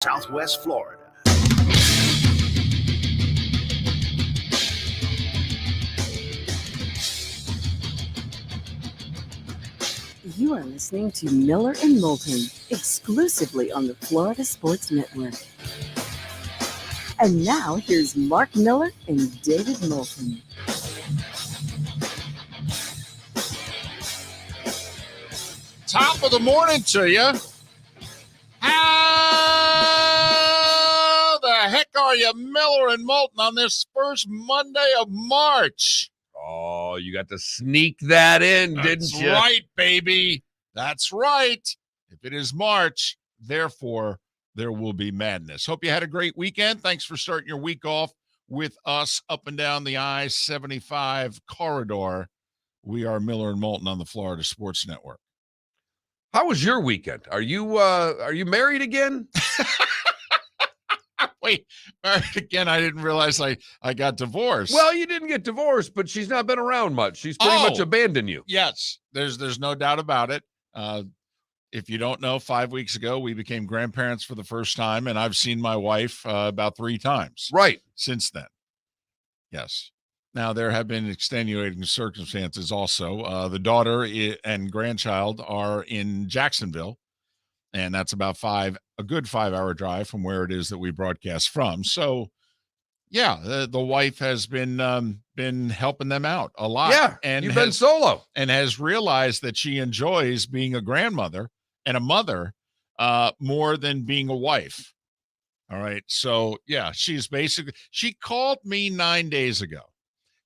Southwest Florida. You are listening to Miller and Moulton, exclusively on the Florida Sports Network. And now, here's Mark Miller and David Moulton. Top of the morning to you. How the heck are you, Miller and Moulton, on this first Monday of March? Oh, you got to sneak that in, didn't you? That's right, baby. That's right. If it is March, therefore, there will be madness. Hope you had a great weekend. Thanks for starting your week off with us up and down the I-75 corridor. We are Miller and Moulton on the Florida Sports Network. How was your weekend? Are you married again? Wait, married again? I didn't realize I got divorced. Well, you didn't get divorced, but she's not been around much. She's pretty much abandoned you. Yes, there's no doubt about it. If you don't know, 5 weeks ago, we became grandparents for the first time, and I've seen my wife about 3 times. Right. Since then. Yes. Now, there have been extenuating circumstances also. The daughter and grandchild are in Jacksonville, and that's about a good 5-hour drive from where it is that we broadcast from. So, yeah, the wife has been helping them out a lot. Yeah, and you've been solo. And has realized that she enjoys being a grandmother and a mother more than being a wife. All right. So, yeah, she called me 9 days ago.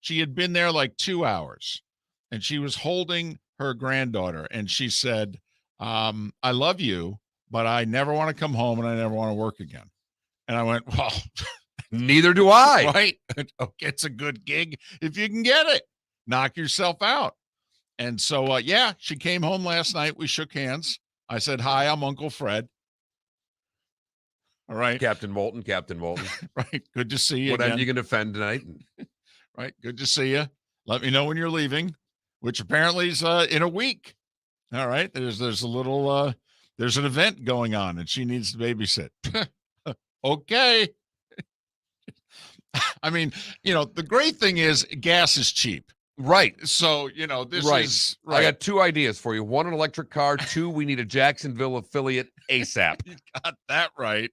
She had been there like 2 hours, and she was holding her granddaughter, and she said, I love you, but I never want to come home and I never want to work again. And I went, well, neither do I. Right? Okay, it's a good gig if you can get it. Knock yourself out. And so, yeah, she came home last night. We shook hands. I said, hi, I'm Uncle Fred. All right. Captain Moulton. Right. Good to see you. What again. end you going to defend tonight? Right. Good to see you. Let me know when you're leaving, which apparently is in a week. All right. There's a little, there's an event going on and she needs to babysit. Okay. I mean, the great thing is gas is cheap. Right. So, this is right. I got 2 ideas for you. 1, an electric car. 2, we need a Jacksonville affiliate ASAP. You got that right.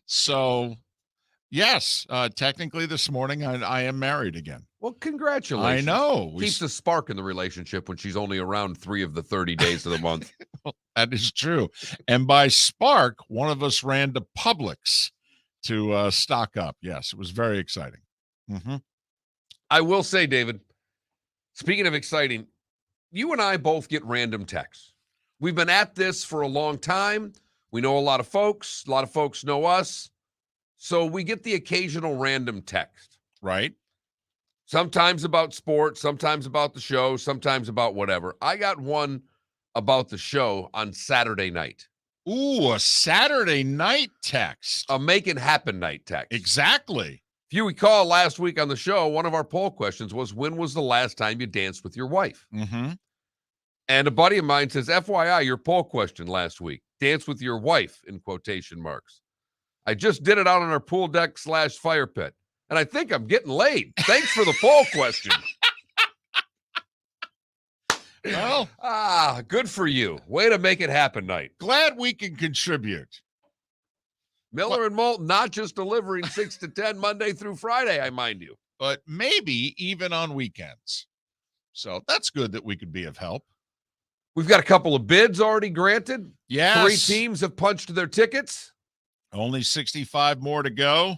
So, yes, technically this morning I am married again. Well, congratulations. I know. Keeps the spark in the relationship when she's only around 3 of the 30 days of the month. Well, that is true. And by spark, one of us ran to Publix to stock up. Yes, it was very exciting. Mm-hmm. I will say, David, speaking of exciting, you and I both get random texts. We've been at this for a long time. We know a lot of folks. A lot of folks know us. So we get the occasional random text. Right. Sometimes about sports, sometimes about the show, sometimes about whatever. I got one about the show on Saturday night. Ooh, a Saturday night text. A make it happen night text. Exactly. If you recall last week on the show, one of our poll questions was, when was the last time you danced with your wife? Mm-hmm. And a buddy of mine says, FYI, your poll question last week, dance with your wife, in quotation marks. I just did it out on our pool deck / fire pit, and I think I'm getting laid. Thanks for the poll question. Well, good for you. Way to make it happen night. Glad we can contribute. Miller and Moulton not just delivering 6 to 10 Monday through Friday, I mind you. But maybe even on weekends. So that's good that we could be of help. We've got a couple of bids already granted. Yes. 3 teams have punched their tickets. Only 65 more to go.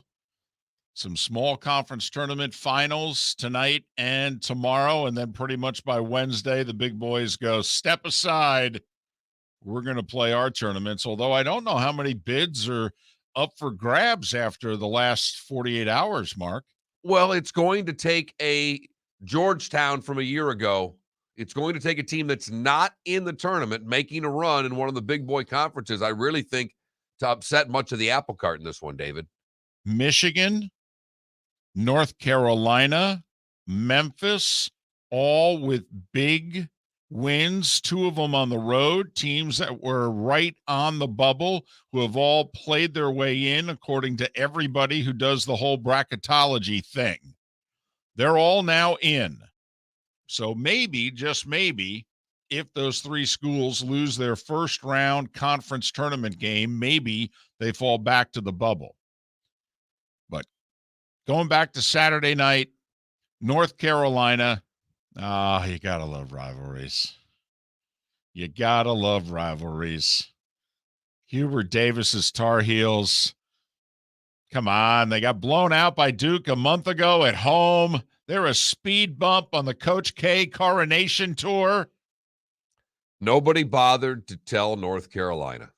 Some small conference tournament finals tonight and tomorrow. And then pretty much by Wednesday, the big boys go, step aside. We're going to play our tournaments. Although I don't know how many bids are up for grabs after the last 48 hours, Mark. Well, it's going to take a Georgetown from a year ago. It's going to take a team that's not in the tournament making a run in one of the big boy conferences, I really think, to upset much of the apple cart in this one, David. Michigan, North Carolina, Memphis, all with big wins, 2 of them on the road, teams that were right on the bubble, who have all played their way in according to everybody who does the whole bracketology thing. They're all now in. So maybe, just maybe, if those 3 schools lose their first round conference tournament game, maybe they fall back to the bubble. But going back to Saturday night, North Carolina, you got to love rivalries. You got to love rivalries. Hubert Davis's Tar Heels. Come on, they got blown out by Duke a month ago at home. They're a speed bump on the Coach K coronation tour. Nobody bothered to tell North Carolina.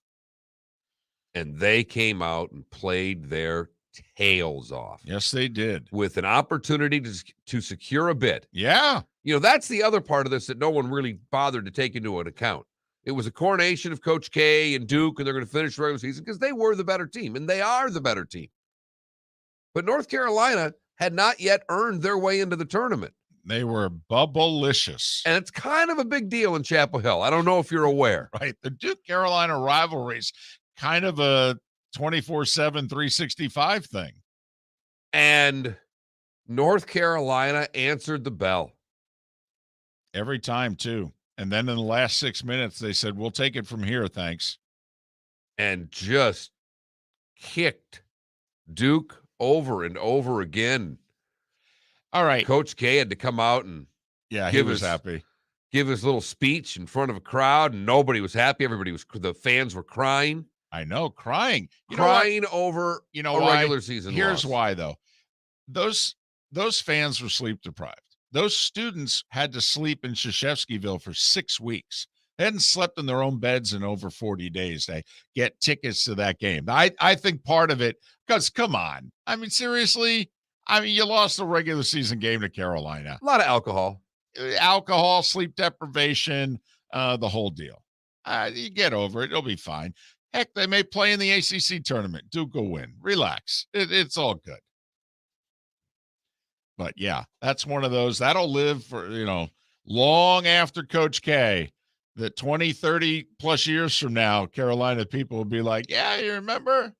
And they came out and played their tails off. Yes, they did. With an opportunity to secure a bid. Yeah. You know, that's the other part of this that no one really bothered to take into an account. It was a coronation of Coach K and Duke, and they're going to finish the regular season because they were the better team, and they are the better team. But North Carolina had not yet earned their way into the tournament. They were bubblicious. And it's kind of a big deal in Chapel Hill. I don't know if you're aware. Right. The Duke-Carolina rivalry's kind of a 24/7, 365 thing. And North Carolina answered the bell. Every time, too. And then in the last 6 minutes, they said, we'll take it from here, thanks. And just kicked Duke over and over again. All right. Coach K had to come out and he was happy. Give his little speech in front of a crowd, and nobody was happy. The fans were crying. I know, crying. Crying over a regular season Here's loss. why, though. Those fans were sleep deprived. Those students had to sleep in Krzyzewskiville for 6 weeks. They hadn't slept in their own beds in over 40 days. They get tickets to that game. I think part of it, because come on. I mean, seriously, you lost a regular season game to Carolina. A lot of alcohol. Alcohol, sleep deprivation, the whole deal. You get over it. It'll be fine. Heck, they may play in the ACC tournament. Duke will win. Relax. It's all good. But, yeah, that's one of those. That'll live for, long after Coach K. That 20, 30-plus years from now, Carolina people will be like, yeah, you remember?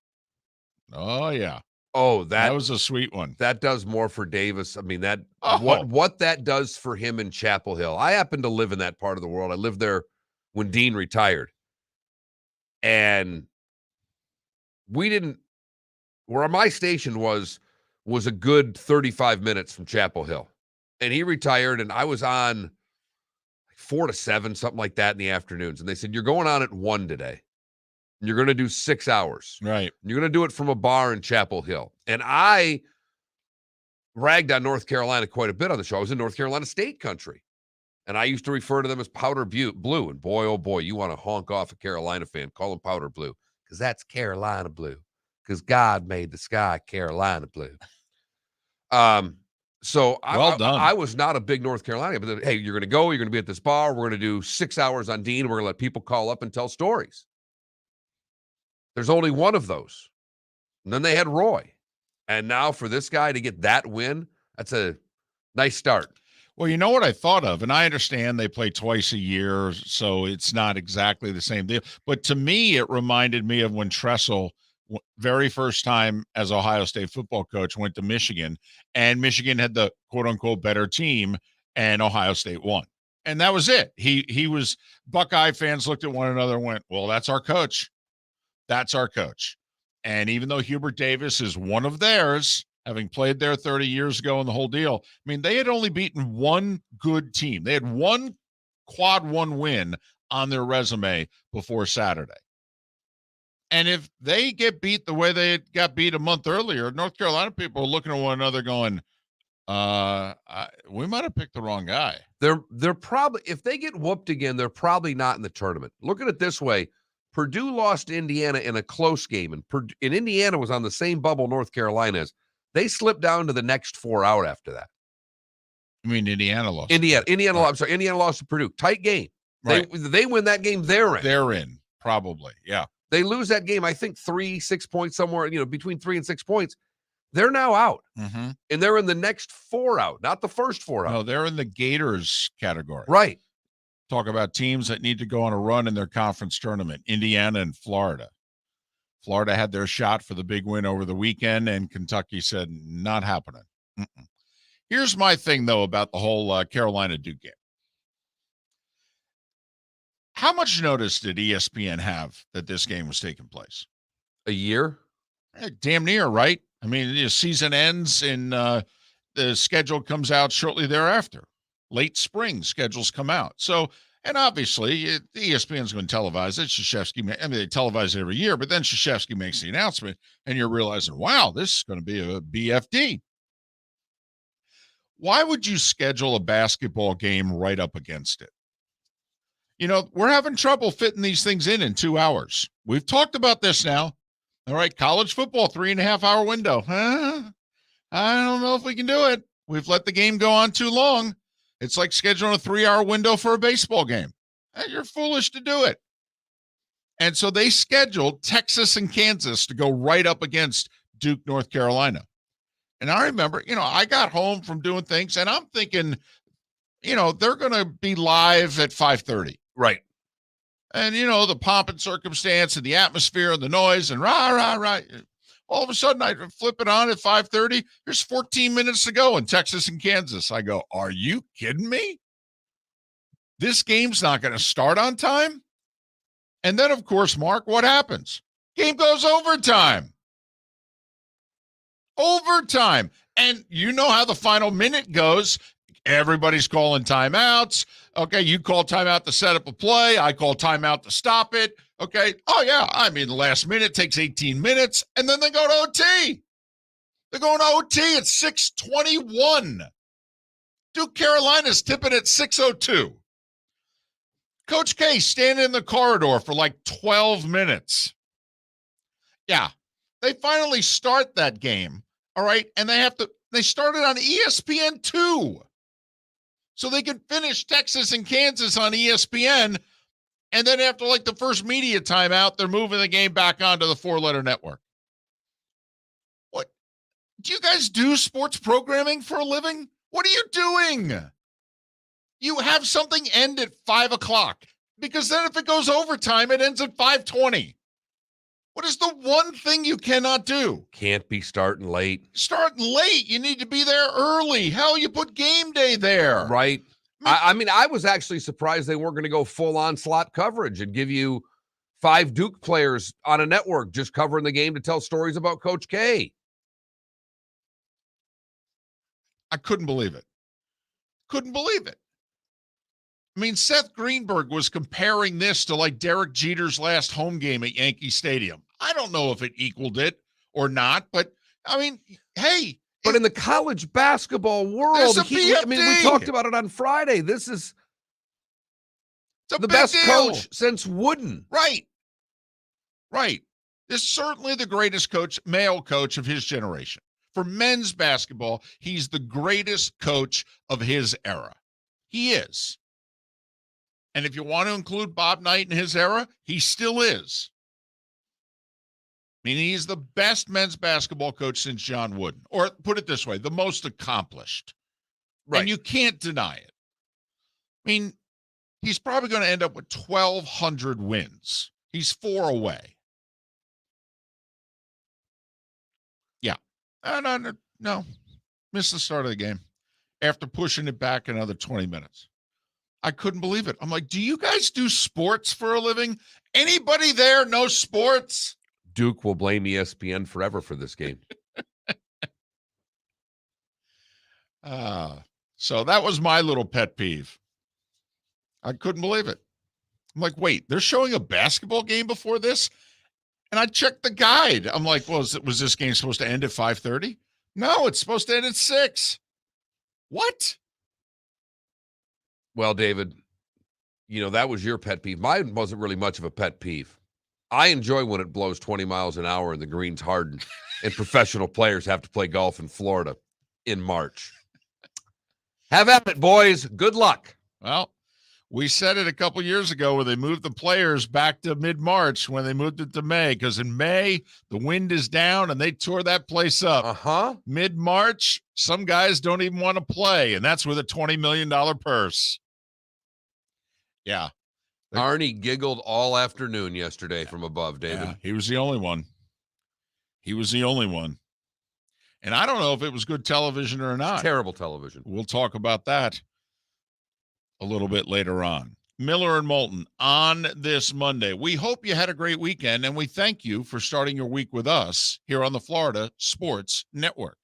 Oh, yeah. Oh, that was a sweet one. That does more for Davis. I mean, what that does for him in Chapel Hill. I happen to live in that part of the world. I lived there when Dean retired. And where my station was a good 35 minutes from Chapel Hill. And he retired, and I was on 4 to 7, something like that in the afternoons. And they said, you're going on at 1 today. You're going to do 6 hours. Right. You're going to do it from a bar in Chapel Hill. And I ragged on North Carolina quite a bit on the show. I was in North Carolina State country. And I used to refer to them as Powder Blue. And boy, oh boy, you want to honk off a Carolina fan, call them Powder Blue. Because that's Carolina blue. Because God made the sky Carolina blue. So I was not a big North Carolina, but then, hey, you're going to be at this bar. We're going to do 6 hours on Dean. We're going to let people call up and tell stories. There's only one of those. And then they had Roy. And now for this guy to get that win, that's a nice start. Well, you know what I thought of, and I understand they play twice a year, so it's not exactly the same deal. But to me, it reminded me of when Tressel, very first time as Ohio State football coach, went to Michigan, and Michigan had the quote-unquote better team, and Ohio State won. And that was it. He was – Buckeye fans looked at one another and went, well, that's our coach. That's our coach. And even though Hubert Davis is one of theirs, having played there 30 years ago and the whole deal, I mean, they had only beaten one good team. They had one quad one win on their resume before Saturday. And if they get beat the way they got beat a month earlier, North Carolina people are looking at one another going, we might have picked the wrong guy. They're probably, if they get whooped again, they're probably not in the tournament. Look at it this way. Purdue lost to Indiana in a close game, and Indiana was on the same bubble North Carolina is. They slipped down to the next 4 out after that. I mean, Indiana lost. Indiana lost to Purdue. Tight game. Right. They win that game, they're in. They're in, probably, yeah. They lose that game, I think 3-6 points somewhere, between 3 and 6 points. They're now out. Mm-hmm. And they're in the next 4 out, not the first 4 out. No, they're in the Gators category. Right. Talk about teams that need to go on a run in their conference tournament, Indiana and Florida. Florida had their shot for the big win over the weekend, and Kentucky said, not happening. Mm-mm. Here's my thing, though, about the whole Carolina-Duke game. How much notice did ESPN have that this game was taking place? A year? Damn near, right? I mean, the season ends and the schedule comes out shortly thereafter. Late spring schedules come out. So, and obviously, the ESPN's going to televise it. They televise it every year, but then Krzyzewski makes the announcement, and you're realizing, wow, this is going to be a BFD. Why would you schedule a basketball game right up against it? You know, we're having trouble fitting these things in 2 hours. We've talked about this now. All right, college football, 3.5 hour window. I don't know if we can do it. We've let the game go on too long. It's like scheduling a 3 hour window for a baseball game. You're foolish to do it. And so they scheduled Texas and Kansas to go right up against Duke, North Carolina. And I remember, I got home from doing things, and I'm thinking, they're going to be live at 5:30. Right. And, the pomp and circumstance and the atmosphere and the noise and rah. All of a sudden, I flip it on at 5:30. There's 14 minutes to go in Texas and Kansas. I go, are you kidding me? This game's not going to start on time? And then, of course, Mark, what happens? Game goes overtime. Overtime. And you know how the final minute goes. Everybody's calling timeouts. Okay, you call timeout to set up a play. I call timeout to stop it. Okay. Oh, yeah. I mean, the last minute takes 18 minutes, and then they go to OT. They're going to OT at 6:21. Duke Carolina's tipping at 6:02. Coach K standing in the corridor for like 12 minutes. Yeah. They finally start that game. All right. And they started on ESPN2. So they can finish Texas and Kansas on ESPN. And then after like the first media timeout, they're moving the game back onto the 4-letter network. What? Do you guys do sports programming for a living? What are you doing? You have something end at 5 o'clock, because then if it goes overtime, it ends at 5:20. What is the one thing you cannot do? Can't be starting late. Starting late. You need to be there early. Hell, you put game day there. Right. I mean, I was actually surprised they weren't going to go full-on slot coverage and give you 5 Duke players on a network just covering the game to tell stories about Coach K. I couldn't believe it. Couldn't believe it. I mean, Seth Greenberg was comparing this to like Derek Jeter's last home game at Yankee Stadium. I don't know if it equaled it or not, but I mean, hey. But in the college basketball world, we talked about it on Friday. This is the best coach since Wooden. Right. Right. This is certainly the greatest coach, male coach of his generation. For men's basketball, he's the greatest coach of his era. He is. And if you want to include Bob Knight in his era, he still is. I mean, he's the best men's basketball coach since John Wooden. Or put it this way, the most accomplished. Right. And you can't deny it. I mean, he's probably going to end up with 1,200 wins. He's 4 away. Yeah. No. Missed the start of the game after pushing it back another 20 minutes. I couldn't believe it. I'm like, do you guys do sports for a living? Anybody there know sports? Duke will blame ESPN forever for this game. So that was my little pet peeve. I couldn't believe it. I'm like, wait, they're showing a basketball game before this? And I checked the guide. I'm like, well, was this game supposed to end at 5:30? No, it's supposed to end at 6. What? Well, David, that was your pet peeve. Mine wasn't really much of a pet peeve. I enjoy when it blows 20 miles an hour and the greens harden and professional players have to play golf in Florida in March. Have at it, boys. Good luck. Well, we said it a couple years ago where they moved the players back to mid-March when they moved it to May, because in May, the wind is down and they tore that place up. Mid-March, some guys don't even want to play, and that's with a $20 million purse. Yeah. Arnie giggled all afternoon yesterday from above, David. Yeah, he was the only one. He was the only one. And I don't know if it was good television or not. Terrible television. We'll talk about that a little bit later on. Miller and Moulton on this Monday. We hope you had a great weekend, and we thank you for starting your week with us here on the Florida Sports Network.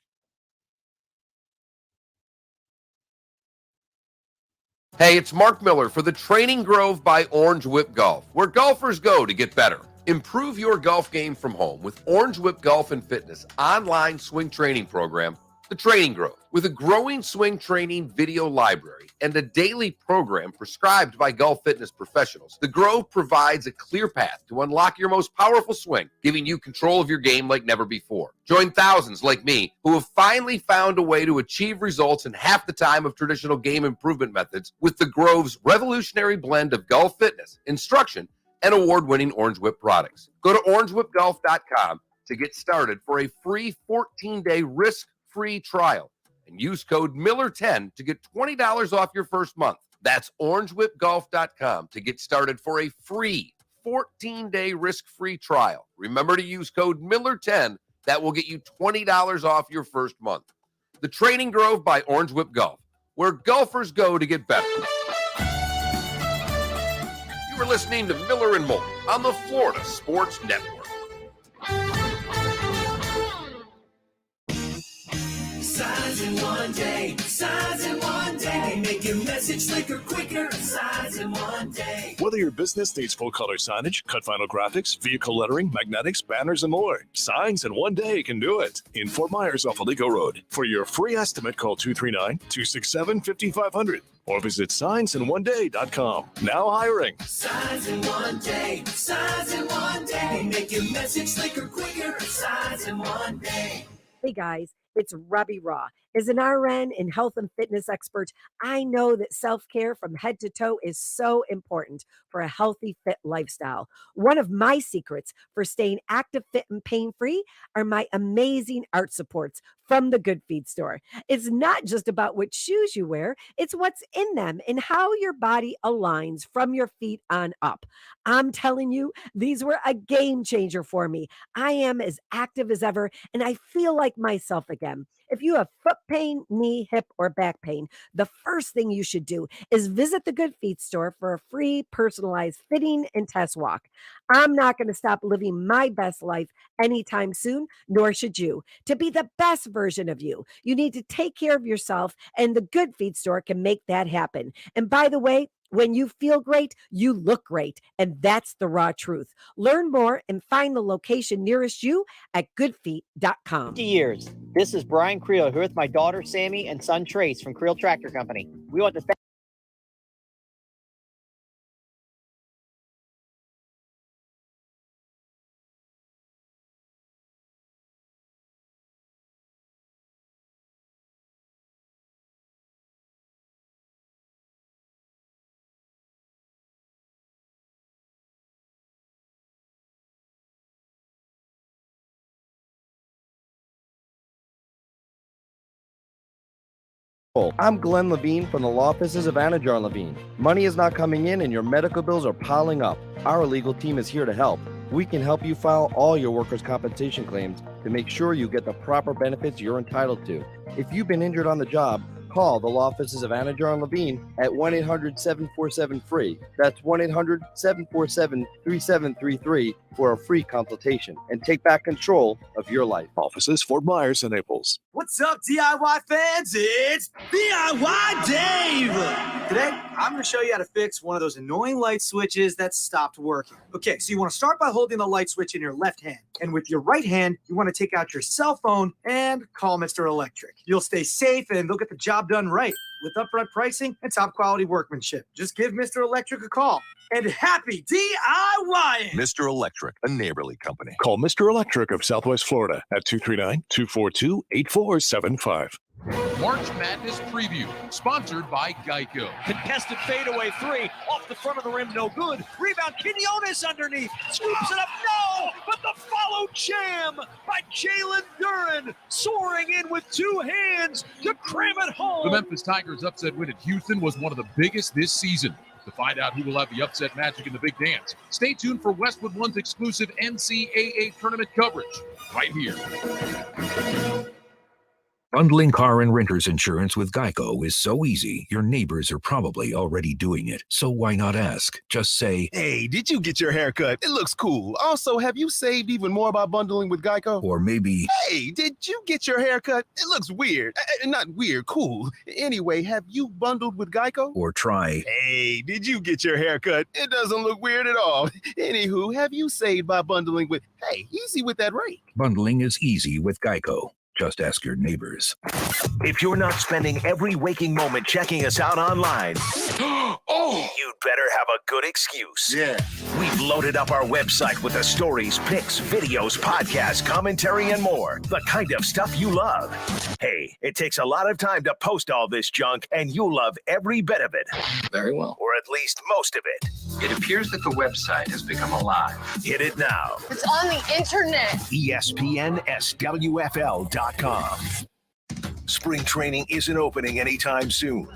Hey, it's Mark Miller for the Training Grove by Orange Whip Golf, where golfers go to get better. Improve your golf game from home with Orange Whip Golf and Fitness online swing training program, The Training Grove. With a growing swing training video library and a daily program prescribed by golf fitness professionals, The Grove provides a clear path to unlock your most powerful swing, giving you control of your game like never before. Join thousands like me who have finally found a way to achieve results in half the time of traditional game improvement methods with The Grove's revolutionary blend of golf fitness, instruction, and award-winning Orange Whip products. Go to orangewhipgolf.com to get started for a free 14-day risk-free trial and use code Miller10 to get $20 off your first month. That's orangewhipgolf.com to get started for a free 14-day risk-free trial. Remember to use code Miller10. That will get you $20 off your first month. The Training Grove by Orange Whip Golf, where golfers go to get better. You are listening to Miller and Moulton on the Florida Sports Network. Signs in one day, signs in one day. Make your message slicker, quicker, signs in one day. Whether your business needs full-color signage, cut vinyl graphics, vehicle lettering, magnetics, banners, and more, Signs in one day can do it. In Fort Myers off Alico Road. For your free estimate, call 239-267-5500 or visit signsinOneday.com. Now hiring. Signs in one day, signs in one day. Make your message slicker, quicker, signs in one day. Hey guys, it's Robbie Raw. As an RN and health and fitness expert, I know that self-care from head to toe is so important for a healthy, fit lifestyle. One of my secrets for staying active, fit, and pain-free are my amazing art supports from the Good Feet store. It's not just about what shoes you wear, it's what's in them and how your body aligns from your feet on up. I'm telling you, these were a game changer for me. I am as active as ever, and I feel like myself again. If you have foot pain, knee, hip, or back pain, the first thing you should do is visit the Good Feet store for a free personalized fitting and test walk. I'm not going to stop living my best life anytime soon, nor should you. To be the best version of you, you need to take care of yourself, and the Good Feet store can make that happen. And by the way, when you feel great, you look great. And that's the raw truth. Learn more and find the location nearest you at goodfeet.com. 50 years. This is Brian Creel here with my daughter Sammy and son Trace from Creel Tractor Company. We want to thank I'm Glenn Levine from the law offices of Anajar Levine. Money is not coming in and your medical bills are piling up. Our legal team is here to help. We can help you file all your workers' compensation claims to make sure you get the proper benefits you're entitled to. If you've been injured on the job, call the law offices of Anajar Levine at 1-800-747-FREE. That's 1-800-747-3733 for a free consultation and take back control of your life. Offices Fort Myers and Naples. What's up, DIY fans? It's DIY Dave! Today, I'm going to show you how to fix one of those annoying light switches that stopped working. Okay, so you want to start by holding the light switch in your left hand. And with your right hand, you want to take out your cell phone and call Mr. Electric. You'll stay safe and they'll get the job done right with upfront pricing and top quality workmanship. Just give Mr. Electric a call. And happy DIYing! Mr. Electric, a neighborly company. Call Mr. Electric of Southwest Florida at 239-242-8475. March Madness Preview, sponsored by Geico. Contested fadeaway three, off the front of the rim, no good. Rebound, Quinones underneath, scoops it up, no! But the follow jam by Jalen Duren, soaring in with two hands to cram it home. The Memphis Tigers' upset win at Houston was one of the biggest this season. To find out who will have the upset magic in the big dance, stay tuned for Westwood One's exclusive NCAA tournament coverage right here. Bundling car and renter's insurance with Geico is so easy, your neighbors are probably already doing it. So why not ask? Just say, "Hey, did you get your hair cut? It looks cool. Also, have you saved even more by bundling with Geico?" Or maybe, "Hey, did you get your hair cut? It looks weird. Not weird, cool. Anyway, have you bundled with Geico?" Or try, "Hey, did you get your hair cut? It doesn't look weird at all. Anywho, have you saved by bundling with..." Hey, easy with that rate. bundling is easy with Geico. Just ask your neighbors. If you're not spending every waking moment checking us out online, you'd better have a good excuse. Yeah. We've loaded up our website with the stories, pics, videos, podcasts, commentary, and more. The kind of stuff you love. Hey, it takes a lot of time to post all this junk, and you'll love every bit of it. Very well. Or at least most of it. It appears that the website has become alive. Hit it now. It's on the internet. ESPNSWFL.com. Spring training isn't opening anytime soon.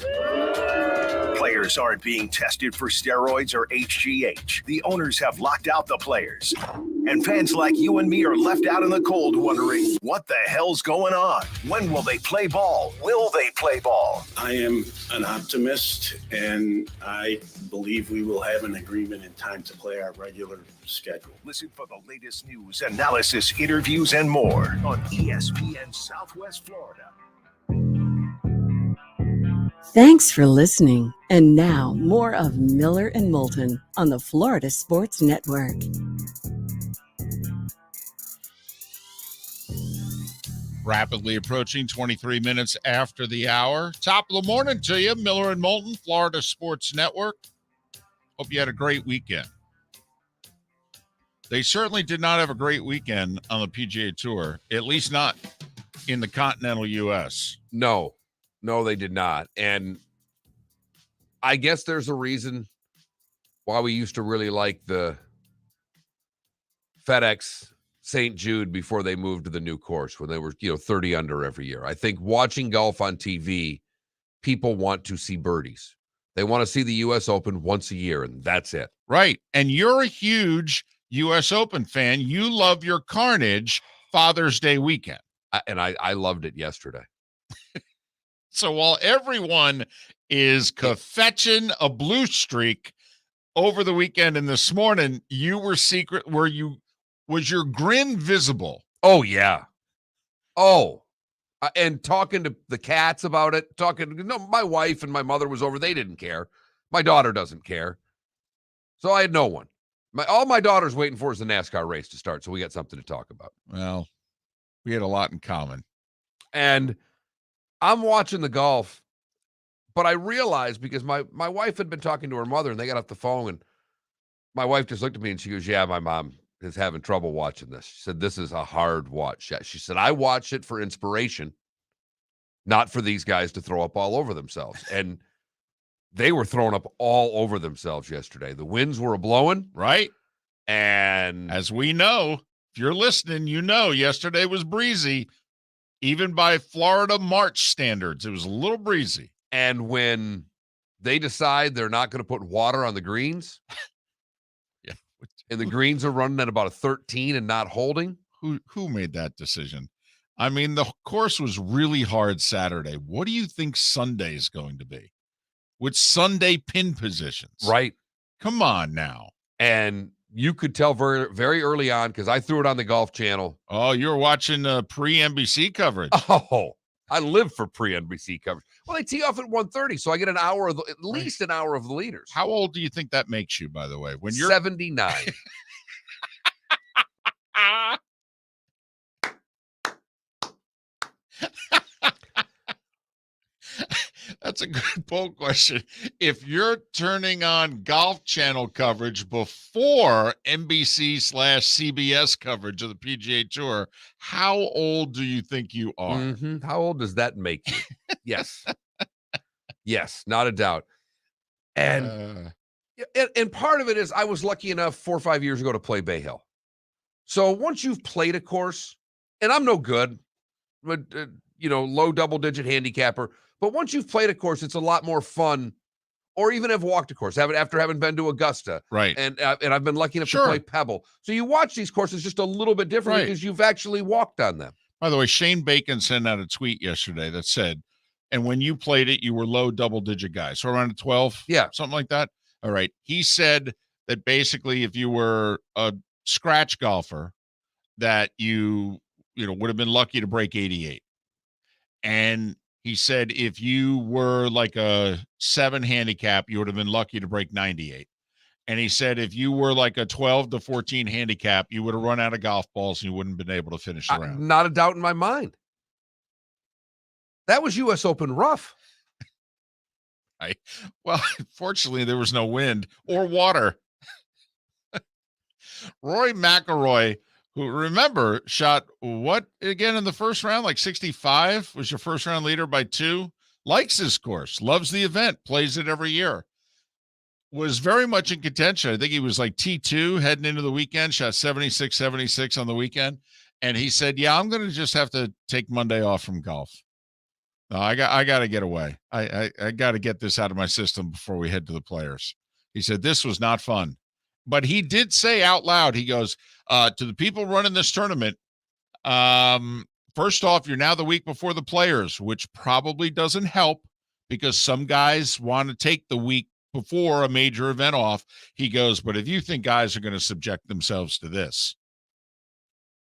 Players aren't being tested for steroids or HGH. The owners have locked out the players. And fans like you and me are left out in the cold wondering, what the hell's going on? When will they play ball? Will they play ball? I am an optimist, and I believe we will have an agreement in time to play our regular schedule. Listen for the latest news, analysis, interviews, and more on ESPN Southwest Florida. Thanks for listening. And now, more of Miller and Moulton on the Florida Sports Network. Rapidly approaching 23 minutes after the hour. Top of the morning to you, Miller and Moulton, Florida Sports Network. Hope you had a great weekend. They certainly did not have a great weekend on the PGA Tour, at least not in the continental U.S. No, they did not. And I guess there's a reason why we used to really like the FedEx St. Jude before they moved to the new course when they were, 30 under every year. I think watching golf on TV, people want to see birdies. They want to see the U.S. Open once a year, and that's it. Right. And you're a huge U.S. Open fan. You love your carnage Father's Day weekend. I loved it yesterday. So while everyone is fetching a blue streak over the weekend and this morning, you were secret. Was your grin visible? Oh, yeah. Oh, and talking to the cats about it, my wife and my mother was over. They didn't care. My daughter doesn't care. So I had no one. All my daughter's waiting for is the NASCAR race to start. So we got something to talk about. Well, we had a lot in common. And I'm watching the golf, but I realized because my wife had been talking to her mother and they got off the phone and my wife just looked at me and she goes, "Yeah, my mom is having trouble watching this." She said, "This is a hard watch." She said, "I watch it for inspiration, not for these guys to throw up all over themselves." And they were throwing up all over themselves yesterday. The winds were a-blowing. Right. And as we know, if you're listening, yesterday was breezy. Even by Florida March standards, it was a little breezy. And when they decide they're not going to put water on the greens, yeah, and the greens are running at about a 13 and not holding. Who made that decision? I mean, the course was really hard Saturday. What do you think Sunday is going to be? With Sunday pin positions. Right. Come on now. And you could tell very, very early on because I threw it on the Golf Channel. Oh, you were watching pre-NBC coverage. Oh, I live for pre-NBC coverage. Well, they tee off at 1:30, so I get an hour of at least an hour of the leaders. How old do you think that makes you, by the way? When you're 79. That's a good poll question. If you're turning on Golf Channel coverage before NBC/CBS coverage of the PGA Tour, how old do you think you are? Mm-hmm. How old does that make you? Yes. Yes, not a doubt. And part of it is I was lucky enough 4 or 5 years ago to play Bay Hill. So once you've played a course, and I'm no good, but low double-digit handicapper, but once you've played a course, it's a lot more fun or even have walked a course after having been to Augusta. Right. And I've been lucky enough to play Pebble. So you watch these courses just a little bit differently because you've actually walked on them. By the way, Shane Bacon sent out a tweet yesterday that said, and when you played it, you were low double-digit guys. So around a 12? Yeah. Something like that? All right. He said that basically if you were a scratch golfer, that you would have been lucky to break 88. And he said if you were like a 7 handicap, you would have been lucky to break 98. And he said if you were like a 12 to 14 handicap, you would have run out of golf balls and you wouldn't have been able to finish the round. Not a doubt in my mind. That was U.S. Open rough. Well, fortunately, there was no wind or water. Rory McIlroy, who, remember, shot what again in the first round? Like 65, was your first round leader by 2. Likes this course, loves the event, plays it every year. Was very much in contention. I think he was like T2 heading into the weekend, shot 76 on the weekend. And he said, yeah, I'm going to just have to take Monday off from golf. No, I got to get away. I got to get this out of my system before we head to the Players. He said, this was not fun. But he did say out loud, he goes, to the people running this tournament, first off, you're now the week before the Players, which probably doesn't help because some guys want to take the week before a major event off. He goes, but if you think guys are going to subject themselves to this,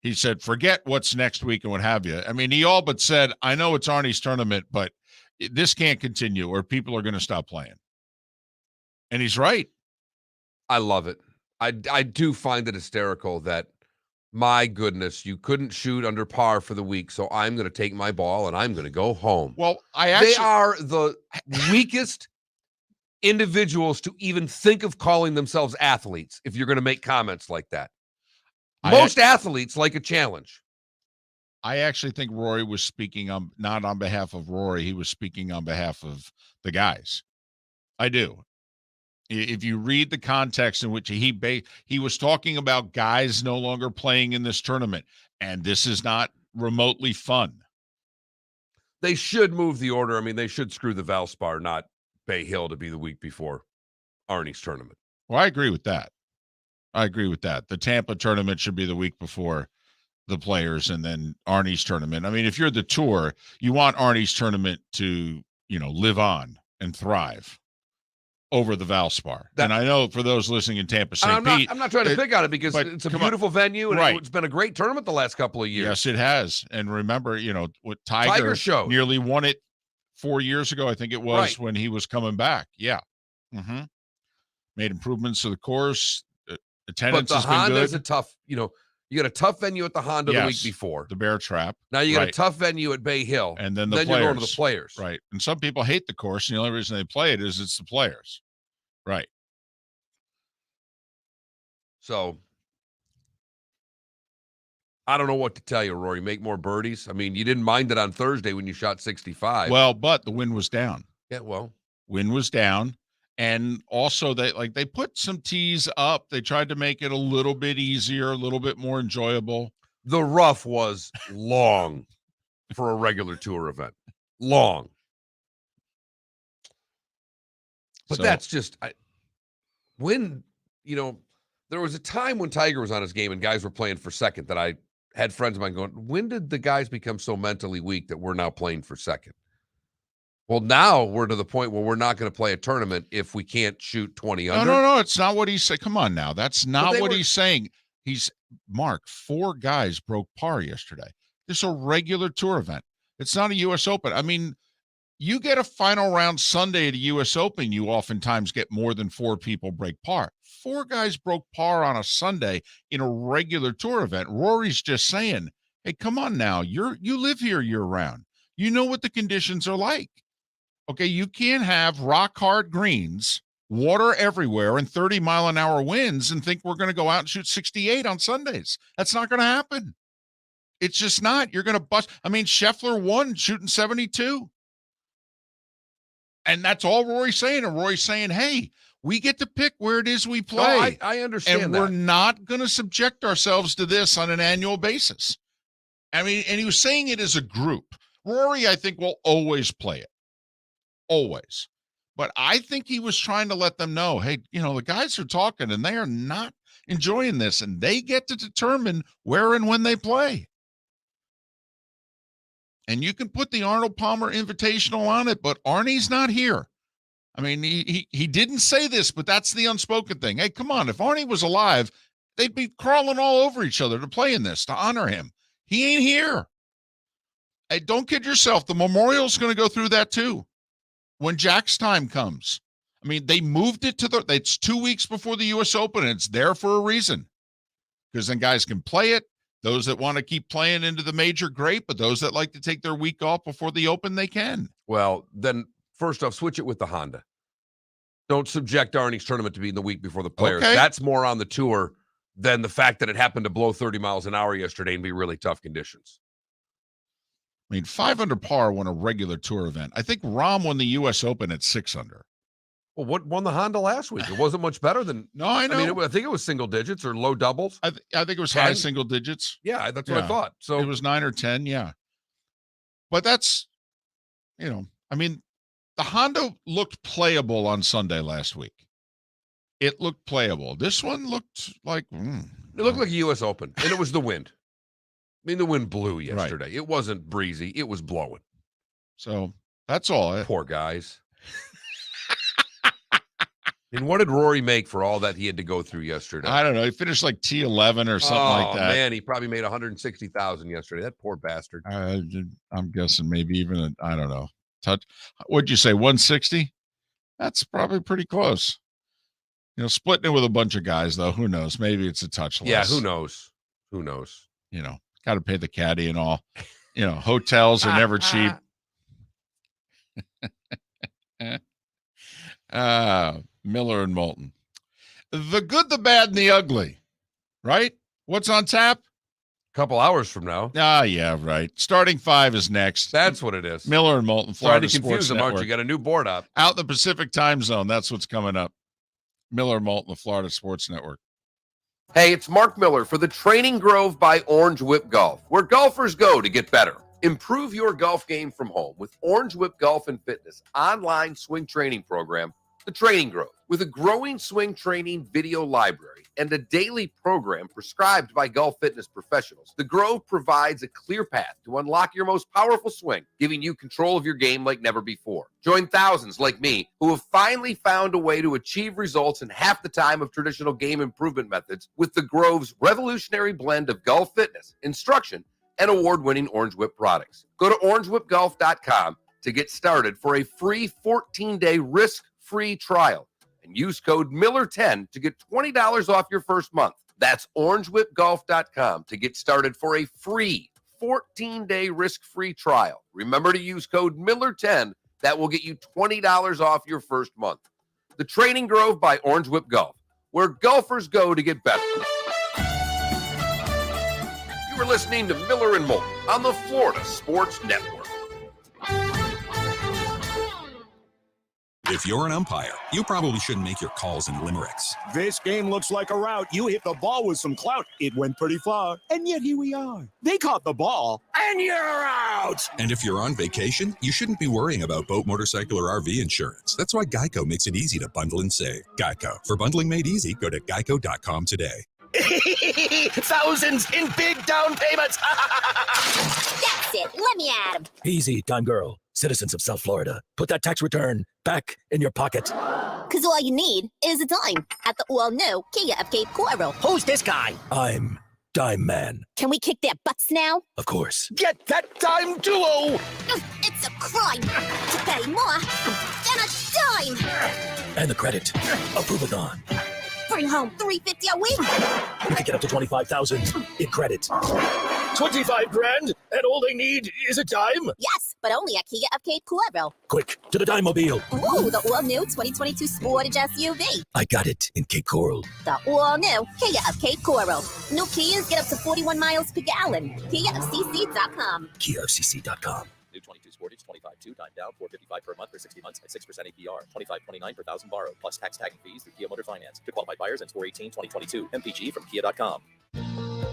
he said, forget what's next week and what have you. I mean, he all but said, I know it's Arnie's tournament, but this can't continue or people are going to stop playing. And he's right. I love it. I do find it hysterical that, my goodness, you couldn't shoot under par for the week, so I'm going to take my ball and I'm going to go home. Well, they are the weakest individuals to even think of calling themselves athletes if you're going to make comments like that. Most athletes like a challenge. I actually think Rory was speaking not on behalf of Rory. He was speaking on behalf of the guys. I do. If you read the context in which he was talking about guys no longer playing in this tournament, and this is not remotely fun. They should move the order. I mean, they should screw the Valspar, not Bay Hill, to be the week before Arnie's tournament. Well, I agree with that. The Tampa tournament should be the week before the Players and then Arnie's tournament. I mean, if you're the tour, you want Arnie's tournament to, live on and thrive over the Valspar. And I know for those listening in Tampa, St. Pete. I'm not trying to pick on it because it's a beautiful venue and it's been a great tournament the last couple of years. Yes, it has. And remember, what Tiger showed. Nearly won it 4 years ago, I think it was, when he was coming back. Yeah. Mm-hmm. Made improvements to the course. Attendance has been good. But the Honda is a tough, you got a tough venue at the Honda the week before. The Bear Trap. Now you got a tough venue at Bay Hill. And then you're going to the Players. Right. And some people hate the course, and the only reason they play it is it's the Players. Right. So I don't know what to tell you, Rory. Make more birdies. I mean, you didn't mind it on Thursday when you shot 65. Well, but the wind was down. Yeah, well. Wind was down. And also they put some tees up. They tried to make it a little bit easier, a little bit more enjoyable. The rough was long for a regular tour event. Long. But that's just when, there was a time when Tiger was on his game and guys were playing for second that I had friends of mine going, when did the guys become so mentally weak that we're now playing for second? Well, now we're to the point where we're not going to play a tournament if we can't shoot 20 under. No. It's not what he said. Come on now. That's not what he's saying. Mark, 4 guys broke par yesterday. This is a regular tour event. It's not a U.S. Open. I mean, you get a final round Sunday at a U.S. Open, you oftentimes get more than 4 people break par. 4 guys broke par on a Sunday in a regular tour event. Rory's just saying, hey, come on now. You live here year round. You know what the conditions are like. Okay, you can't have rock hard greens, water everywhere, and 30-mile-an-hour winds and think we're going to go out and shoot 68 on Sundays. That's not going to happen. It's just not. You're going to bust. I mean, Scheffler won shooting 72. And that's all Rory's saying. And Rory's saying, hey, we get to pick where it is we play. No, I understand and that. We're not going to subject ourselves to this on an annual basis. I mean, and he was saying it as a group. Rory, I think, will always play it. Always. But I think he was trying to let them know, hey, the guys are talking and they are not enjoying this, and they get to determine where and when they play. And you can put the Arnold Palmer Invitational on it, but Arnie's not here. I mean, he didn't say this, but that's the unspoken thing. Hey, come on. If Arnie was alive, they'd be crawling all over each other to play in this, to honor him. He ain't here. Hey, don't kid yourself. The memorial's going to go through that too when Jack's time comes. I mean, they moved it it's 2 weeks before the U.S. Open, and it's there for a reason. Because then guys can play it. Those that want to keep playing into the major, great. But those that like to take their week off before the Open, they can. Well, then first off, switch it with the Honda. Don't subject Arnie's tournament to being the week before the Players. Okay. That's more on the tour than the fact that it happened to blow 30 miles an hour yesterday and be really tough conditions. I mean, 5 under par won a regular tour event. I think Rahm won the U.S. Open at 6 under. Well, what won the Honda last week? It wasn't much better than. No, I know. I mean, I think it was single digits or low doubles. I think it was 10? high single digits. Yeah, that's what I thought. So it was 9 or 10. Yeah. But that's, I mean, the Honda looked playable on Sunday last week. It looked playable. This one looked like. It looked like a U.S. Open, and it was the wind. I mean, the wind blew yesterday. Right. It wasn't breezy. It was blowing. So that's all. Poor guys. And what did Rory make for all that he had to go through yesterday? I don't know. He finished like T11 or something like that. Oh, man, he probably made $160,000 yesterday. That poor bastard. I'm guessing maybe even, I don't know. What'd you say, 160? That's probably pretty close. Splitting it with a bunch of guys, though. Who knows? Maybe it's a touch less. Yeah, who knows? Who knows? Got to pay the caddy and all. Hotels are never cheap. Miller and Moulton. The good, the bad, and the ugly, right? What's on tap? Couple hours from now. Yeah, right. Starting 5 is next. That's what it is. Miller and Moulton, Sorry Florida to confuse Sports them, Network. aren't you? Got a new board up. Out in the Pacific time zone. That's what's coming up. Miller and Moulton, the Florida Sports Network. Hey, it's Mark Miller for the Training Grove by Orange Whip Golf, where golfers go to get better. Improve your golf game from home with Orange Whip Golf and Fitness online swing training program, The Training Grove. With a growing swing training video library and a daily program prescribed by golf fitness professionals, The Grove provides a clear path to unlock your most powerful swing, giving you control of your game like never before. Join thousands like me who have finally found a way to achieve results in half the time of traditional game improvement methods with The Grove's revolutionary blend of golf fitness, instruction, and award-winning Orange Whip products. Go to orangewhipgolf.com to get started for a free 14-day risk-free trial. And use code Miller10 to get $20 off your first month. That's orangewhipgolf.com to get started for a free 14-day risk-free trial. Remember to use code Miller10. That will get you $20 off your first month. The Training Grove by Orange Whip Golf, where golfers go to get better. You are listening to Miller and Moulton on the Florida Sports Network. If you're an umpire, you probably shouldn't make your calls in limericks. This game looks like a rout. You hit the ball with some clout. It went pretty far. And yet here we are. They caught the ball, and you're out. And if you're on vacation, you shouldn't be worrying about boat, motorcycle, or RV insurance. That's why Geico makes it easy to bundle and save. Geico. For bundling made easy, go to geico.com today. Thousands in big down payments. That's it. Let me at him. Easy, time girl. Citizens of South Florida, put that tax return back in your pocket. Because all you need is a dime at the all-new Kia of Cape Coral. Who's this guy? I'm Dime Man. Can we kick their butts now? Of course. Get that dime duo! It's a crime to pay more than a dime. And the credit. Approve it on. Bring home $350 a week. You can get up to $25,000 in credit. 25 grand, and all they need is a dime? Yes, but only at Kia of Cape Coral. Quick, to the Dime-mobile. Ooh, the all-new 2022 Sportage SUV. I got it in Cape Coral. The all-new Kia of Cape Coral. New Kias get up to 41 miles per gallon. KiaofCC.com. KiaofCC.com. New 22 Sportage, 25.2, time down, $455 per month for 60 months at 6% APR, $25.29 per thousand borrowed, plus tax tag and fees through Kia Motor Finance. To qualified buyers and 4/18/2022. MPG from Kia.com.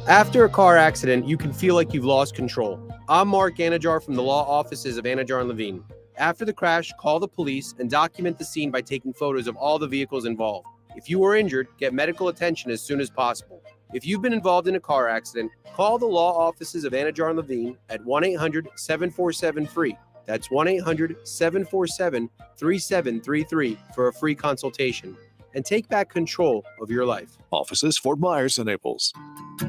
After a car accident, you can feel like you've lost control. I'm Mark Anajar from the law offices of Anajar and Levine. After the crash, call the police and document the scene by taking photos of all the vehicles involved. If you are injured, get medical attention as soon as possible. If you've been involved in a car accident, call the law offices of Anajar and Levine at 1-800-747-FREE. That's 1-800-747-3733 for a free consultation. And take back control of your life. Offices Fort Myers and Naples.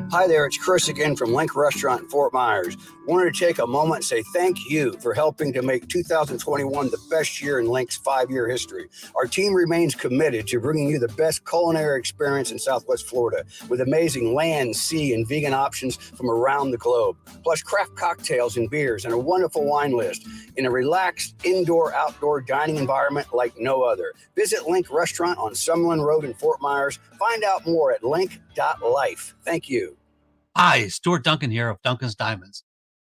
Hi there, it's Chris again from Link Restaurant in Fort Myers. Wanted to take a moment and say thank you for helping to make 2021 the best year in Link's 5-year history. Our team remains committed to bringing you the best culinary experience in Southwest Florida with amazing land, sea, and vegan options from around the globe, plus craft cocktails and beers and a wonderful wine list in a relaxed indoor-outdoor dining environment like no other. Visit Link Restaurant on Summerlin Road in Fort Myers. Find out more at link.life. Thank you. Hi, Stuart Duncan here of Duncan's Diamonds.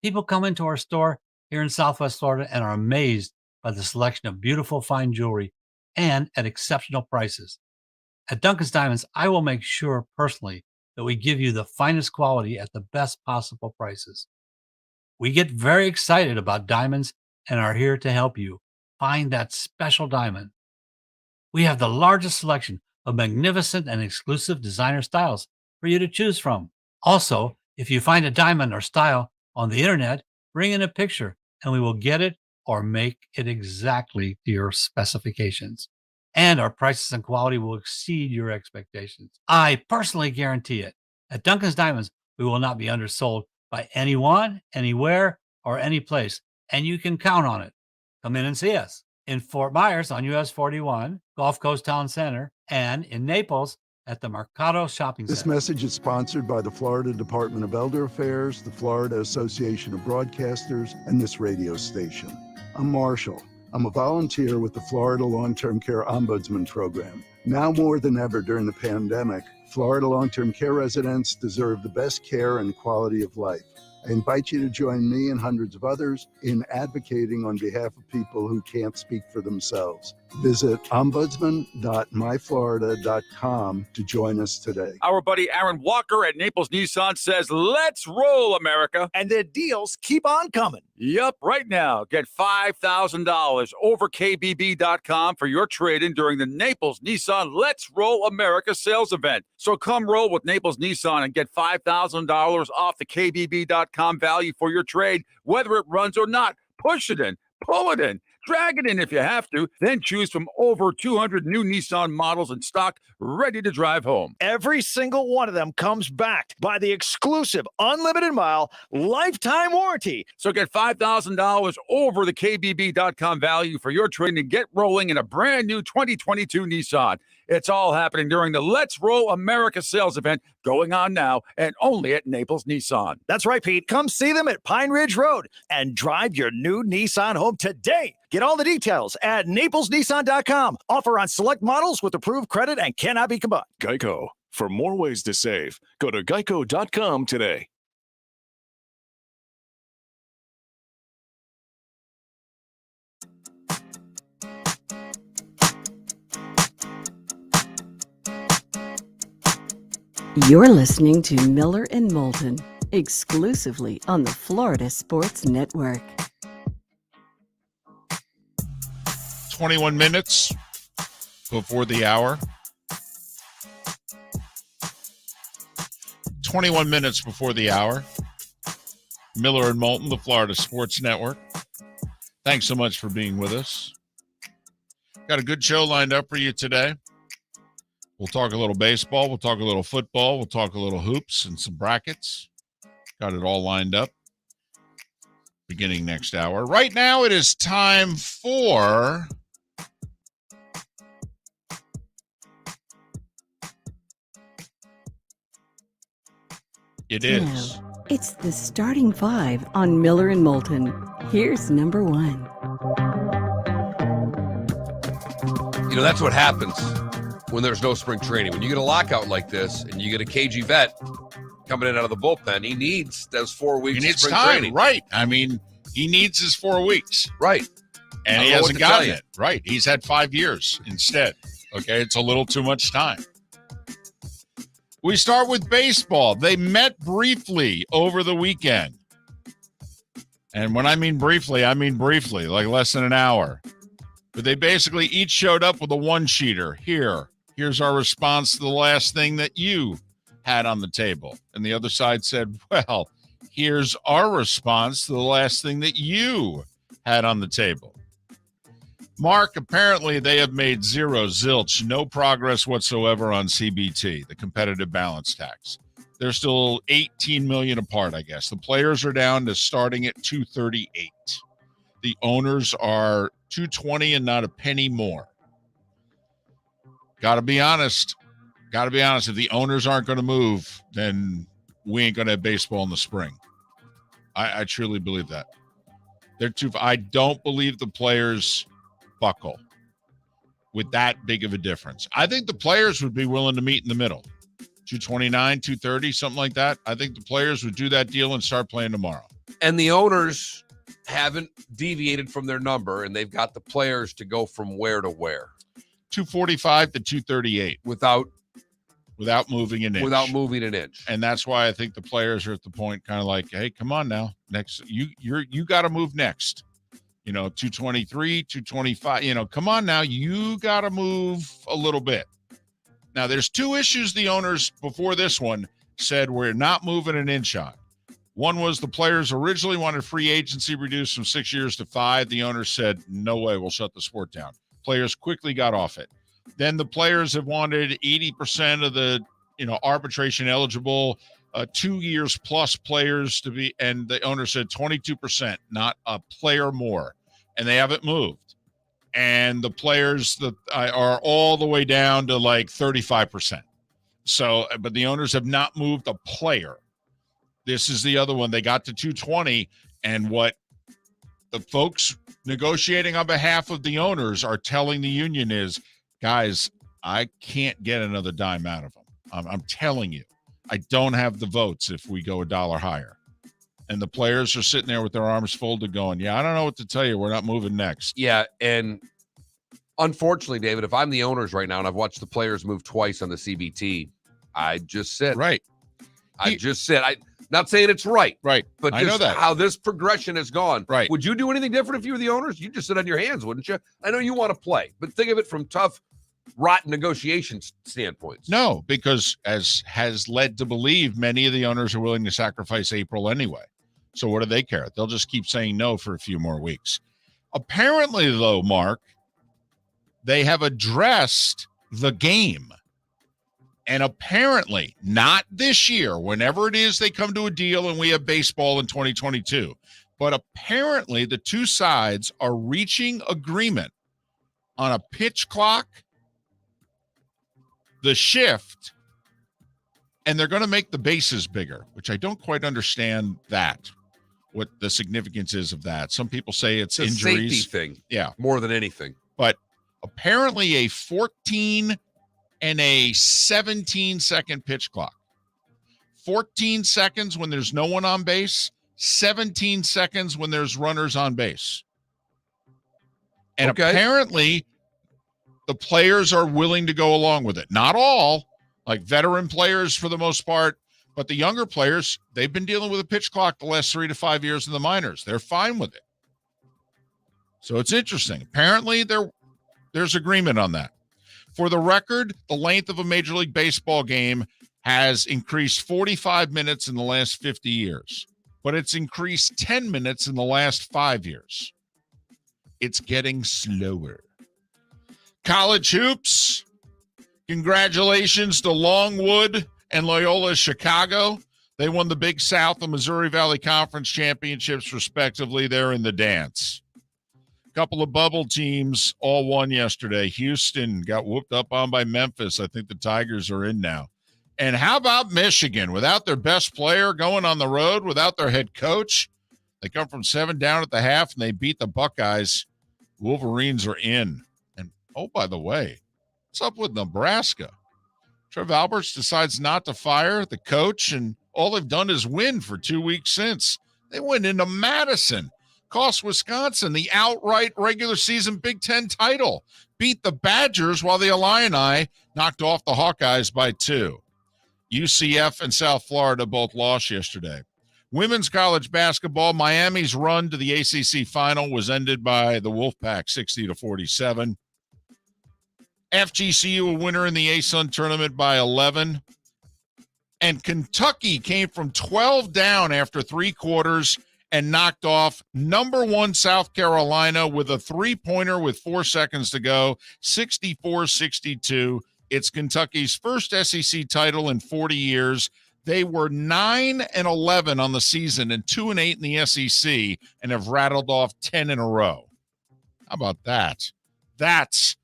People come into our store here in Southwest Florida and are amazed by the selection of beautiful, fine jewelry and at exceptional prices. At Duncan's Diamonds, I will make sure personally that we give you the finest quality at the best possible prices. We get very excited about diamonds and are here to help you find that special diamond. We have the largest selection of magnificent and exclusive designer styles for you to choose from. Also, if you find a diamond or style on the internet, bring in a picture and we will get it or make it exactly to your specifications. And our prices and quality will exceed your expectations. I personally guarantee it. At Duncan's Diamonds, we will not be undersold by anyone, anywhere, or any place, and you can count on it. Come in and see us in Fort Myers on US 41, Gulf Coast Town Center, and in Naples at the Mercado Shopping Center. This message is sponsored by the Florida Department of Elder Affairs, the Florida Association of Broadcasters, and this radio station. I'm Marshall. I'm a volunteer with the Florida Long-Term Care Ombudsman Program. Now more than ever during the pandemic, Florida long-term care residents deserve the best care and quality of life. I invite you to join me and hundreds of others in advocating on behalf of people who can't speak for themselves. Visit ombudsman.myflorida.com to join us today. Our buddy Aaron Walker at Naples Nissan says, let's roll, America. And the deals keep on coming. Yup, right now, get $5,000 over KBB.com for your trade-in during the Naples Nissan Let's Roll America sales event. So come roll with Naples Nissan and get $5,000 off the KBB.com value for your trade, whether it runs or not. Push it in, pull it in, drag it in if you have to, then choose from over 200 new Nissan models in stock, ready to drive home. Every single one of them comes backed by the exclusive unlimited mile lifetime warranty. So get $5,000 over the KBB.com value for your trade and get rolling in a brand new 2022 Nissan. It's all happening during the Let's Roll America sales event going on now and only at Naples Nissan. That's right, Pete. Come see them at Pine Ridge Road and drive your new Nissan home today. Get all the details at naplesnissan.com. Offer on select models with approved credit and cannot be combined. Geico. For more ways to save, go to geico.com today. You're listening to Miller and Moulton, exclusively on the Florida Sports Network. 21 minutes before the hour. 21 minutes before the hour. Miller and Moulton, the Florida Sports Network. Thanks so much for being with us. Got a good show lined up for you today. We'll talk a little baseball. We'll talk a little football. We'll talk a little hoops and some brackets. Got it all lined up. Beginning next hour. Right now, it is time for... It is. Now, it's the starting five on Miller and Moulton. Here's number one. You know, that's what happens when there's no spring training. When you get a lockout like this and you get a cagey vet coming in out of the bullpen, he needs those 4 weeks He needs of spring time, training. right. I mean, he needs his 4 weeks. Right. And he hasn't gotten it. Right. He's had 5 years instead. Okay. It's a little too much time. We start with baseball. They met briefly over the weekend. And when I mean briefly, like less than an hour. But they basically each showed up with a one-sheeter. Here's our response to the last thing that you had on the table. And the other side said, well, here's our response to the last thing that you had on the table. Mark, apparently they have made no progress whatsoever on CBT, the competitive balance tax. They're still 18 million apart, I guess. The players are down to starting at 238. The owners are 220 and not a penny more. Got to be honest. If the owners aren't going to move, then we ain't going to have baseball in the spring. I truly believe that. I don't believe the players buckle with that big of a difference. I think the players would be willing to meet in the middle. 229, 230, something like that. I think the players would do that deal and start playing tomorrow. And the owners haven't deviated from their number, and they've got the players to go from where to where. 245 to 238 without moving an inch. And that's why I think the players are at the point kind of like, hey, come on now. Next, you got to move next. 223, 225, come on now. You got to move a little bit. Now, there's two issues the owners before this one said we're not moving an inch on. One was the players originally wanted free agency reduced from 6 years to 5. The owners said, no way, we'll shut the sport down. Players quickly got off it. Then the players have wanted 80% of the, arbitration eligible 2 years plus players to be, and the owner said 22%, not a player more. And they haven't moved. And the players that are all the way down to like 35%. So, but the owners have not moved a player. This is the other one. They got to 220, and what the folks negotiating on behalf of the owners are telling the union is, guys, I can't get another dime out of them. I'm telling you, I don't have the votes if we go $1 higher. And the players are sitting there with their arms folded going, yeah, I don't know what to tell you. We're not moving next. Yeah, and unfortunately, David, if I'm the owners right now and I've watched the players move twice on the CBT, I just sit. Right. I'm not saying it's right. Right. But I know that. How this progression has gone. Right. Would you do anything different if you were the owners? You'd just sit on your hands, wouldn't you? I know you want to play, but think of it from tough, rotten negotiation standpoints. No, because as has led to believe, many of the owners are willing to sacrifice April anyway. So what do they care? They'll just keep saying no for a few more weeks. Apparently, though, Mark, they have addressed the game. And apparently, not this year, whenever it is they come to a deal and we have baseball in 2022, but apparently the two sides are reaching agreement on a pitch clock, the shift, and they're going to make the bases bigger, which I don't quite understand what the significance is of that. Some people say it's injuries. Safety thing. Yeah. More than anything. But apparently a 14 and a 17-second pitch clock. 14 seconds when there's no one on base, 17 seconds when there's runners on base. And apparently the players are willing to go along with it. Not all, like veteran players for the most part, but the younger players, they've been dealing with a pitch clock the last 3 to 5 years in the minors. They're fine with it. So it's interesting. Apparently there's agreement on that. For the record, the length of a Major League Baseball game has increased 45 minutes in the last 50 years, but it's increased 10 minutes in the last 5 years. It's getting slower. College hoops. Congratulations to Longwood and Loyola Chicago. They won the Big South and Missouri Valley Conference championships, respectively. They're in the dance. A couple of bubble teams all won yesterday. Houston got whooped up on by Memphis. I think the Tigers are in now. And how about Michigan? Without their best player going on the road, without their head coach, they come from 7 down at the half, and they beat the Buckeyes. Wolverines are in. And, oh, by the way, what's up with Nebraska? Trev Alberts decides not to fire the coach, and all they've done is win for 2 weeks since. They went into Madison, cost Wisconsin the outright regular season Big Ten title, beat the Badgers while the Illini knocked off the Hawkeyes by 2. UCF and South Florida both lost yesterday. Women's college basketball, Miami's run to the ACC final was ended by the Wolfpack 60-47. FGCU a winner in the ASUN tournament by 11. And Kentucky came from 12 down after 3 quarters and knocked off number 1 South Carolina with a 3-pointer with 4 seconds to go, 64-62. It's Kentucky's first SEC title in 40 years. They were 9-11 on the season and 2-8 in the SEC and have rattled off 10 in a row. How about that? That's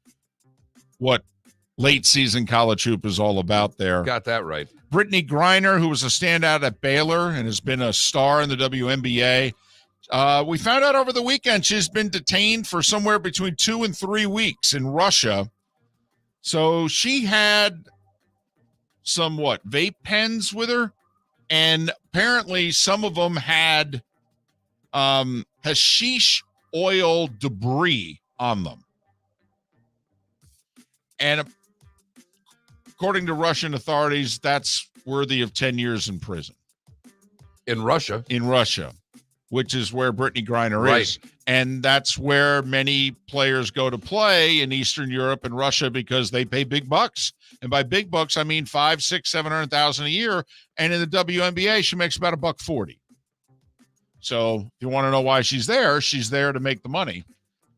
what late season college hoop is all about there. Got that right. Brittany Griner, who was a standout at Baylor and has been a star in the WNBA. We found out over the weekend she's been detained for somewhere between 2 and 3 weeks in Russia. So she had some vape pens with her, and apparently some of them had hashish oil debris on them. And according to Russian authorities, that's worthy of 10 years in prison. In Russia? In Russia, which is where Brittany Griner is. And that's where many players go to play in Eastern Europe and Russia because they pay big bucks. And by big bucks, I mean 500,000, 600,000, 700,000 a year. And in the WNBA, she makes about $140. So if you want to know why she's there to make the money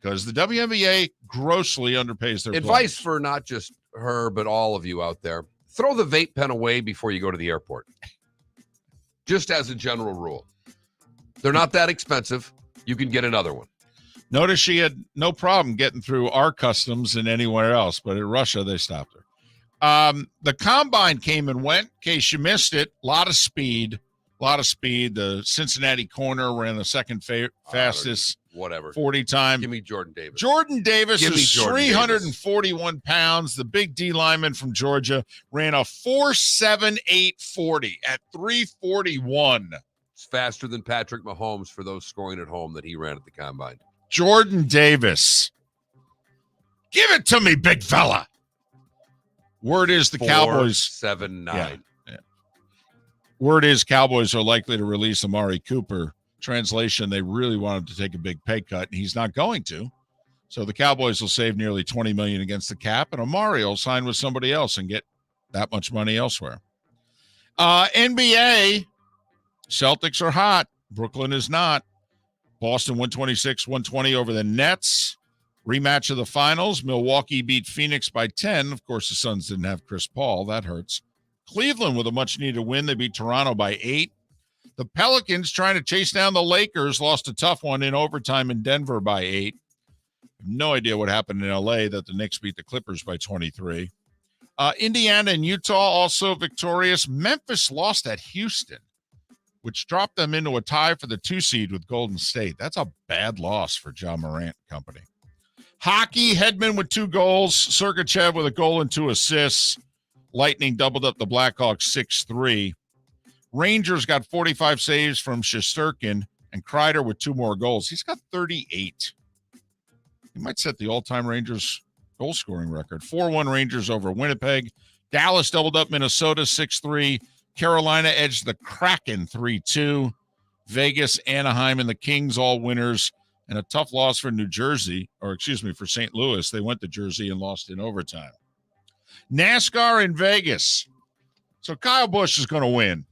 because the WNBA grossly underpays their advice players. For not just her, but all of you out there. Throw the vape pen away before you go to the airport. Just as a general rule. They're not that expensive. You can get another one. Notice she had no problem getting through our customs and anywhere else, but in Russia, they stopped her. The combine came and went. In case you missed it, a lot of speed. The Cincinnati corner ran the second fastest 40 time. Give me Jordan Davis. Jordan Davis is 341 pounds. The big D lineman from Georgia ran a 4.78 40 at 341. It's faster than Patrick Mahomes for those scoring at home that he ran at the combine. Jordan Davis. Give it to me, big fella. Word is the Cowboys 4.79. Yeah. Word is Cowboys are likely to release Amari Cooper. Translation, they really want him to take a big pay cut, and he's not going to. So the Cowboys will save nearly $20 million against the cap, and Amari will sign with somebody else and get that much money elsewhere. NBA, Celtics are hot. Brooklyn is not. Boston 126-120 over the Nets. Rematch of the finals. Milwaukee beat Phoenix by 10. Of course, the Suns didn't have Chris Paul. That hurts. Cleveland with a much-needed win. They beat Toronto by 8. The Pelicans trying to chase down the Lakers lost a tough one in overtime in Denver by 8. No idea what happened in L.A. that the Knicks beat the Clippers by 23. Indiana and Utah also victorious. Memphis lost at Houston, which dropped them into a tie for the 2 seed with Golden State. That's a bad loss for John Morant Company. Hockey, Hedman with 2 goals. Sergachev with a goal and 2 assists. Lightning doubled up the Blackhawks 6-3. Rangers got 45 saves from Shesterkin, and Kreider with 2 more goals. He's got 38. He might set the all-time Rangers goal-scoring record. 4-1 Rangers over Winnipeg. Dallas doubled up Minnesota 6-3. Carolina edged the Kraken 3-2. Vegas, Anaheim, and the Kings all winners. And a tough loss for for St. Louis. They went to Jersey and lost in overtime. NASCAR in Vegas. So Kyle Busch is going to win.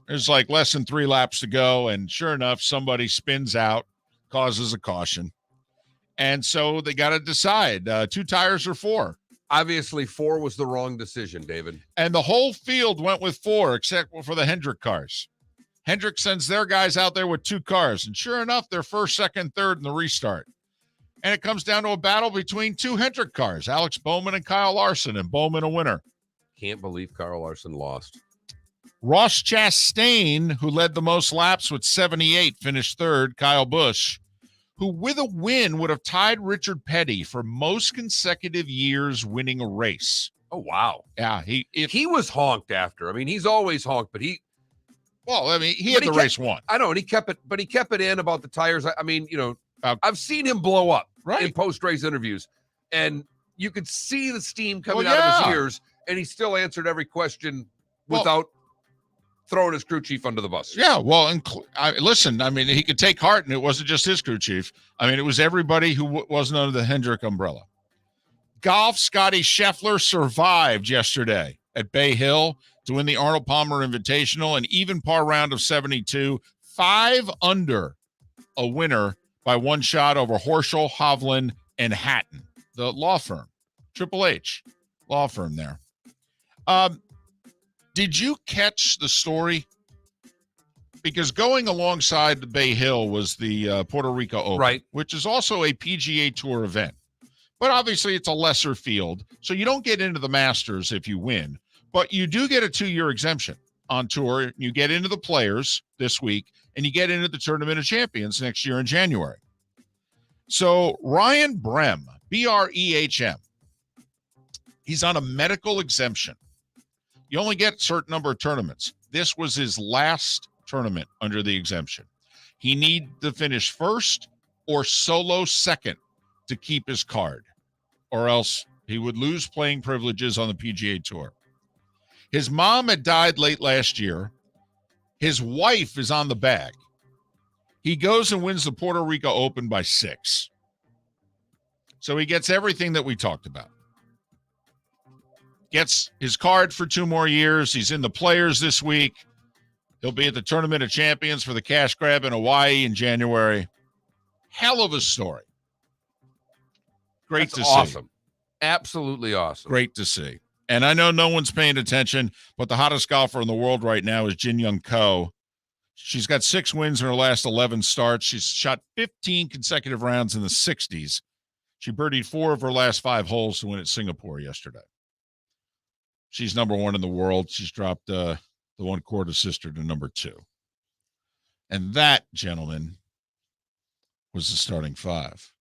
There's like less than 3 laps to go, and sure enough, somebody spins out, causes a caution. And so they got to decide, 2 tires or 4. Obviously, 4 was the wrong decision, David. And the whole field went with 4, except for the Hendrick cars. Hendrick sends their guys out there with 2 cars, and sure enough, they're first, second, third in the restart. And it comes down to a battle between 2 Hendrick cars, Alex Bowman and Kyle Larson, and Bowman a winner. Can't believe Kyle Larson lost. Ross Chastain, who led the most laps with 78, finished 3rd. Kyle Busch, who with a win would have tied Richard Petty for most consecutive years winning a race. Oh, wow. Yeah. He was honked after. I mean, he's always honked, but he had the race won. I know, and he kept it in about the tires. I mean, I've seen him blow up in post-race interviews, and you could see the steam coming out of his ears, and he still answered every question without throwing his crew chief under the bus. Yeah, well, listen, I mean, he could take heart, and it wasn't just his crew chief. I mean, it was everybody who wasn't under the Hendrick umbrella. Golf, Scotty Scheffler survived yesterday at Bay Hill to win the Arnold Palmer Invitational, an even par round of 72, 5 under, a winner by one shot over Horschel, Hovland, and Hatton, the law firm, Triple H law firm there. Did you catch the story? Because going alongside the Bay Hill was the Puerto Rico Open, right, which is also a PGA Tour event. But obviously it's a lesser field, so you don't get into the Masters if you win. But you do get a 2-year exemption on tour. You get into the Players this week, and you get into the Tournament of Champions next year in January. So Ryan Brehm, B-R-E-H-M, he's on a medical exemption. You only get a certain number of tournaments. This was his last tournament under the exemption. He needed to finish first or solo second to keep his card, or else he would lose playing privileges on the PGA Tour. His mom had died late last year. His wife is on the bag. He goes and wins the Puerto Rico Open by 6. So he gets everything that we talked about. Gets his card for 2 more years. He's in the Players this week. He'll be at the Tournament of Champions for the cash grab in Hawaii in January. Hell of a story. Great to see. Awesome. Absolutely awesome. Great to see. And I know no one's paying attention, but the hottest golfer in the world right now is Jin Young Ko. She's got 6 wins in her last 11 starts. She's shot 15 consecutive rounds in the 60s. She birdied 4 of her last 5 holes to win at Singapore yesterday. She's number 1 in the world. She's dropped the one quarter sister to number 2. And that, gentlemen, was the starting 5.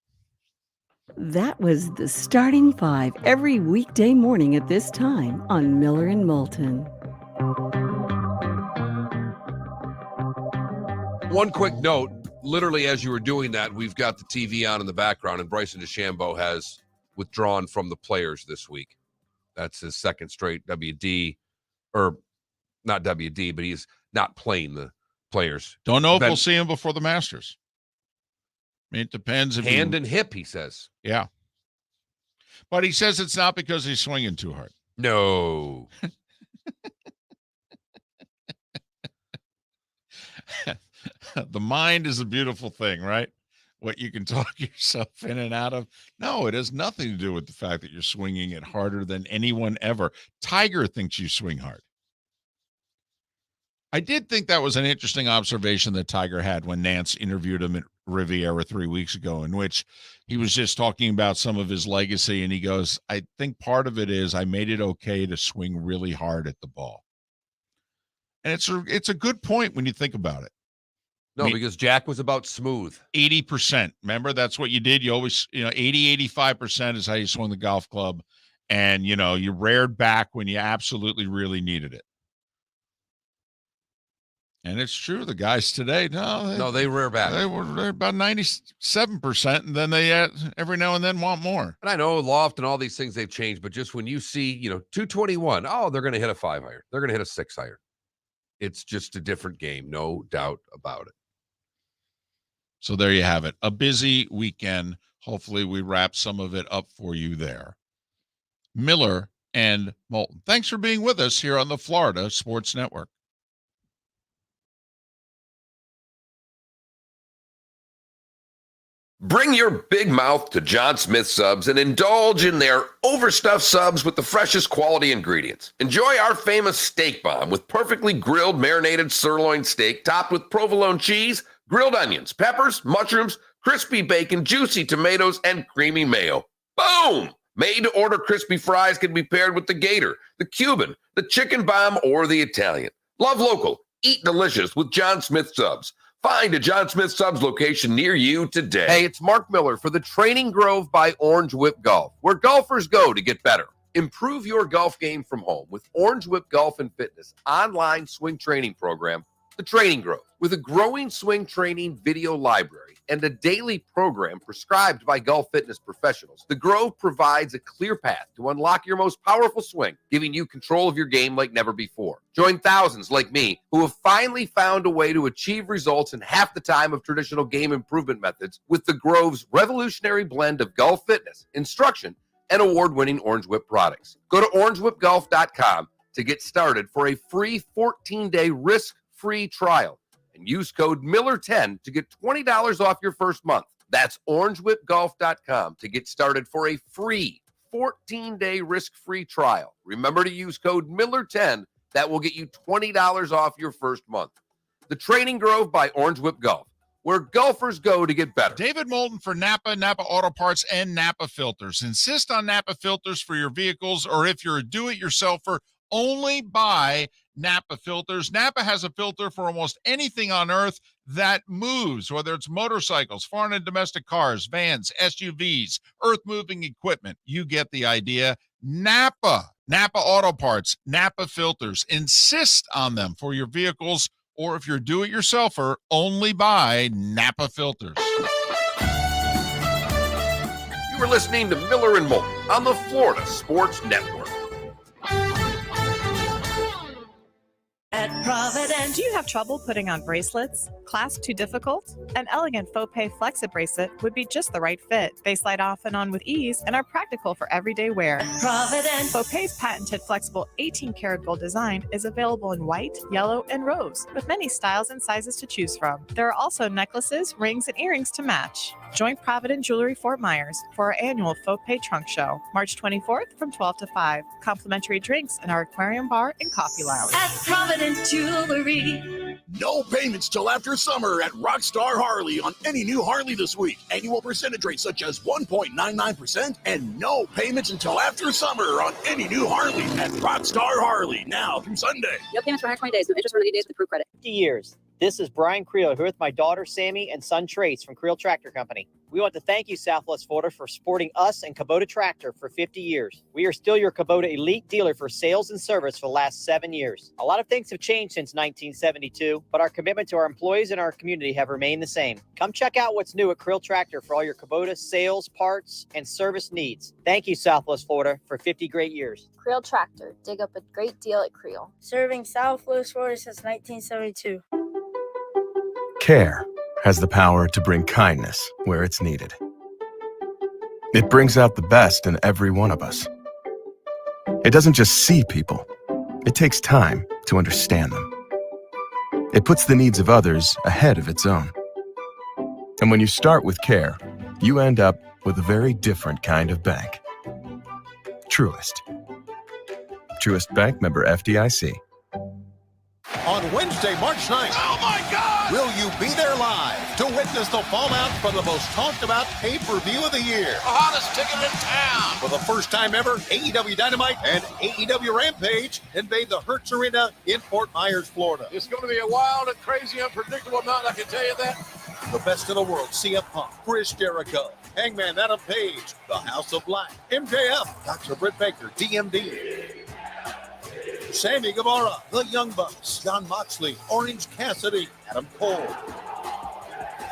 That was the starting 5 every weekday morning at this time on Miller and Moulton. One quick note, literally as you were doing that, we've got the TV on in the background, and Bryson DeChambeau has withdrawn from the Players this week. That's his second straight WD, or not WD, but he's not playing the Players. Don't know if we'll see him before the Masters. I mean, it depends. If Hand and hip, he says. Yeah. But he says it's not because he's swinging too hard. No. The mind is a beautiful thing, right? What you can talk yourself in and out of. No, it has nothing to do with the fact that you're swinging it harder than anyone ever. Tiger thinks you swing hard. I did think that was an interesting observation that Tiger had when Nance interviewed him at Riviera 3 weeks ago, in which he was just talking about some of his legacy. And he goes, I think part of it is I made it okay to swing really hard at the ball. And it's a good point when you think about it. No, because Jack was about smooth. 80%. Remember, that's what you did. You always, 80, 85% is how you swung the golf club. And, you reared back when you absolutely really needed it. And it's true. The guys today, they rear back. They're about 97%. And then they every now and then want more. And I know loft and all these things, they've changed. But just when you see, 221, they're going to hit a 5-iron. They're going to hit a 6-iron. It's just a different game. No doubt about it. So there you have it. A busy weekend. Hopefully we wrap some of it up for you there. Miller and Moulton. Thanks for being with us here on the Florida Sports Network. Bring your big mouth to John Smith Subs and indulge in their overstuffed subs with the freshest quality ingredients. Enjoy our famous steak bomb with perfectly grilled marinated sirloin steak topped with provolone cheese, grilled onions, peppers, mushrooms, crispy bacon, juicy tomatoes, and creamy mayo. Boom! Made-to-order crispy fries can be paired with the Gator, the Cuban, the chicken bomb, or the Italian. Love local. Eat delicious with John Smith Subs. Find a John Smith Subs location near you today. Hey, it's Mark Miller for the Training Grove by Orange Whip Golf, where golfers go to get better. Improve your golf game from home with Orange Whip Golf and Fitness online swing training program, The Training Grove. With a growing swing training video library and a daily program prescribed by golf fitness professionals, the Grove provides a clear path to unlock your most powerful swing, giving you control of your game like never before. Join thousands like me who have finally found a way to achieve results in half the time of traditional game improvement methods with the Grove's revolutionary blend of golf fitness, instruction, and award-winning Orange Whip products. Go to orangewhipgolf.com to get started for a free 14-day risk-free trial. And use code Miller10 to get $20 off your first month. That's orangewhipgolf.com to get started for a free 14-day risk-free trial. Remember to use code Miller10. That will get you $20 off your first month. The Training Grove by Orange Whip Golf, where golfers go to get better. David Moulton for Napa, Napa Auto Parts, and Napa Filters. Insist on Napa filters for your vehicles, or if you're a do-it-yourselfer, only buy Napa filters. Napa has a filter for almost anything on earth that moves, whether it's motorcycles, foreign and domestic cars, vans, SUVs, earth-moving equipment. You get the idea. Napa Auto Parts, Napa filters. Insist on them for your vehicles, or if you're a do-it-yourselfer, only buy Napa filters. You are listening to Miller and Moulton on the Florida Sports Network. At Providence. Do you have trouble putting on bracelets? Clasp too difficult? An elegant faux pay Flexit bracelet would be just the right fit. They slide off and on with ease and are practical for everyday wear. Providence. Faux pay's patented flexible 18-karat gold design is available in white, yellow, and rose, with many styles and sizes to choose from. There are also necklaces, rings, and earrings to match. Join Provident Jewelry Fort Myers for our annual Faux Pay Trunk Show, March 24th from 12 to 5. Complimentary drinks in our aquarium bar and coffee lounge. At Provident Jewelry. No payments till after summer at Rockstar Harley on any new Harley this week. Annual percentage rates such as 1.99% and no payments until after summer on any new Harley at Rockstar Harley. Now through Sunday. No payments for 120 days. No interest for 90 days with approved credit. 50 years. This is Brian Creel here with my daughter Sammy and son Trace from Creel Tractor Company. We want to thank you, Southwest Florida, for supporting us and Kubota Tractor for 50 years. We are still your Kubota elite dealer for sales and service for the last 7 years. A lot of things have changed since 1972, but our commitment to our employees and our community have remained the same. Come check out what's new at Creel Tractor for all your Kubota sales, parts, and service needs. Thank you, Southwest Florida, for 50 great years. Creel Tractor. Dig up a great deal at Creel. Serving Southwest Florida since 1972. Care has the power to bring kindness where it's needed. It brings out the best in every one of us. It doesn't just see people. It takes time to understand them. It puts the needs of others ahead of its own. And when you start with care, you end up with a very different kind of bank. Truist. Truist Bank, member FDIC. On Wednesday, March 9th. Oh my God! Will you be there live to witness the fallout from the most talked about pay-per-view of the year? The hottest ticket in town. For the first time ever, AEW Dynamite and AEW Rampage invade the Hertz Arena in Fort Myers, Florida. It's going to be a wild and crazy, unpredictable night, I can tell you that. The best in the world, CM Punk, Chris Jericho, Hangman Adam Page, The House of Black, MJF, Dr. Britt Baker, DMD, Sammy Guevara, The Young Bucks, Jon Moxley, Orange Cassidy, Adam Cole,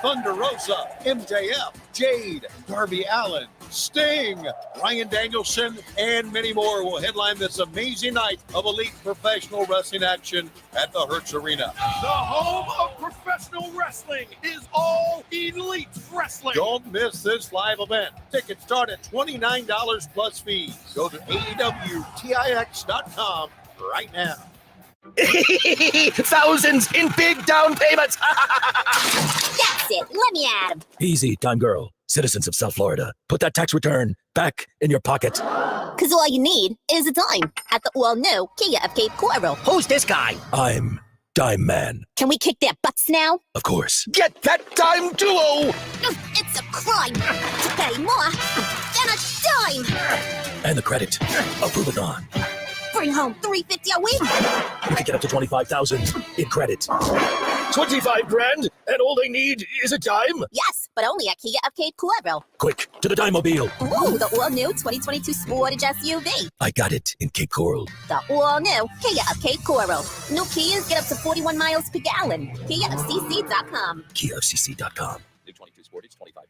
Thunder Rosa, MJF, Jade, Darby Allin, Sting, Bryan Danielson, and many more will headline this amazing night of elite professional wrestling action at the Hertz Arena. The home of professional wrestling is All Elite Wrestling. Don't miss this live event. Tickets start at $29 plus fees. Go to AEWTIX.com right now. Thousands in big down payments. That's it. Let me at him. Easy, time girl. Citizens of South Florida, put that tax return back in your pocket. Because all you need is a dime at the all-new Kia of Cape Coral. Who's this guy? I'm Dime Man. Can we kick their butts now? Of course. Get that dime duo! It's a crime to pay more than a dime. And the credit. Approve it on. Bring home $350 a week. You can get up to $25,000 in credit. 25 grand, and all they need is a dime? Yes, but only at Kia of Cape Coral. Quick, to the Dime-mobile. Ooh, the all-new 2022 Sportage SUV. I got it in Cape Coral. The all-new Kia of Cape Coral. New Kias get up to 41 miles per gallon. KiaofCC.com. KiaofCC.com.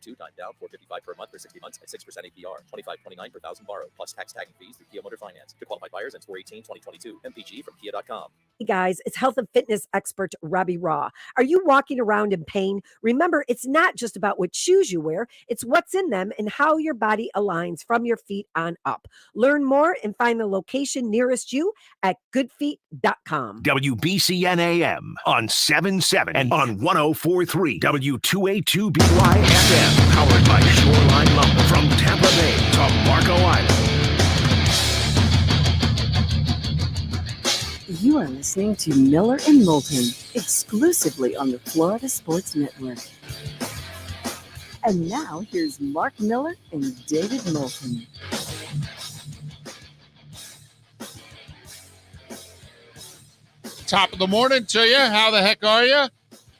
2 time down, $455 per month for 60 months at 6% APR. $25.29 per thousand borrowed, plus tax tagging fees through Kia Motor Finance. To qualified buyers and 4/18/2022. MPG from Kia.com. Hey guys, it's health and fitness expert Robbie Raw. Are you walking around in pain? Remember, it's not just about what shoes you wear, it's what's in them and how your body aligns from your feet on up. Learn more and find the location nearest you at goodfeet.com. WBCN AM on 7/7 and on 104.3 W2A2BY FM. Powered by Shoreline Lumber from Tampa Bay to Marco Island. You are listening to Miller and Moulton, exclusively on the Florida Sports Network. And now, here's Mark Miller and David Moulton. Top of the morning to you. How the heck are you?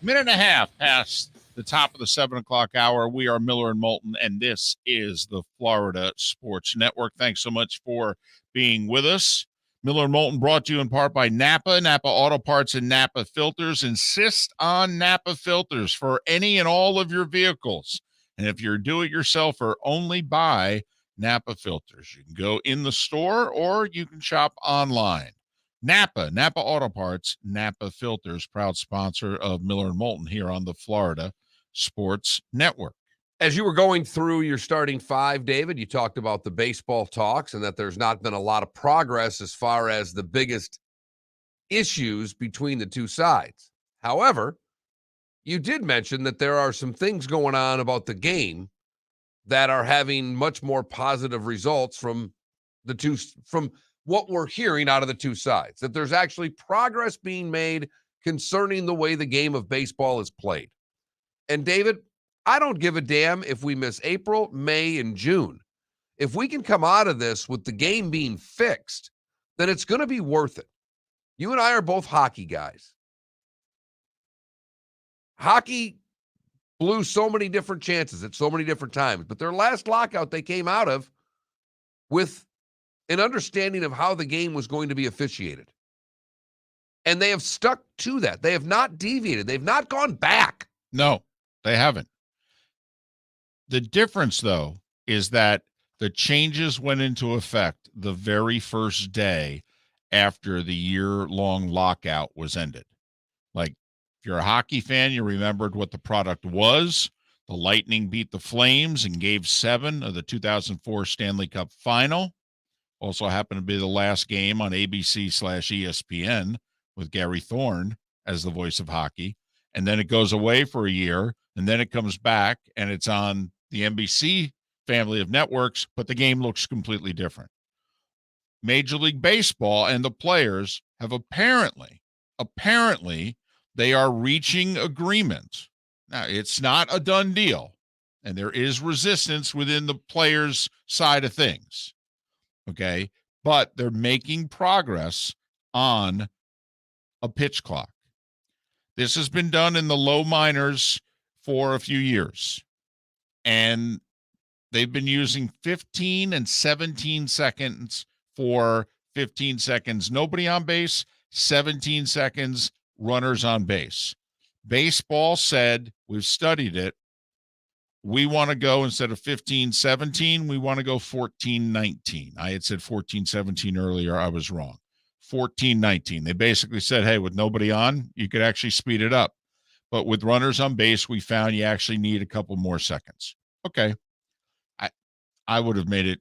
Minute and a half past the top of the 7 o'clock hour. We are Miller and Moulton, and this is the Florida Sports Network. Thanks so much for being with us. Miller and Moulton brought to you in part by Napa Auto Parts and Napa Filters. Insist on Napa Filters for any and all of your vehicles. And if you're a do-it-yourselfer, only buy Napa Filters. You can go in the store or you can shop online. Napa Auto Parts, Napa Filters, proud sponsor of Miller and Moulton here on the Florida Sports Network. As you were going through your starting five, David, you talked about the baseball talks and that there's not been a lot of progress as far as the biggest issues between the two sides. However, you did mention that there are some things going on about the game that are having much more positive results from what we're hearing out of the two sides, that there's actually progress being made concerning the way the game of baseball is played. And David, I don't give a damn if we miss April, May, and June. If we can come out of this with the game being fixed, then it's going to be worth it. You and I are both hockey guys. Hockey blew so many different chances at so many different times, but their last lockout they came out of with an understanding of how the game was going to be officiated. And they have stuck to that. They have not deviated. They've not gone back. No, they haven't. The difference, though, is that the changes went into effect the very first day after the year-long lockout was ended. Like, if you're a hockey fan, you remembered what the product was. The Lightning beat the Flames in Game 7 of the 2004 Stanley Cup Final. Also happened to be the last game on ABC/ESPN with Gary Thorne as the voice of hockey. And then it goes away for a year, and then it comes back, and it's on the NBC family of networks, but the game looks completely different. Major League Baseball and the players have apparently, they are reaching agreement. Now, it's not a done deal, and there is resistance within the players' side of things, okay? But they're making progress on a pitch clock. This has been done in the low minors for a few years, and they've been using 15 and 17 seconds for 15 seconds nobody on base, 17 seconds runners on base. Baseball said, we've studied it, we want to go, instead of 15-17, we want to go 14-19. I had said 14-17 earlier. I was wrong. 14-19. They basically said, hey, with nobody on, you could actually speed it up. But with runners on base, we found you actually need a couple more seconds. Okay. I would have made it,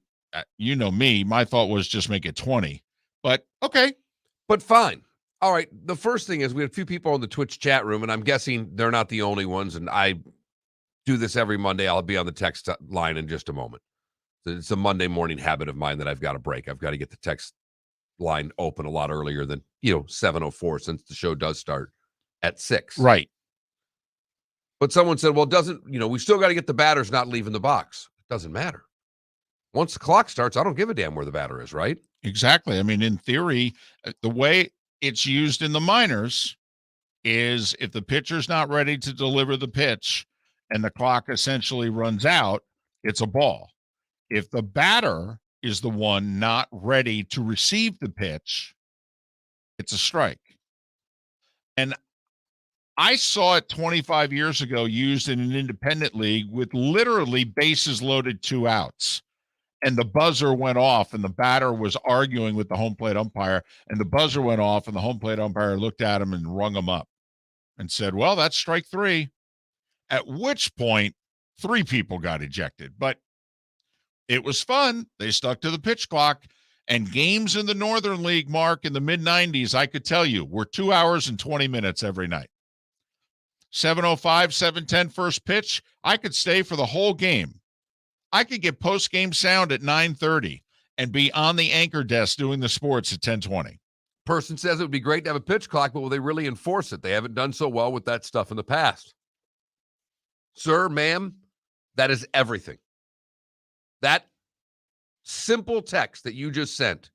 you know me, my thought was just make it 20. But okay. But fine. All right. The first thing is we had a few people in the Twitch chat room, and I'm guessing they're not the only ones, and I do this every Monday. I'll be on the text line in just a moment. It's a Monday morning habit of mine that I've got to break. I've got to get the text line open a lot earlier than, 7:04, since the show does start at 6. Right. But someone said, well, we still got to get the batters not leaving the box. It doesn't matter. Once the clock starts, I don't give a damn where the batter is, right? Exactly. I mean, in theory, the way it's used in the minors is if the pitcher's not ready to deliver the pitch and the clock essentially runs out, it's a ball. If the batter is the one not ready to receive the pitch, it's a strike. And I saw it 25 years ago used in an independent league with literally bases loaded, 2 outs. And the buzzer went off, and the batter was arguing with the home plate umpire, and the buzzer went off, and the home plate umpire looked at him and rung him up and said, well, that's strike 3. At which point, 3 people got ejected. But it was fun. They stuck to the pitch clock. And games in the Northern League, Mark, in the mid-'90s, I could tell you, were 2 hours and 20 minutes every night. 7:05, 7:10 first pitch, I could stay for the whole game. I could get post-game sound at 9:30 and be on the anchor desk doing the sports at 10:20. Person says it would be great to have a pitch clock, but will they really enforce it? They haven't done so well with that stuff in the past. Sir, ma'am, that is everything. That simple text that you just sent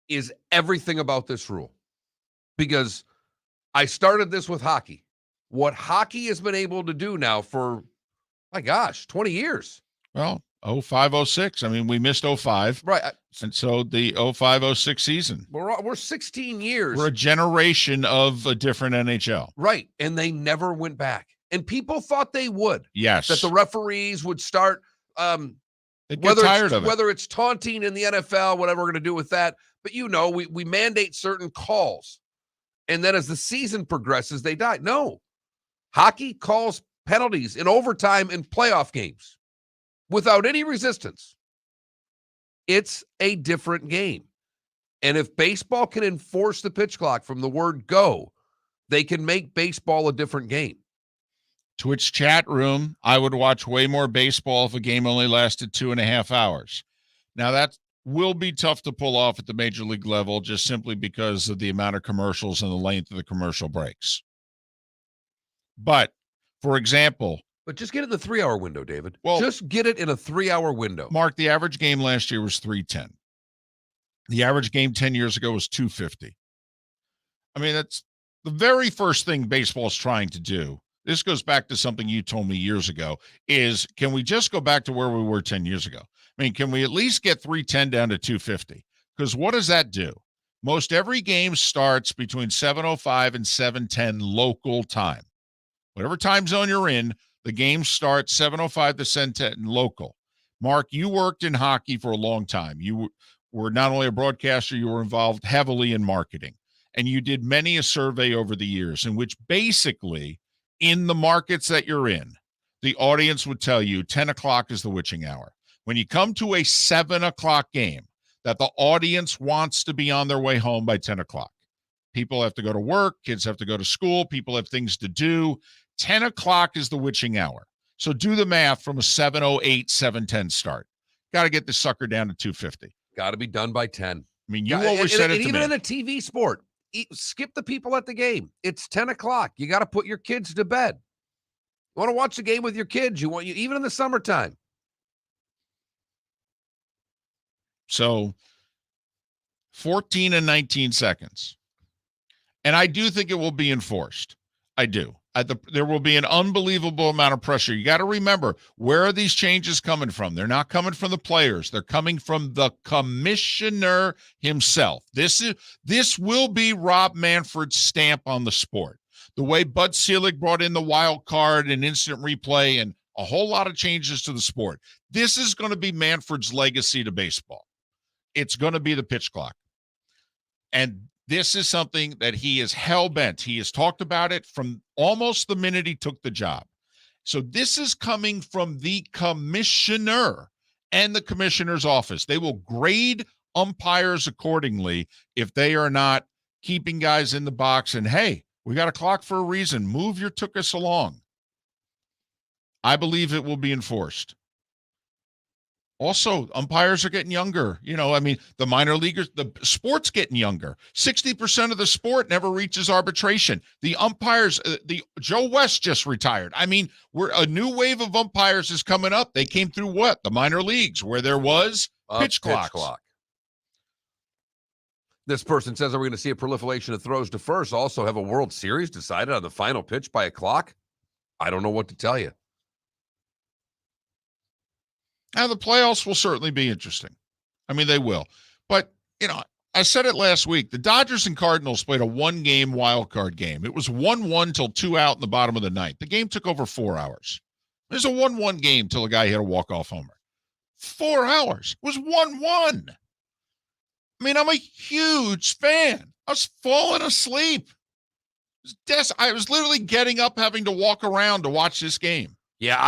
is everything about this rule. Because I started this with hockey. What hockey has been able to do now for, my gosh, 20 years. Well, 05, 06. I mean, we missed 05. Right. And so the 05, 06 season. We're 16 years. We're a generation of a different NHL. Right. And they never went back. And people thought they would. Yes. That the referees would start, They'd get tired of it. whether it's taunting in the NFL, whatever we're going to do with that. But, we mandate certain calls. And then as the season progresses, they die. No. Hockey calls penalties in overtime in playoff games without any resistance. It's a different game. And if baseball can enforce the pitch clock from the word go, they can make baseball a different game. Twitch chat room, I would watch way more baseball if a game only lasted 2.5 hours. Now, that will be tough to pull off at the major league level just simply because of the amount of commercials and the length of the commercial breaks. But, for example... But just get it in the 3-hour window, David. Well, just get it in a 3-hour window. Mark, the average game last year was 310. The average game 10 years ago was 250. I mean, that's the very first thing baseball's trying to do. This goes back to something you told me years ago, is can we just go back to where we were 10 years ago? I mean, can we at least get 310 down to 250? Because what does that do? Most every game starts between 7:05 and 7:10 local time. Whatever time zone you're in, the game starts 7:05 to 7:10 local. Mark, you worked in hockey for a long time. You were not only a broadcaster, you were involved heavily in marketing. And you did many a survey over the years in which basically in the markets that you're in, the audience would tell you 10 o'clock is the witching hour. When you come to a 7 o'clock game, that the audience wants to be on their way home by 10 o'clock. People have to go to work. Kids have to go to school. People have things to do. 10 o'clock is the witching hour. So do the math from a 7:08, 7:10 start. Got to get this sucker down to 250. Got to be done by 10. I mean, you always said it to me. Even in a TV sport, skip the people at the game. It's 10 o'clock. You got to put your kids to bed. You want to watch the game with your kids. Even in the summertime. So 14 and 19 seconds. And I do think it will be enforced. I do. There will be an unbelievable amount of pressure. You got to remember, where are these changes coming from? They're not coming from the players. They're coming from the commissioner himself. This will be Rob Manfred's stamp on the sport. The way Bud Selig brought in the wild card and instant replay and a whole lot of changes to the sport. This is going to be Manfred's legacy to baseball. It's going to be the pitch clock. And this is something that he is hell-bent. He has talked about it from almost the minute he took the job. So this is coming from the commissioner and the commissioner's office. They will grade umpires accordingly if they are not keeping guys in the box. And, hey, we got a clock for a reason. Move your took us along. I believe it will be enforced. Also, umpires are getting younger. The minor leaguers, the sport's getting younger. 60% of the sport never reaches arbitration. The umpires, Joe West just retired. I mean, a new wave of umpires is coming up. They came through what? The minor leagues, where there was pitch clocks. Clock. This person says, are we going to see a proliferation of throws to first? Also have a World Series decided on the final pitch by a clock? I don't know what to tell you. Now, the playoffs will certainly be interesting. I mean, they will. But, I said it last week. The Dodgers and Cardinals played a one-game wild card game. It was 1-1 till 2 out in the bottom of the ninth. The game took over 4 hours. It was a 1-1 game till a guy hit a walk-off homer. 4 hours. It was 1-1. I mean, I'm a huge fan. I was falling asleep. I was literally getting up, having to walk around to watch this game. Yeah,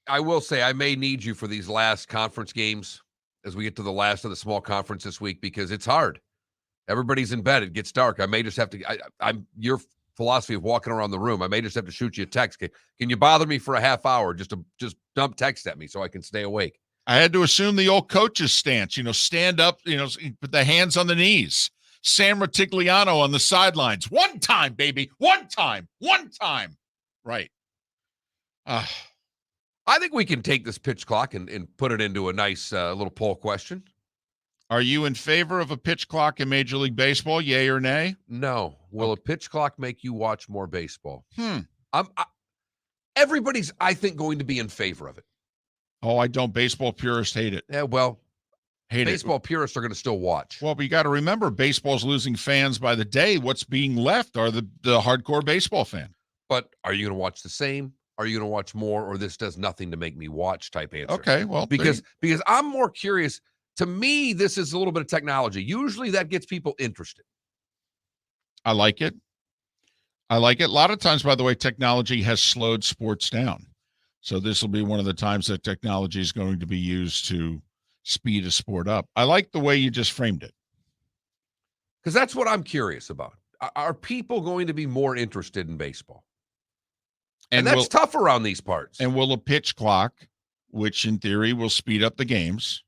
I will say I may need you for these last conference games as we get to the last of the small conference this week, because it's hard. Everybody's in bed. It gets dark. I may just have to, I'm your philosophy of walking around the room. I may just have to shoot you a text. Can you bother me for a half hour? Just dump text at me so I can stay awake. I had to assume the old coach's stance, stand up, put the hands on the knees. Sam Ratigliano on the sidelines. One time, baby. One time. Right. I think we can take this pitch clock and put it into a nice little poll question. Are you in favor of a pitch clock in Major League Baseball, yay or nay? No. Will a pitch clock make you watch more baseball? Everybody's, I think, going to be in favor of it. Oh, I don't. Baseball purists hate it. Yeah, well, baseball purists are going to still watch. Well, but you got to remember, baseball's losing fans by the day. What's being left are the hardcore baseball fan. But are you going to watch the same? Are you going to watch more, or this does nothing to make me watch type answer? Okay, well, because I'm more curious. To me, this is a little bit of technology. Usually that gets people interested. I like it. A lot of times, by the way, technology has slowed sports down. So this will be one of the times that technology is going to be used to speed a sport up. I like the way you just framed it. Because that's what I'm curious about. Are people going to be more interested in baseball? And that's tough around these parts. And will a pitch clock, which in theory will speed up the games,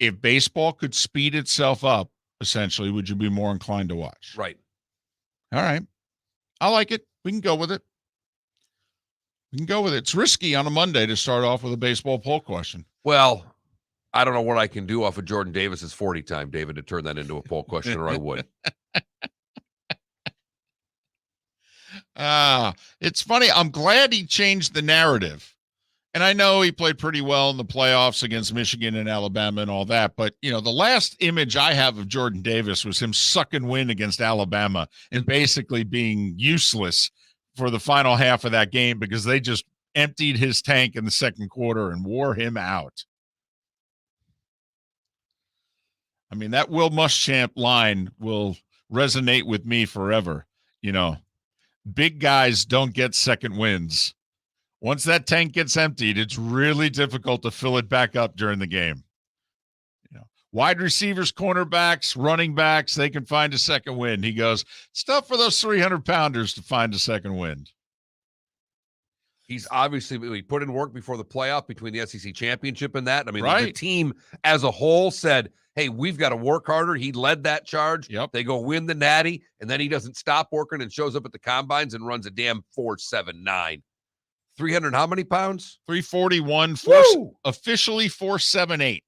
if baseball could speed itself up, essentially, would you be more inclined to watch? Right. All right. I like it. We can go with it. It's risky on a Monday to start off with a baseball poll question. Well, I don't know what I can do off of Jordan Davis's 40 time, David, to turn that into a poll question, or I would. It's funny. I'm glad he changed the narrative. And I know he played pretty well in the playoffs against Michigan and Alabama and all that. But, the last image I have of Jordan Davis was him sucking wind against Alabama and basically being useless for the final half of that game because they just emptied his tank in the second quarter and wore him out. I mean, that Will Muschamp line will resonate with me forever. Big guys don't get second wins. Once that tank gets emptied, it's really difficult to fill it back up during the game. Wide receivers, cornerbacks, running backs, they can find a second wind. He goes, it's tough for those 300-pounders to find a second wind. He's obviously put in work before the playoff between the SEC championship and that. I mean, right. The team as a whole said, hey, we've got to work harder. He led that charge. Yep. They go win the Natty, and then he doesn't stop working and shows up at the combines and runs a damn 4.79. 300 how many pounds? 341, officially 4.78.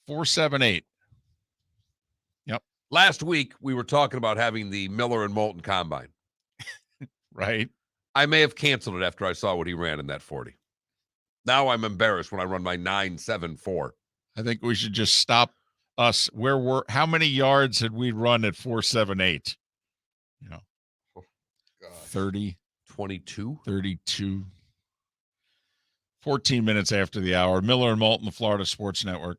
4.78. Yep. Last week, we were talking about having the Miller and Moulton combine. Right. I may have canceled it after I saw what he ran in that 40. Now I'm embarrassed when I run my 9.74. I think we should just stop us. How many yards had we run at 4.78? 30. 22. 32. 14 minutes after the hour. Miller and Moulton, the Florida Sports Network.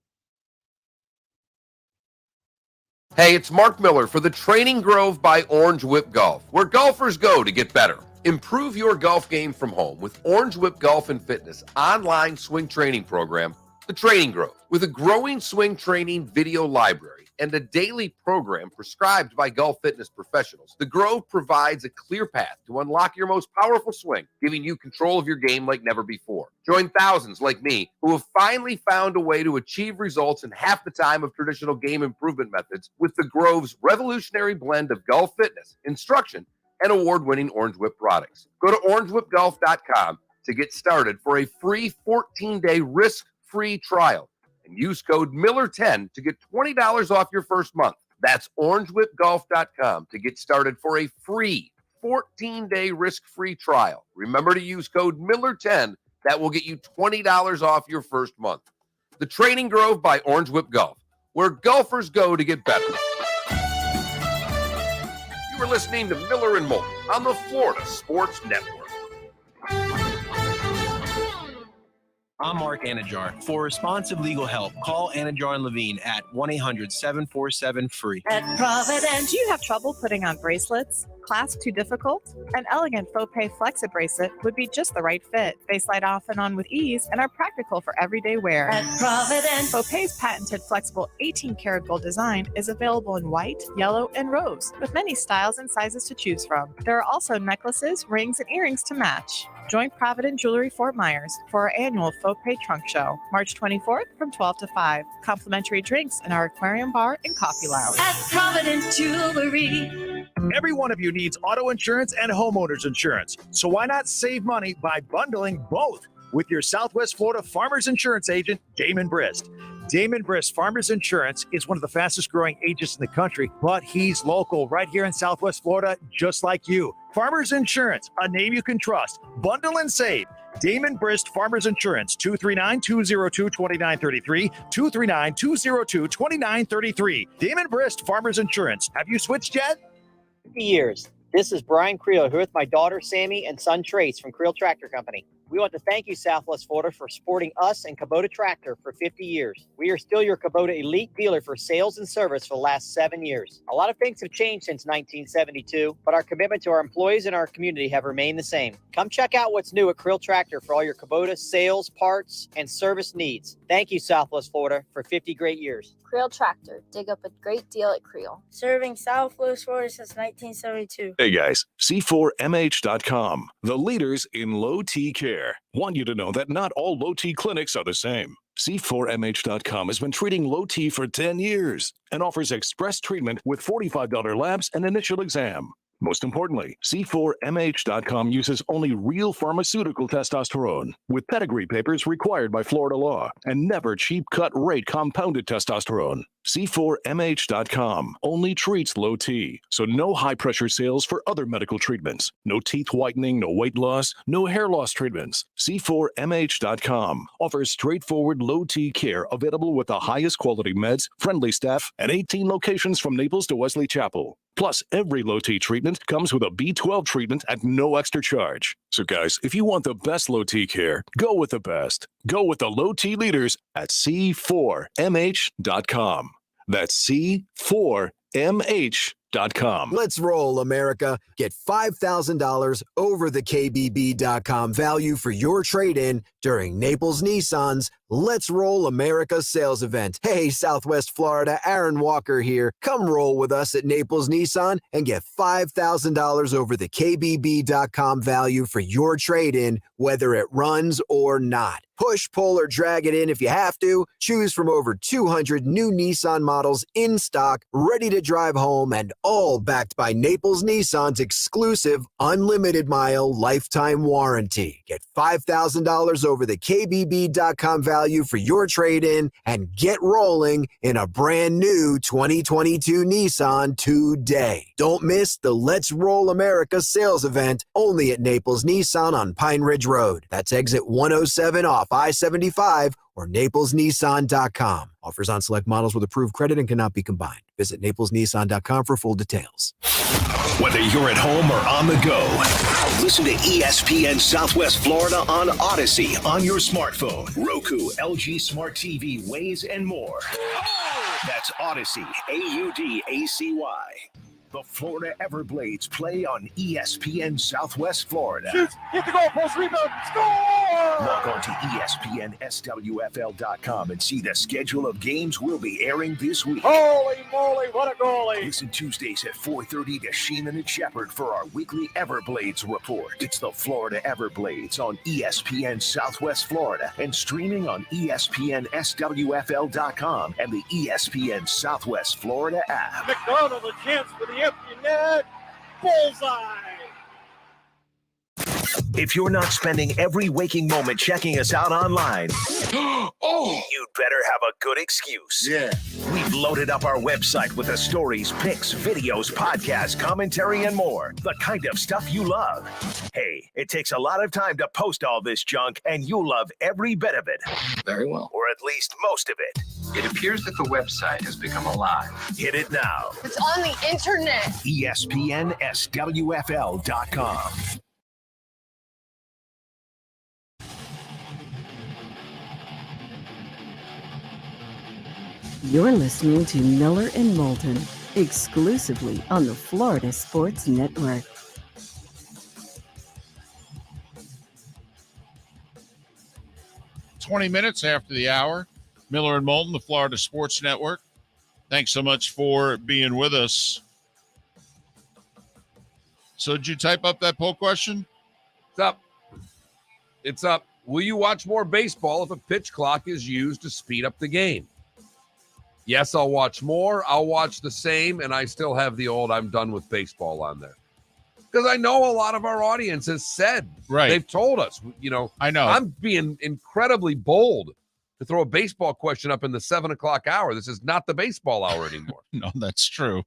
Hey, it's Mark Miller for the Training Grove by Orange Whip Golf, where golfers go to get better. Improve your golf game from home with Orange Whip Golf and Fitness online swing training program, The Training Grove. With a growing swing training video library and a daily program prescribed by golf fitness professionals, The Grove provides a clear path to unlock your most powerful swing, giving you control of your game like never before. Join thousands like me who have finally found a way to achieve results in half the time of traditional game improvement methods with The Grove's revolutionary blend of golf fitness, instruction, and award-winning Orange Whip products. Go to orangewhipgolf.com to get started for a free 14-day risk-free trial and use code Miller10 to get $20 off your first month. That's orangewhipgolf.com to get started for a free 14-day risk-free trial. Remember to use code Miller10. That will get you $20 off your first month. The Training Grove by Orange Whip Golf, where golfers go to get better. You are listening to Miller and Moulton on the Florida Sports Network. I'm Mark Anajar. For responsive legal help, call Anajar and Levine at 1-800-747-FREE. At Providence. Do you have trouble putting on bracelets? Clasp too difficult? An elegant faux pay Flex-It bracelet would be just the right fit. They slide off and on with ease and are practical for everyday wear. At Providence. Faux Pay's patented flexible 18-karat gold design is available in white, yellow, and rose, with many styles and sizes to choose from. There are also necklaces, rings, and earrings to match. Join Provident Jewelry Fort Myers for our annual Faux Pay Trunk Show, March 24th from 12 to 5. Complimentary drinks in our aquarium bar and coffee lounge. At Provident Jewelry. Every one of you needs auto insurance and homeowners insurance. So why not save money by bundling both with your Southwest Florida Farmers Insurance agent, Damon Brist. Damon Brist Farmers Insurance is one of the fastest growing agents in the country, but he's local right here in Southwest Florida, just like you. Farmers Insurance, a name you can trust. Bundle and save. Damon Brist Farmers Insurance, 239-202-2933, 239-202-2933. Damon Brist Farmers Insurance. Have you switched yet? 50 years. This is Brian Creel here with my daughter Sammy and son Trace from Creel Tractor Company. We want to thank you, Southwest Florida, for supporting us and Kubota Tractor for 50 years. We are still your Kubota elite dealer for sales and service for the last 7 years. A lot of things have changed since 1972, but our commitment to our employees and our community have remained the same. Come check out what's new at Creel Tractor for all your Kubota sales, parts, and service needs. Thank you, Southwest Florida, for 50 great years. Creel Tractor. Dig up a great deal at Creel. Serving Southwest Florida since 1972. Hey guys, C4MH.com, the leaders in low T care. Want you to know that not all low T clinics are the same. C4MH.com has been treating low T for 10 years and offers express treatment with $45 labs and initial exam. Most importantly, C4MH.com uses only real pharmaceutical testosterone with pedigree papers required by Florida law and never cheap cut rate compounded testosterone. C4MH.com only treats low T, so no high-pressure sales for other medical treatments. No teeth whitening, no weight loss, no hair loss treatments. C4MH.com offers straightforward low T care available with the highest quality meds, friendly staff, and 18 locations from Naples to Wesley Chapel. Plus, every low T treatment comes with a B12 treatment at no extra charge. So guys, if you want the best low T care, go with the best. Go with the low T leaders at C4MH.com. That's C4MH.com. Let's roll, America. Get $5,000 over the KBB.com value for your trade-in during Naples Nissan's Let's Roll America sales event. Hey, Southwest Florida, Aaron Walker here. Come roll with us at Naples Nissan and get $5,000 over the KBB.com value for your trade-in, whether it runs or not. Push, pull, or drag it in if you have to. Choose from over 200 new Nissan models in stock, ready to drive home, and all backed by Naples Nissan's exclusive unlimited mile lifetime warranty. Get $5,000 over the KBB.com value for your trade-in and get rolling in a brand new 2022 Nissan today. Don't miss the Let's Roll America sales event only at Naples Nissan on Pine Ridge Road. That's exit 107 off I-75 or naplesnissan.com. Offers on select models with approved credit and cannot be combined. Visit naplesnissan.com for full details. Whether you're at home or on the go, listen to ESPN Southwest Florida on Odyssey on your smartphone, Roku, LG Smart TV, Waze, and more. That's Odyssey, AUDACY. The Florida Everblades play on ESPN Southwest Florida. Shoots, hit the goal post, rebound, score! Log on to ESPNSWFL.com and see the schedule of games we'll be airing this week. Holy moly, what a goalie! Listen Tuesdays at 4:30 to Sheenan and Shepherd for our weekly Everblades report. It's the Florida Everblades on ESPN Southwest Florida and streaming on ESPNSWFL.com and the ESPN Southwest Florida app. McDonald a chance for the empty net. Bullseye! If you're not spending every waking moment checking us out online, you'd better have a good excuse. Yeah. We We've loaded up our website with the stories, pics, videos, podcasts, commentary, and more. The kind of stuff you love. Hey, it takes a lot of time to post all this junk, and you'll love every bit of it. Very well. Or at least most of it. It appears that the website has become alive. Hit it now. It's on the internet. ESPNSWFL.com. You're listening to Miller and Moulton, exclusively on the Florida Sports Network. Minutes after the hour. Miller and Moulton, the Florida Sports Network. Thanks so much for being with us. So did you type up that poll question? It's up. It's up. Will you watch more baseball if a pitch clock is used to speed up the game? Yes, I'll watch more. I'll watch the same, and I still have the old I'm done with baseball on there. Because I know a lot of our audience has said, right. They've told us, I know. I'm being incredibly bold to throw a baseball question up in the 7 o'clock hour. This is not the baseball hour anymore. No, that's true.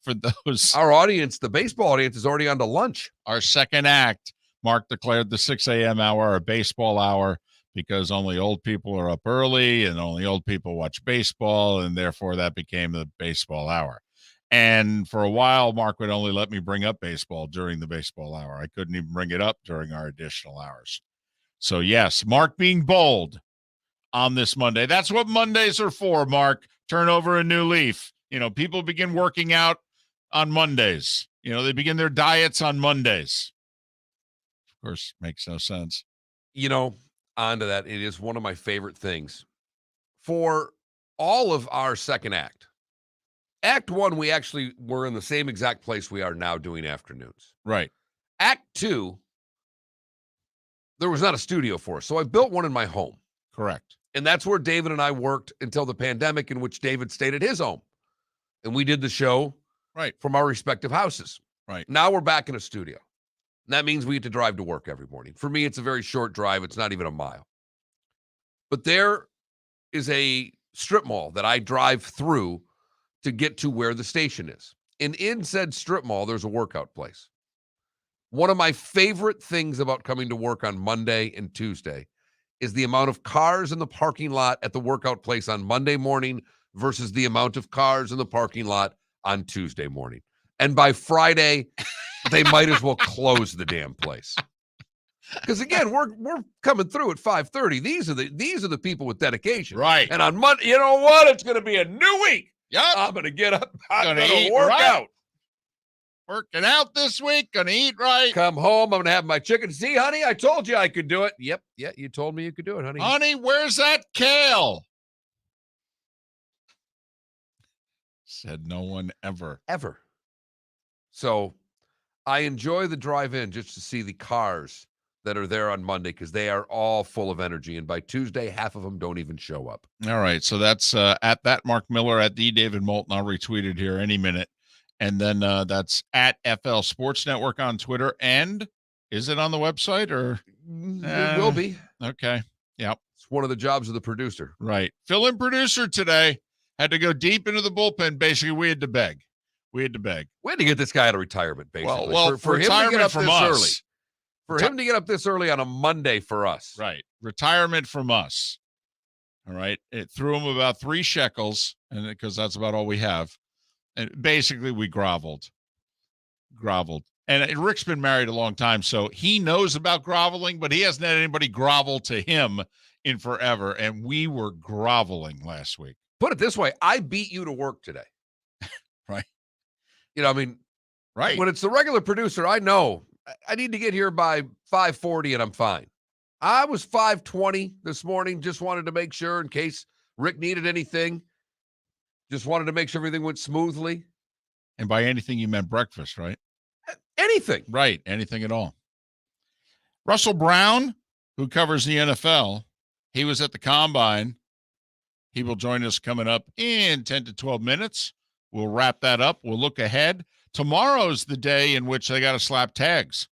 For those. Our audience, the baseball audience, is already on to lunch. Our second act, Mark declared the 6 a.m. hour a baseball hour because only old people are up early and only old people watch baseball, and therefore that became the baseball hour. And for a while, Mark would only let me bring up baseball during the baseball hour. I couldn't even bring it up during our additional hours. So, yes, Mark being bold on this Monday. That's what Mondays are for, Mark. Turn over a new leaf. People begin working out on Mondays. They begin their diets on Mondays. Of course, makes no sense. On to that, it is one of my favorite things. For all of our second act, Act 1, we actually were in the same exact place we are now doing afternoons. Right. Act 2, there was not a studio for us, so I built one in my home. Correct. And that's where David and I worked until the pandemic, in which David stayed at his home. And we did the show from our respective houses. Right. Now we're back in a studio. And that means we get to drive to work every morning. For me, it's a very short drive. It's not even a mile. But there is a strip mall that I drive through to get to where the station is. And in said strip mall, there's a workout place. One of my favorite things about coming to work on Monday and Tuesday is the amount of cars in the parking lot at the workout place on Monday morning versus the amount of cars in the parking lot on Tuesday morning. And by Friday, they might as well close the damn place. Because again, we're coming through at 5:30. These are the people with dedication. Right. And on Monday, you know what? It's going to be a new week. Yep. I'm going to get up. I'm going eat to work right. out. Working out this week. Going to eat right. Come home. I'm going to have my chicken. See, honey, I told you I could do it. Yep. Yeah, you told me you could do it, honey. Honey, where's that kale? Said no one ever. Ever. So I enjoy the drive in just to see the cars that are there on Monday because they are all full of energy. And by Tuesday, half of them don't even show up. All right. So that's at that Mark Miller, at the David Moulton. I'll retweet it here any minute. And then that's at FL Sports Network on Twitter. And is it on the website or? It will be. Okay. Yep. It's one of the jobs of the producer. Right. Fill-in producer today had to go deep into the bullpen. Basically, we had to beg. We had to get this guy out of retirement, basically. Well, for him to get up from this us. early. For him to get up this early on a Monday for us. Right. Retirement from us. All right. It threw him about 3 shekels, and because that's about all we have. And basically we groveled. And Rick's been married a long time, so he knows about groveling, but he hasn't had anybody grovel to him in forever. And we were groveling last week. Put it this way. I beat you to work today. Right. Right. When it's the regular producer, I know I need to get here by 5:40 and I'm fine. I was 5:20 this morning. Just wanted to make sure in case Rick needed anything. Just wanted to make sure everything went smoothly. And by anything, you meant breakfast, right? Anything. Right. Anything at all. Russell Brown, who covers the NFL, he was at the Combine. He will join us coming up in 10 to 12 minutes. We'll wrap that up. We'll look ahead. Tomorrow's the day in which they got to slap tags.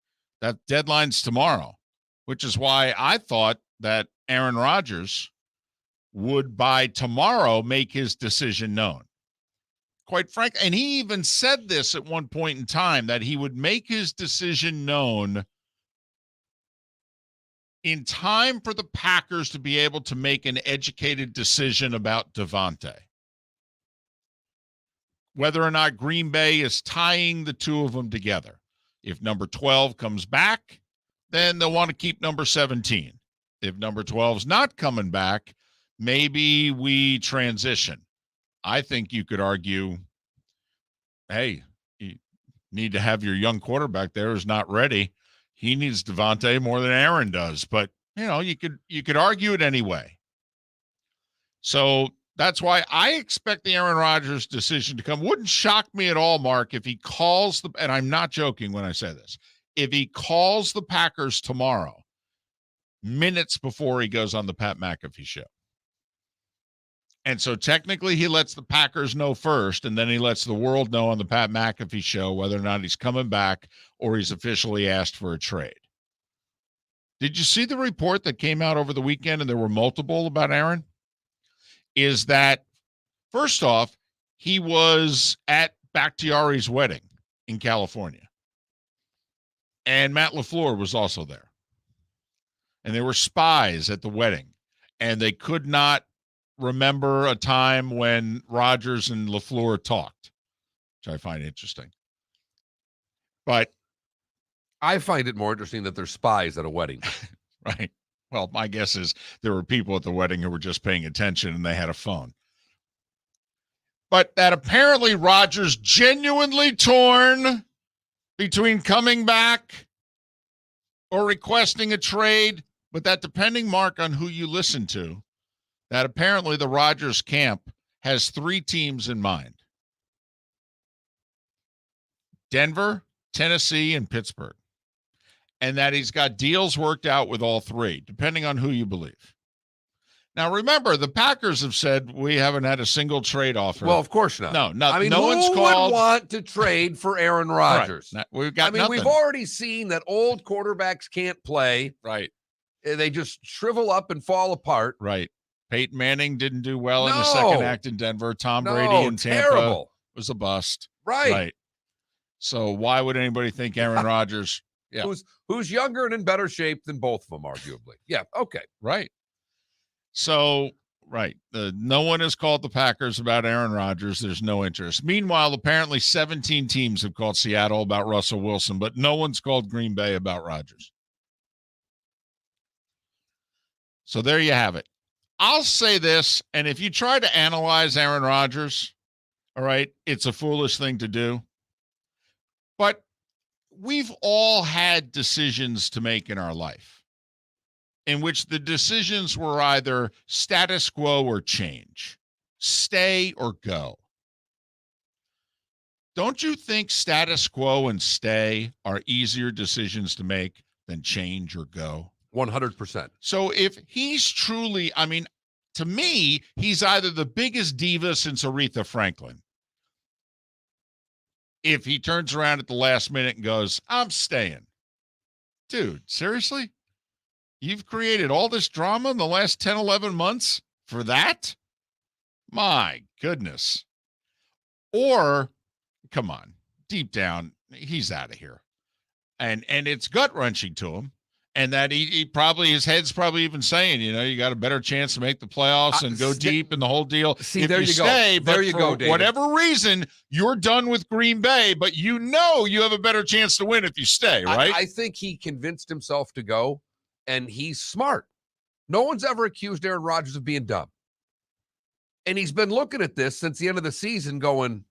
That deadline's tomorrow, which is why I thought that Aaron Rodgers would by tomorrow make his decision known. Quite frankly, and he even said this at one point in time, that he would make his decision known in time for the Packers to be able to make an educated decision about Davante. Whether or not Green Bay is tying the two of them together. If number 12 comes back, then they'll want to keep number 17. If number 12 is not coming back, maybe we transition. I think you could argue, hey, you need to have your young quarterback there who's not ready. He needs Davante more than Aaron does. But, you could argue it anyway. So that's why I expect the Aaron Rodgers decision to come. Wouldn't shock me at all, Mark, if he calls and I'm not joking when I say this, if he calls the Packers tomorrow, minutes before he goes on the Pat McAfee show. And so technically he lets the Packers know first, and then he lets the world know on the Pat McAfee show whether or not he's coming back or he's officially asked for a trade. Did you see the report that came out over the weekend, and there were multiple about Aaron? Is that, first off, he was at Bakhtiari's wedding in California. And Matt LaFleur was also there. And there were spies at the wedding. And they could not remember a time when Rodgers and LaFleur talked, which I find interesting. But I find it more interesting that there's spies at a wedding. Right. Well, my guess is there were people at the wedding who were just paying attention and they had a phone. But that apparently Rodgers genuinely torn between coming back or requesting a trade, but that depending, Mark, on who you listen to, that apparently the Rodgers camp has 3 teams in mind: Denver, Tennessee, and Pittsburgh. And that he's got deals worked out with all 3, depending on who you believe. Now, remember, the Packers have said we haven't had a single trade offer. Well, of course not. No, I mean, no one's who called. would want to trade for Aaron Rodgers? Right. We've got nothing. We've already seen that old quarterbacks can't play. Right. They just shrivel up and fall apart. Right. Peyton Manning didn't do well in the second act in Denver. Tom Brady in Tampa was a bust. Right. So why would anybody think Aaron Rodgers? Yeah. Who's younger and in better shape than both of them, arguably. Yeah, okay. Right. So, right. No one has called the Packers about Aaron Rodgers. There's no interest. Meanwhile, apparently 17 teams have called Seattle about Russell Wilson, but no one's called Green Bay about Rodgers. So there you have it. I'll say this, and if you try to analyze Aaron Rodgers, all right, it's a foolish thing to do. But we've all had decisions to make in our life in which the decisions were either status quo or change, stay or go. Don't you think status quo and stay are easier decisions to make than change or go? 100%. So if he's truly, to me, he's either the biggest diva since Aretha Franklin. If he turns around at the last minute and goes, I'm staying. Dude, seriously? You've created all this drama in the last 10, 11 months for that? My goodness. Or, come on, deep down, he's out of here. And it's gut-wrenching to him. And that he probably, his head's probably even saying, you got a better chance to make the playoffs and go deep in the whole deal. See, if there you stay, go. There you go, David. Whatever reason, you're done with Green Bay, but you have a better chance to win if you stay, right? I think he convinced himself to go, and he's smart. No one's ever accused Aaron Rodgers of being dumb. And he's been looking at this since the end of the season going,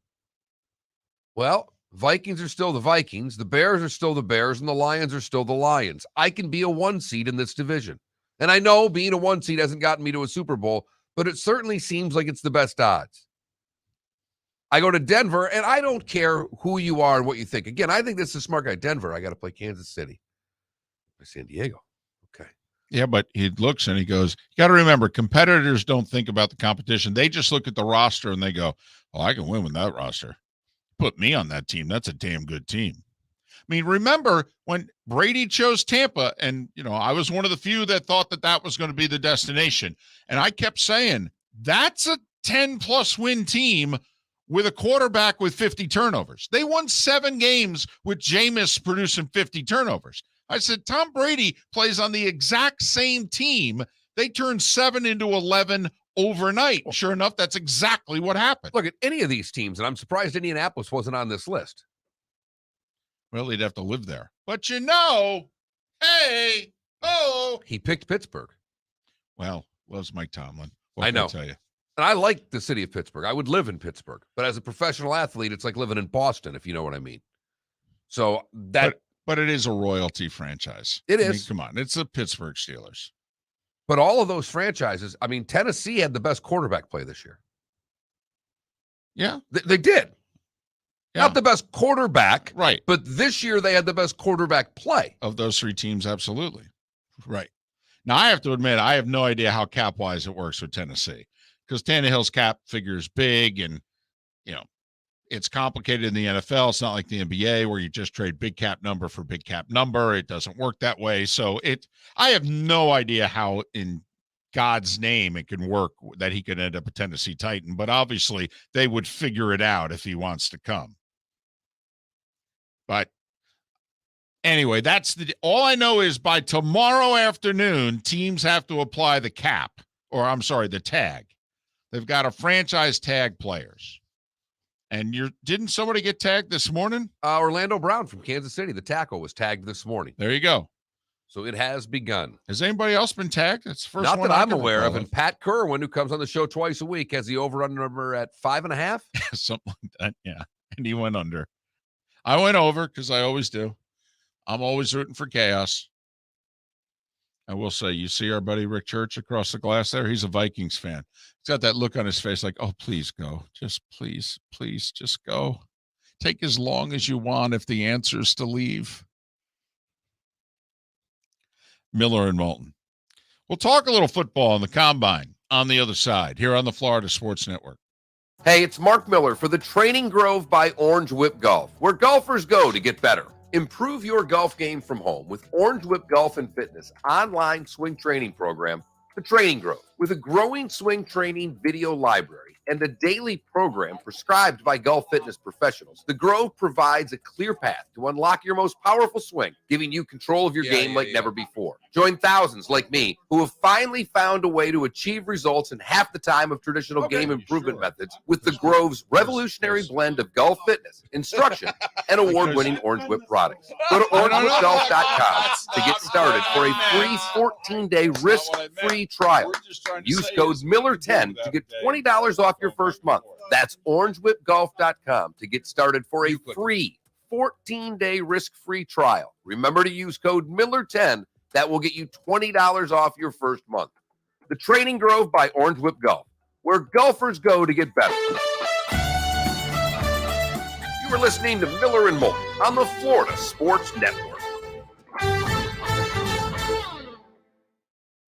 well, Vikings are still the Vikings, the Bears are still the Bears, and the Lions are still the Lions. I can be a 1 seed in this division. And I know being a 1 seed hasn't gotten me to a Super Bowl, but it certainly seems like it's the best odds. I go to Denver, and I don't care who you are and what you think. Again, I think this is a smart guy. Denver, I got to play Kansas City. Play San Diego. Okay. Yeah, but he looks and he goes, you got to remember, competitors don't think about the competition. They just look at the roster and they go, oh, I can win with that roster. Put me on that team. That's a damn good team. mean, remember when Brady chose Tampa, and, I was one of the few that thought that was going to be the destination. And I kept saying, that's a 10-plus win team with a quarterback with 50 turnovers. They won 7 games with Jameis producing 50 turnovers. I said, Tom Brady plays on the exact same team. They turned 7 into 11 overnight. Sure enough, that's exactly what happened. Look at any of these teams, and I'm surprised Indianapolis wasn't on this list. Well, they'd have to live there. But he picked Pittsburgh. Well, loves Mike Tomlin. I know. Tell you. And I like the city of Pittsburgh. I would live in Pittsburgh. But as a professional athlete, it's like living in Boston, if you know what I mean. So that... But it is a royalty franchise. It is. Come on. It's the Pittsburgh Steelers. But all of those franchises, Tennessee had the best quarterback play this year. Yeah. They did. Yeah. Not the best quarterback. Right. But this year they had the best quarterback play. Of those 3 teams, absolutely. Right. Now, I have to admit, I have no idea how cap-wise it works with Tennessee. Because Tannehill's cap figure is big, and, it's complicated in the NFL. It's not like the NBA where you just trade big cap number for big cap number. It doesn't work that way. So I have no idea how in God's name it can work that he could end up a Tennessee Titan, but obviously they would figure it out if he wants to come. But anyway, all I know is by tomorrow afternoon, teams have to apply the tag. They've got to franchise tag players. And didn't somebody get tagged this morning? Orlando Brown from Kansas City, the tackle, was tagged this morning. There you go. So it has begun. Has anybody else been tagged? That's the first Not one that I'm aware of. And Pat Kerwin, who comes on the show twice a week, has the over-under number at 5.5. Something like that, yeah. And he went under. I went over because I always do. I'm always rooting for chaos. I will say, you see our buddy Rick Church across the glass there? He's a Vikings fan. He's got that look on his face like, oh, please go. Just please, just go. Take as long as you want if the answer is to leave. Miller and Moulton. We'll talk a little football on the Combine on the other side here on the Florida Sports Network. Hey, it's Mark Miller for the Training Grove by Orange Whip Golf, where golfers go to get better. Improve your golf game from home with Orange Whip Golf and Fitness online swing training program, The Training Grove, with a growing swing training video library and a daily program prescribed by golf fitness professionals. The Grove provides a clear path to unlock your most powerful swing, giving you control of your game like never before. Join thousands like me who have finally found a way to achieve results in half the time of traditional game improvement methods with the Grove's revolutionary blend of golf fitness, instruction, and award-winning Orange Whip products. Go to orangewhipgolf.com to get started for a free 14-day risk-free trial. Use code Miller10 to get $20 off your first month. That's orangewhipgolf.com to get started for a free 14-day risk-free trial. Remember to use code Miller10. That will get you $20 off your first month. The Training Grove by Orange Whip Golf, where golfers go to get better. You are listening to Miller and Moulton on the Florida Sports Network.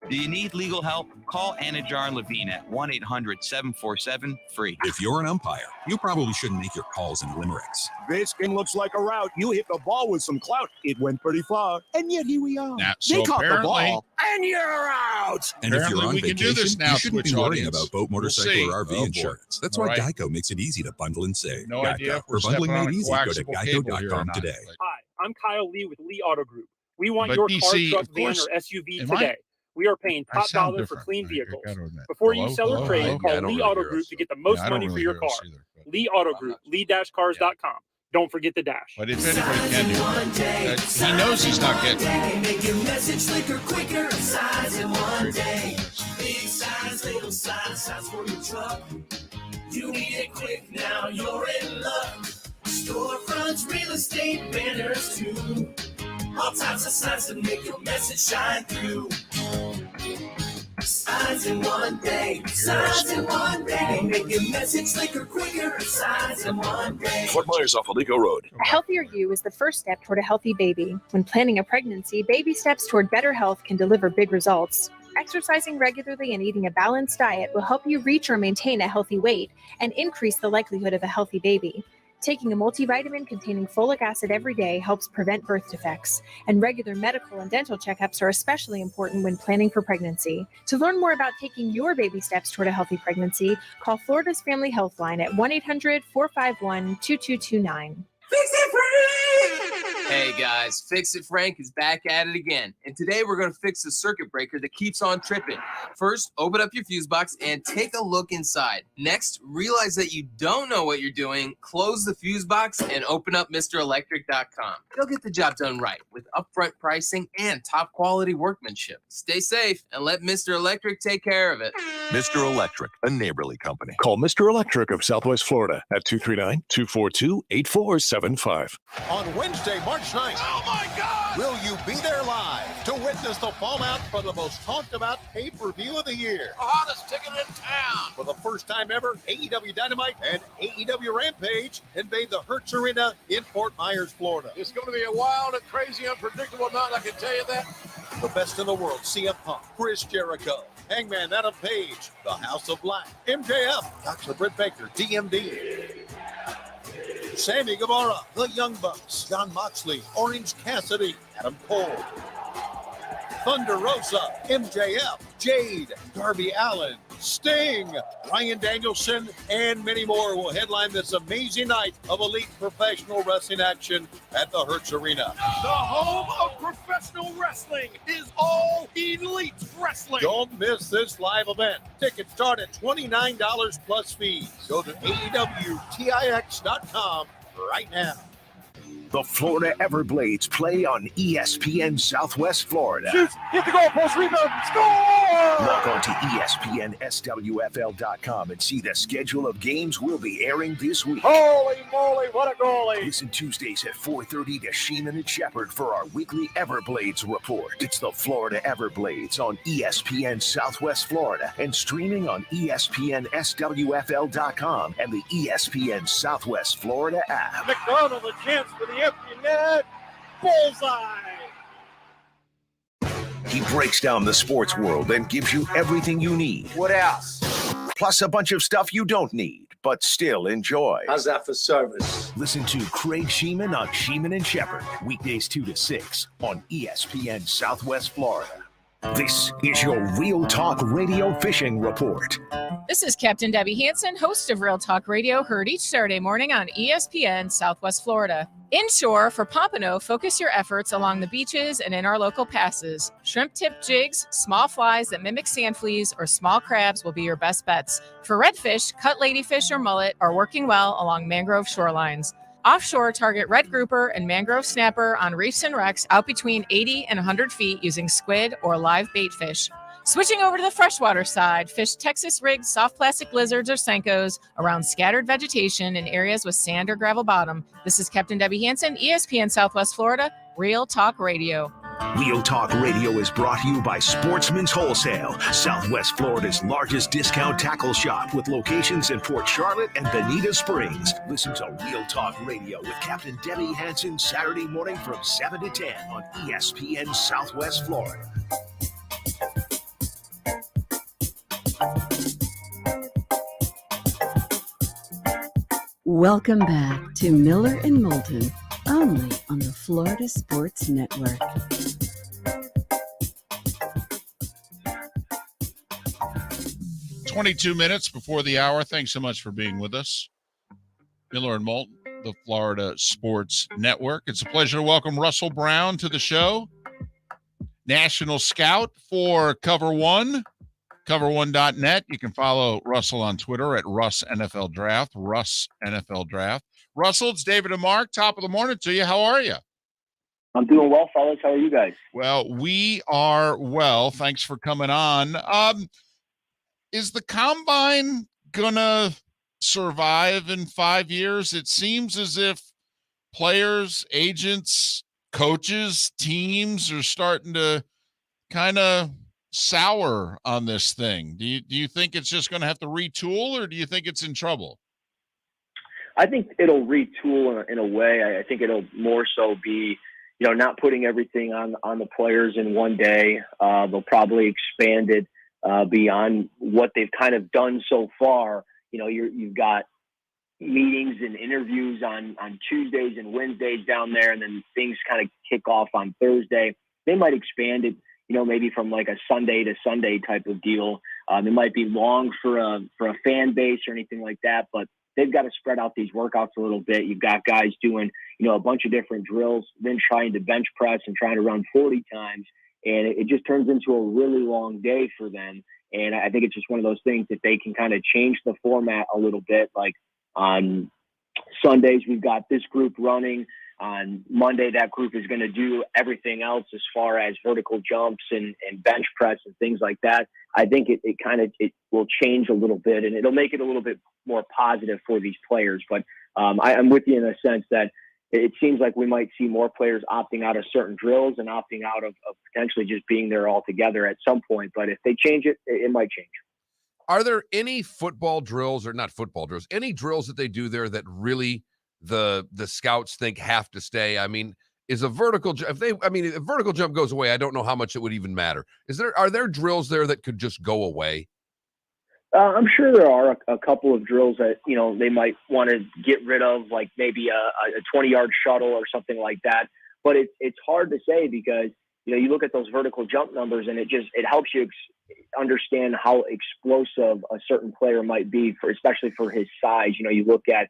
Do you need legal help? Call Anajar and Levine at 1-800-747-FREE. If you're an umpire, you probably shouldn't make your calls in limericks. This game looks like a rout. You hit the ball with some clout. It went pretty far, and yet here we are. So caught the ball, and you're out. And if you're on we can do vacation, this now, you shouldn't be Twitch worrying audience. about boat, motorcycle, or RV Oh, insurance. That's All why right. Geico makes it easy to bundle and save. No idea if we're For bundling stepping on made a easy, go to coaxial cable here or geico.com not. today. Hi, I'm Kyle Lee with Lee Auto Group. We want But your DC, car, truck, of van, course, or SUV am today. We are paying I top sound dollar for different. clean I vehicles. gotta admit. Before Hello? you sell or Hello? trade, Hello? call Yeah, I don't Lee really Auto hear Group us to get the most I don't money for really your hear car. us either, Lee Auto Group, lee-cars.com. Don't forget the dash. But if anybody can do it, he knows he's not getting it. Make your message slicker, quicker, size in one day. Big size, little size for your truck. You need it quick now, you're in luck. Storefronts, real estate, banners too. All types of signs to make your message shine through. Signs in one day, signs in one day. Make your message slicker, quicker, signs in one day. Fort Myers off Alico Road. A healthier you is the first step toward a healthy baby. When planning a pregnancy, baby steps toward better health can deliver big results. Exercising regularly and eating a balanced diet will help you reach or maintain a healthy weight and increase the likelihood of a healthy baby. Taking a multivitamin containing folic acid every day helps prevent birth defects, and regular medical and dental checkups are especially important when planning for pregnancy. To learn more about taking your baby steps toward a healthy pregnancy, call Florida's Family Health Line at 1-800-451-2229. Fix it, Frank! Hey guys, Fix It Frank is back at it again. And today we're going to fix the circuit breaker that keeps on tripping. First, open up your fuse box and take a look inside. Next, realize that you don't know what you're doing. Close the fuse box and open up MrElectric.com. They'll get the job done right with upfront pricing and top quality workmanship. Stay safe and let Mr. Electric take care of it. Mr. Electric, a neighborly company. Call Mr. Electric of Southwest Florida at 239-242-8475. On Wednesday, March 9th. Oh my God! Will you be there live to witness the fallout for the most talked about pay-per-view of the year? The hottest ticket in town. For the first time ever, AEW Dynamite and AEW Rampage invade the Hertz Arena in Fort Myers, Florida. It's going to be a wild and crazy, unpredictable night, I can tell you that. The best in the world, CM Punk, Chris Jericho, Hangman Adam Page, The House of Black, MJF, Dr. Britt Baker, DMD, Sammy Guevara, The Young Bucks, Jon Moxley, Orange Cassidy, Adam Cole, Thunder Rosa, MJF, Jade, Darby Allin, Sting, Ryan Danielson, and many more will headline this amazing night of elite professional wrestling action at the Hertz Arena. The home of professional wrestling is All Elite Wrestling. Don't miss this live event. Tickets start at $29 plus fees. Go to AEWTIX.com right now. The Florida Everblades play on ESPN Southwest Florida. Shoots, hit the goalpost, rebound, score! Log on to ESPNSWFL.com and see the schedule of games we'll be airing this week. Holy moly, what a goalie! Listen Tuesdays at 4:30 to Sheeman and Shepherd for our weekly Everblades report. It's the Florida Everblades on ESPN Southwest Florida and streaming on ESPNSWFL.com and the ESPN Southwest Florida app. McDonald, a chance for the empty net. Bullseye! He breaks down the sports world and gives you everything you need. What else? Plus a bunch of stuff you don't need, but still enjoy. How's that for service? Listen to Craig Sheeman on Sheeman and Shepherd, weekdays 2 to 6 on ESPN Southwest Florida. This is your Real Talk Radio Fishing Report. This is Captain Debbie Hansen, host of Real Talk Radio, heard each Saturday morning on ESPN Southwest Florida. Inshore for Pompano, focus your efforts along the beaches and in our local passes. Shrimp tip jigs, small flies that mimic sand fleas, or small crabs will be your best bets. For redfish, cut ladyfish or mullet are working well along mangrove shorelines. Offshore, target red grouper and mangrove snapper on reefs and wrecks out between 80 and 100 feet using squid or live bait fish. Switching over to the freshwater side, fish Texas-rigged soft plastic lizards or Senkos around scattered vegetation in areas with sand or gravel bottom. This is Captain Debbie Hansen, ESPN Southwest Florida, Real Talk Radio. Real Talk Radio is brought to you by Sportsman's Wholesale, Southwest Florida's largest discount tackle shop with locations in Port Charlotte and Bonita Springs. Listen to Real Talk Radio with Captain Debbie Hansen Saturday morning from 7 to 10 on ESPN Southwest Florida. Welcome back to Miller and Moulton, only on the Florida Sports Network. "22 minutes before the hour. Thanks so much for being with us. Miller and Moulton, the Florida Sports Network. It's a pleasure to welcome Russell Brown to the show. National Scout for Cover One, cover1.net. You can follow Russell on Twitter at Russ NFL Draft, Russ NFL Draft. Russell, it's David and Mark. Top of the morning to you. How are you? I'm doing well, fellas. How are you guys? Well, we are well. Thanks for coming on. Is the Combine going to survive in 5 years? It seems as if players, agents, coaches, teams are starting to kind of sour on this thing. Do you think it's just going to have to retool, or do you think it's in trouble? I think it'll retool in a way. I think it'll more so be, not putting everything on the players in one day. They'll probably expand it beyond what they've kind of done so far. You've got, meetings and interviews on Tuesdays and Wednesdays down there, and then things kind of kick off on Thursday. They might expand it, maybe from like a Sunday to Sunday type of deal. It might be long for a fan base or anything like that, but they've got to spread out these workouts a little bit. You've got guys doing, a bunch of different drills, then trying to bench press and trying to run 40 times. And it just turns into a really long day for them. And I think it's just one of those things that they can kind of change the format a little bit. Like on Sundays, we've got this group running. On Monday, that group is going to do everything else as far as vertical jumps and bench press and things like that. I think it will change a little bit, and it'll make it a little bit more positive for these players. But I'm with you in the sense that it seems like we might see more players opting out of certain drills and opting out of potentially just being there altogether at some point. But if they change it, it might change. Are there any football drills, or not football drills, any drills that they do there that really the scouts think have to stay? I mean, is a vertical jump, if vertical jump goes away, I don't know how much it would even matter. Are there drills there that could just go away? I'm sure there are a couple of drills that, they might want to get rid of, like maybe a 20-yard shuttle or something like that. But it's hard to say because, you look at those vertical jump numbers and it helps you understand how explosive a certain player might be, especially for his size. You look at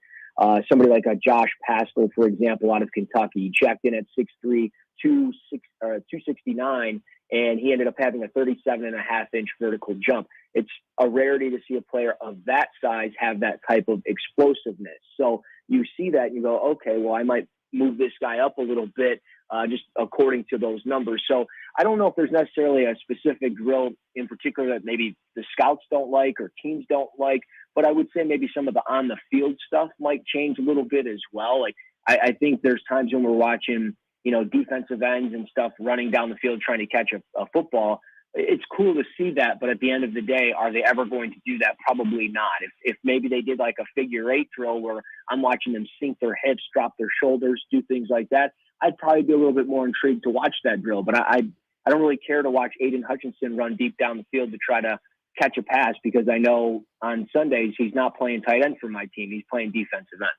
somebody like a Josh Pascal, for example, out of Kentucky. He checked in at 6'3", 269, and he ended up having a 37.5-inch vertical jump. It's a rarity to see a player of that size have that type of explosiveness. So you see that and you go, okay, well, I might move this guy up a little bit just according to those numbers. So I don't know if there's necessarily a specific drill in particular that maybe the scouts don't like or teams don't like, but I would say maybe some of the on-the-field stuff might change a little bit as well. Like I think there's times when we're watching, defensive ends and stuff running down the field trying to catch a football. It's cool to see that, but at the end of the day, are they ever going to do that? Probably not. If maybe they did like a figure 8 drill where I'm watching them sink their hips, drop their shoulders, do things like that, I'd probably be a little bit more intrigued to watch that drill. But I don't really care to watch Aiden Hutchinson run deep down the field to try to catch a pass because I know on Sundays he's not playing tight end for my team. He's playing defensive end.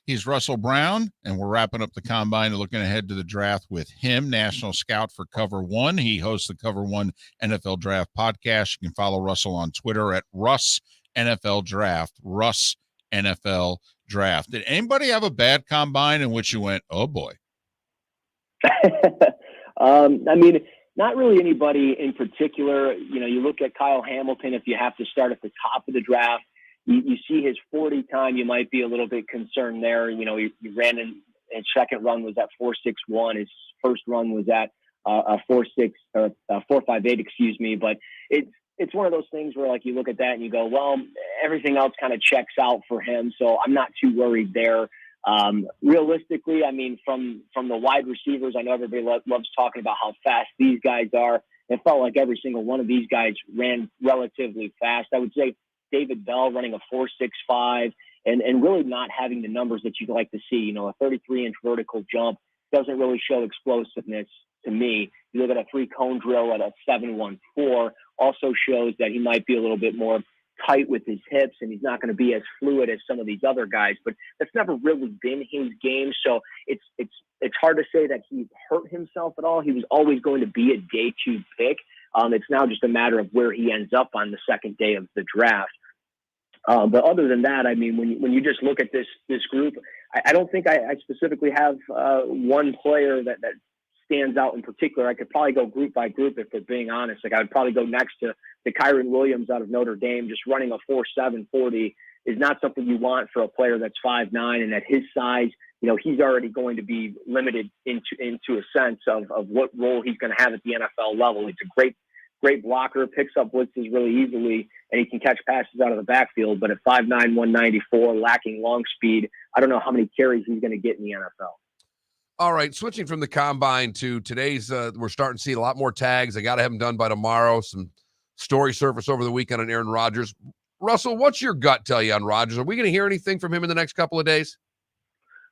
He's Russell Brown, and we're wrapping up the combine and looking ahead to the draft with him, national scout for Cover One. He hosts the Cover One NFL Draft podcast. You can follow Russell on Twitter at Russ NFL Draft. Russ NFL Draft. Did anybody have a bad combine in which you went, oh boy? Not really anybody in particular. You look at Kyle Hamilton, if you have to start at the top of the draft, you see his 40 time, you might be a little bit concerned there. He ran in his second run was at 4.61. His first run was at a 4.58, excuse me. But it's one of those things where like you look at that and you go, well, everything else kind of checks out for him. So I'm not too worried there. Realistically, from the wide receivers, I know everybody loves talking about how fast these guys are. It felt like every single one of these guys ran relatively fast. I would say David Bell running a 4.65 and really not having the numbers that you'd like to see. A 33-inch vertical jump doesn't really show explosiveness to me. You look at a 3-cone drill at a 7.14, also shows that he might be a little bit more tight with his hips and he's not going to be as fluid as some of these other guys, but that's never really been his game. So it's hard to say that he hurt himself at all. He was always going to be a day 2 pick. It's now just a matter of where he ends up on the second day of the draft. But other than that, when you just look at this group, I don't think I specifically have one player that stands out in particular. I could probably go group by group if we're being honest. Like I would probably go next to Kyron Williams out of Notre Dame. Just running a 4.7 40 is not something you want for a player that's 5'9", and at his size, he's already going to be limited into a sense of what role he's going to have at the NFL level. He's a great blocker, picks up blitzes really easily, and he can catch passes out of the backfield. But at 5'9", 194, lacking long speed, I don't know how many carries he's going to get in the NFL. All right, switching from the combine to today's, we're starting to see a lot more tags. I got to have them done by tomorrow. Some story surface over the weekend on Aaron Rodgers. Russell, what's your gut tell you on Rodgers? Are we going to hear anything from him in the next couple of days?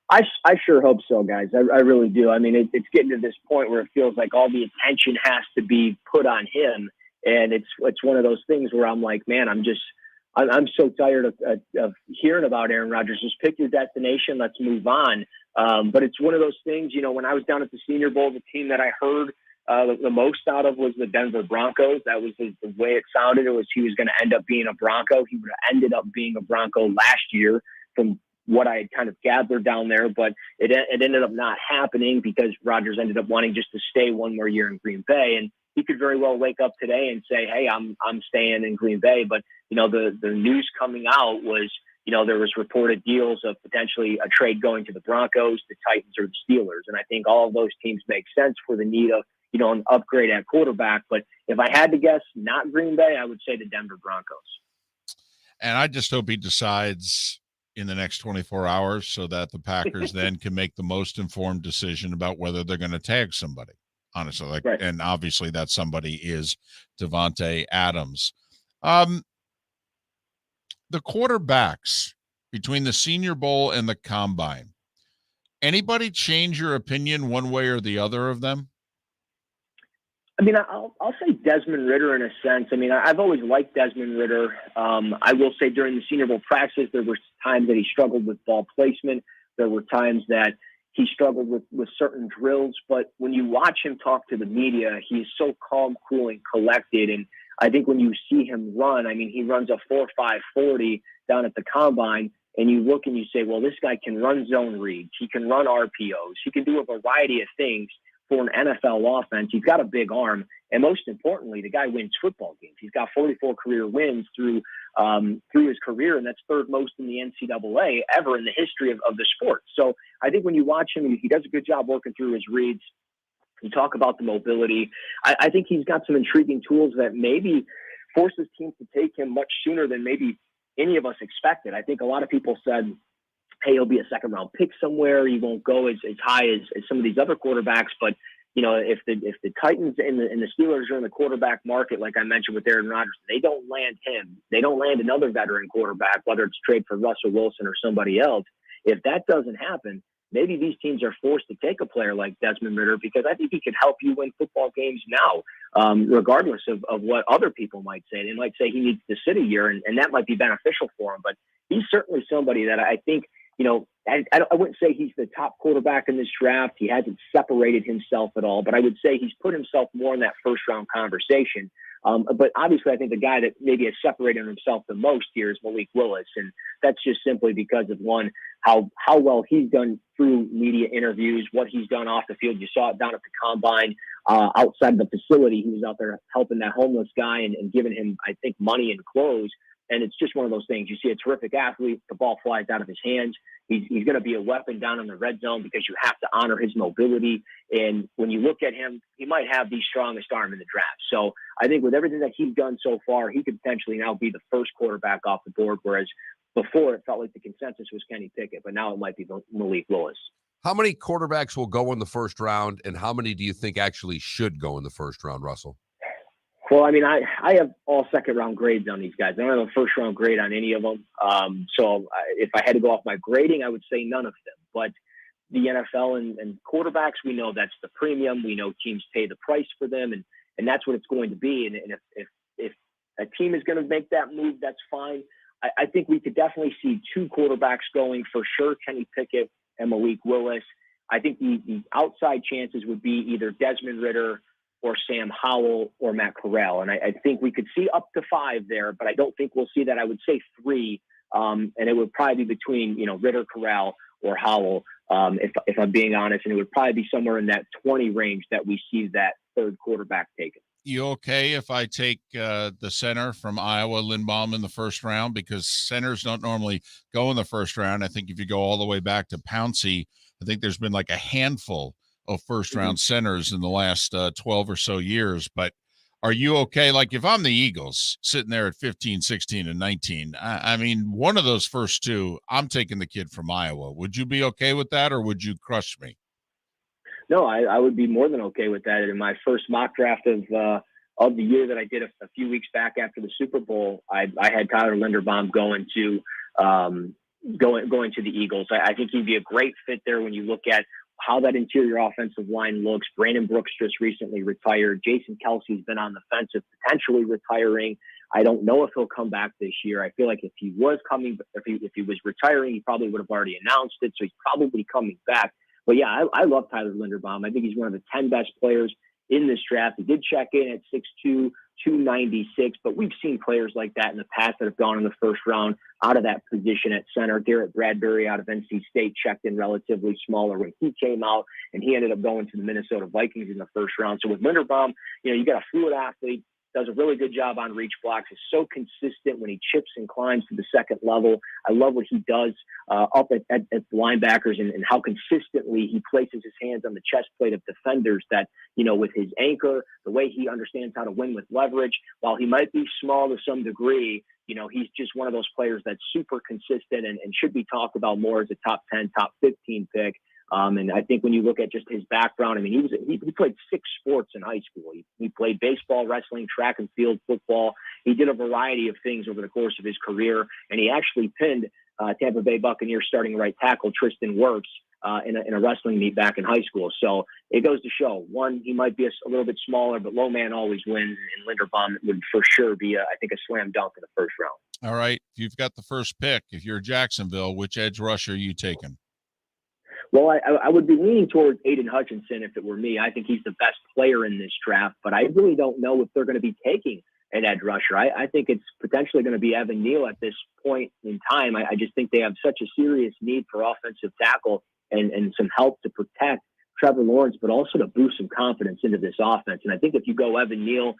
I sure hope so, guys. I really do. It's getting to this point where it feels like all the attention has to be put on him. And it's one of those things where I'm like, man, I'm I'm so tired of hearing about Aaron Rodgers. Just pick your destination. Let's move on. But it's one of those things, when I was down at the Senior Bowl, the team that I heard the most out of was the Denver Broncos. That was the way it sounded. It was he was going to end up being a Bronco. He would have ended up being a Bronco last year from what I had kind of gathered down there. But it ended up not happening because Rodgers ended up wanting just to stay one more year in Green Bay. And he could very well wake up today and say, hey, I'm staying in Green Bay. But, the news coming out was, there was reported deals of potentially a trade going to the Broncos, the Titans, or the Steelers. And I think all of those teams make sense for the need of, an upgrade at quarterback. But if I had to guess, not Green Bay, I would say the Denver Broncos. And I just hope he decides in the next 24 hours so that the Packers then can make the most informed decision about whether they're going to tag somebody. Honestly, right. And obviously that somebody is Devontae Adams. The quarterbacks between the Senior Bowl and the Combine, anybody change your opinion one way or the other of them? I mean, I'll say Desmond Ridder in a sense. I mean, I've always liked Desmond Ridder. I will say during the Senior Bowl practice, there were times that he struggled with ball placement. There were times that he struggled with certain drills. But when you watch him talk to the media, he's so calm, cool, and collected. And I think when you see him run, I mean, he runs a 4.5 40 down at the Combine. And you look and you say, well, this guy can run zone reads. He can run RPOs. He can do a variety of things for an NFL offense. He's got a big arm. And most importantly, the guy wins football games. He's got 44 career wins through his career, and that's third most in the NCAA ever in the history of the sport. So I think when you watch him, he does a good job working through his reads. You talk about the mobility. I think he's got some intriguing tools that maybe forces teams to take him much sooner than maybe any of us expected. I think a lot of people said, hey, he'll be a second-round pick somewhere. He won't go as high as some of these other quarterbacks. But, if the Titans and the Steelers are in the quarterback market, like I mentioned with Aaron Rodgers, they don't land him. They don't land another veteran quarterback, whether it's trade for Russell Wilson or somebody else. If that doesn't happen, maybe these teams are forced to take a player like Desmond Ridder because I think he could help you win football games now, regardless of what other people might say. They might say he needs to sit a year, and that might be beneficial for him. But he's certainly somebody that I think, I wouldn't say he's the top quarterback in this draft. He hasn't separated himself at all, but I would say he's put himself more in that first-round conversation. But obviously, I think the guy that maybe has separated himself the most here is Malik Willis, and that's just simply because of, one, how well he's done through media interviews, what he's done off the field. You saw it down at the Combine, outside the facility. He was out there helping that homeless guy and giving him, I think, money and clothes. And it's just one of those things. You see a terrific athlete, the ball flies out of his hands. He's going to be a weapon down in the red zone because you have to honor his mobility. And when you look at him, he might have the strongest arm in the draft. So I think with everything that he's done so far, he could potentially now be the first quarterback off the board, whereas before it felt like the consensus was Kenny Pickett, but now it might be Malik Willis. How many quarterbacks will go in the first round, and how many do you think actually should go in the first round, Russell? Well, I mean, I have all second-round grades on these guys. I don't have a first-round grade on any of them. So if I had to go off my grading, I would say none of them. But the NFL and quarterbacks, we know that's the premium. We know teams pay the price for them, and that's what it's going to be. And if a team is going to make that move, that's fine. I think we could definitely see two quarterbacks going for sure, Kenny Pickett and Malik Willis. I think the outside chances would be either Desmond Ridder or Sam Howell or Matt Corral. And I think we could see up to 5 there, but I don't think we'll see that. I would say 3, and it would probably be between, Ridder, Corral, or Howell, if I'm being honest. And it would probably be somewhere in that 20 range that we see that third quarterback taken. You okay if I take the center from Iowa, Lindbaum, in the first round? Because centers don't normally go in the first round. I think if you go all the way back to Pouncey, I think there's been like a handful of first-round centers in the last 12 or so years. But are you okay? Like if I'm the Eagles sitting there at 15, 16, and 19, I mean, one of those first two, I'm taking the kid from Iowa. Would you be okay with that, or would you crush me? No, I would be more than okay with that. In my first mock draft of the year that I did a few weeks back after the Super Bowl, I had Tyler Linderbaum going to the Eagles. I think he'd be a great fit there when you look at how that interior offensive line looks. Brandon Brooks just recently retired. Jason Kelsey's been on the fence of potentially retiring. I don't know if he'll come back this year. I feel like if he was retiring, he probably would have already announced it. So he's probably coming back. But yeah, I love Tyler Linderbaum. I think he's one of the 10 best players in this draft. He did check in at 6'2", 296, but we've seen players like that in the past that have gone in the first round out of that position at center. Garrett Bradbury out of NC State checked in relatively smaller when he came out, and he ended up going to the Minnesota Vikings in the first round. So with Linderbaum, you got a fluid athlete, does a really good job on reach blocks, is so consistent when he chips and climbs to the second level. I love what he does up at the linebackers and how consistently he places his hands on the chest plate of defenders that, with his anchor, the way he understands how to win with leverage, while he might be small to some degree, he's just one of those players that's super consistent and should be talked about more as a top 10, top 15 pick. And I think when you look at just his background, I mean, he played 6 sports in high school. He played baseball, wrestling, track and field, football. He did a variety of things over the course of his career, and he actually pinned Tampa Bay Buccaneers starting right tackle Tristan Wirfs in a wrestling meet back in high school. So it goes to show, one, he might be a little bit smaller, but low man always wins, and Linderbaum would for sure be, I think, a slam dunk in the first round. All right, you've got the first pick. If you're Jacksonville, which edge rusher are you taking? Well, I would be leaning towards Aiden Hutchinson if it were me. I think he's the best player in this draft, but I really don't know if they're going to be taking an edge rusher. I think it's potentially going to be Evan Neal at this point in time. I just think they have such a serious need for offensive tackle and some help to protect Trevor Lawrence, but also to boost some confidence into this offense. And I think if you go Evan Neal,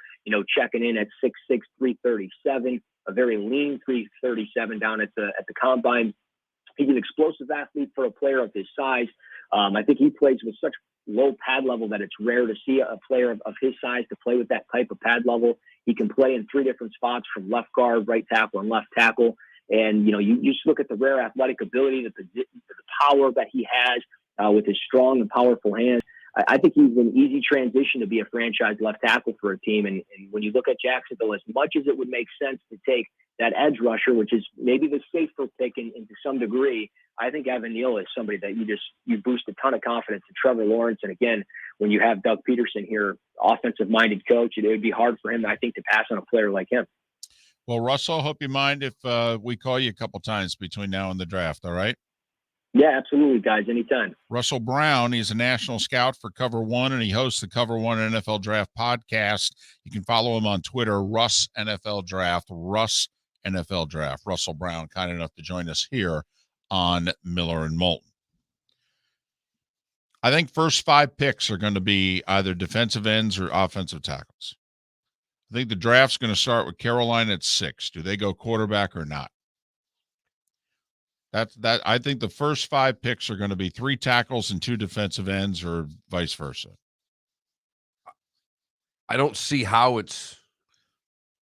checking in at 6'6", 337, a very lean 337 down at the combine. He's an explosive athlete for a player of his size. I think he plays with such low pad level that it's rare to see a player of his size to play with that type of pad level. He can play in 3 different spots from left guard, right tackle, and left tackle. And, you just look at the rare athletic ability, the power that he has with his strong and powerful hands. I think he's an easy transition to be a franchise left tackle for a team. And when you look at Jacksonville, as much as it would make sense to take that edge rusher, which is maybe the safer pick to some degree, I think Evan Neal is somebody that you boost a ton of confidence in Trevor Lawrence. And again, when you have Doug Peterson here, offensive-minded coach, it would be hard for him, I think, to pass on a player like him. Well, Russell, hope you mind if we call you a couple times between now and the draft, all right? Yeah, absolutely, guys. Anytime. Russell Brown, he's a national scout for Cover One, and he hosts the Cover One NFL Draft podcast. You can follow him on Twitter, Russ NFL Draft, Russ NFL Draft. Russell Brown, kind enough to join us here on Miller and Moulton. I think first 5 picks are going to be either defensive ends or offensive tackles. I think the draft's going to start with Carolina at 6. Do they go quarterback or not? I think the first 5 picks are going to be 3 tackles and 2 defensive ends, or vice versa. I don't see how it's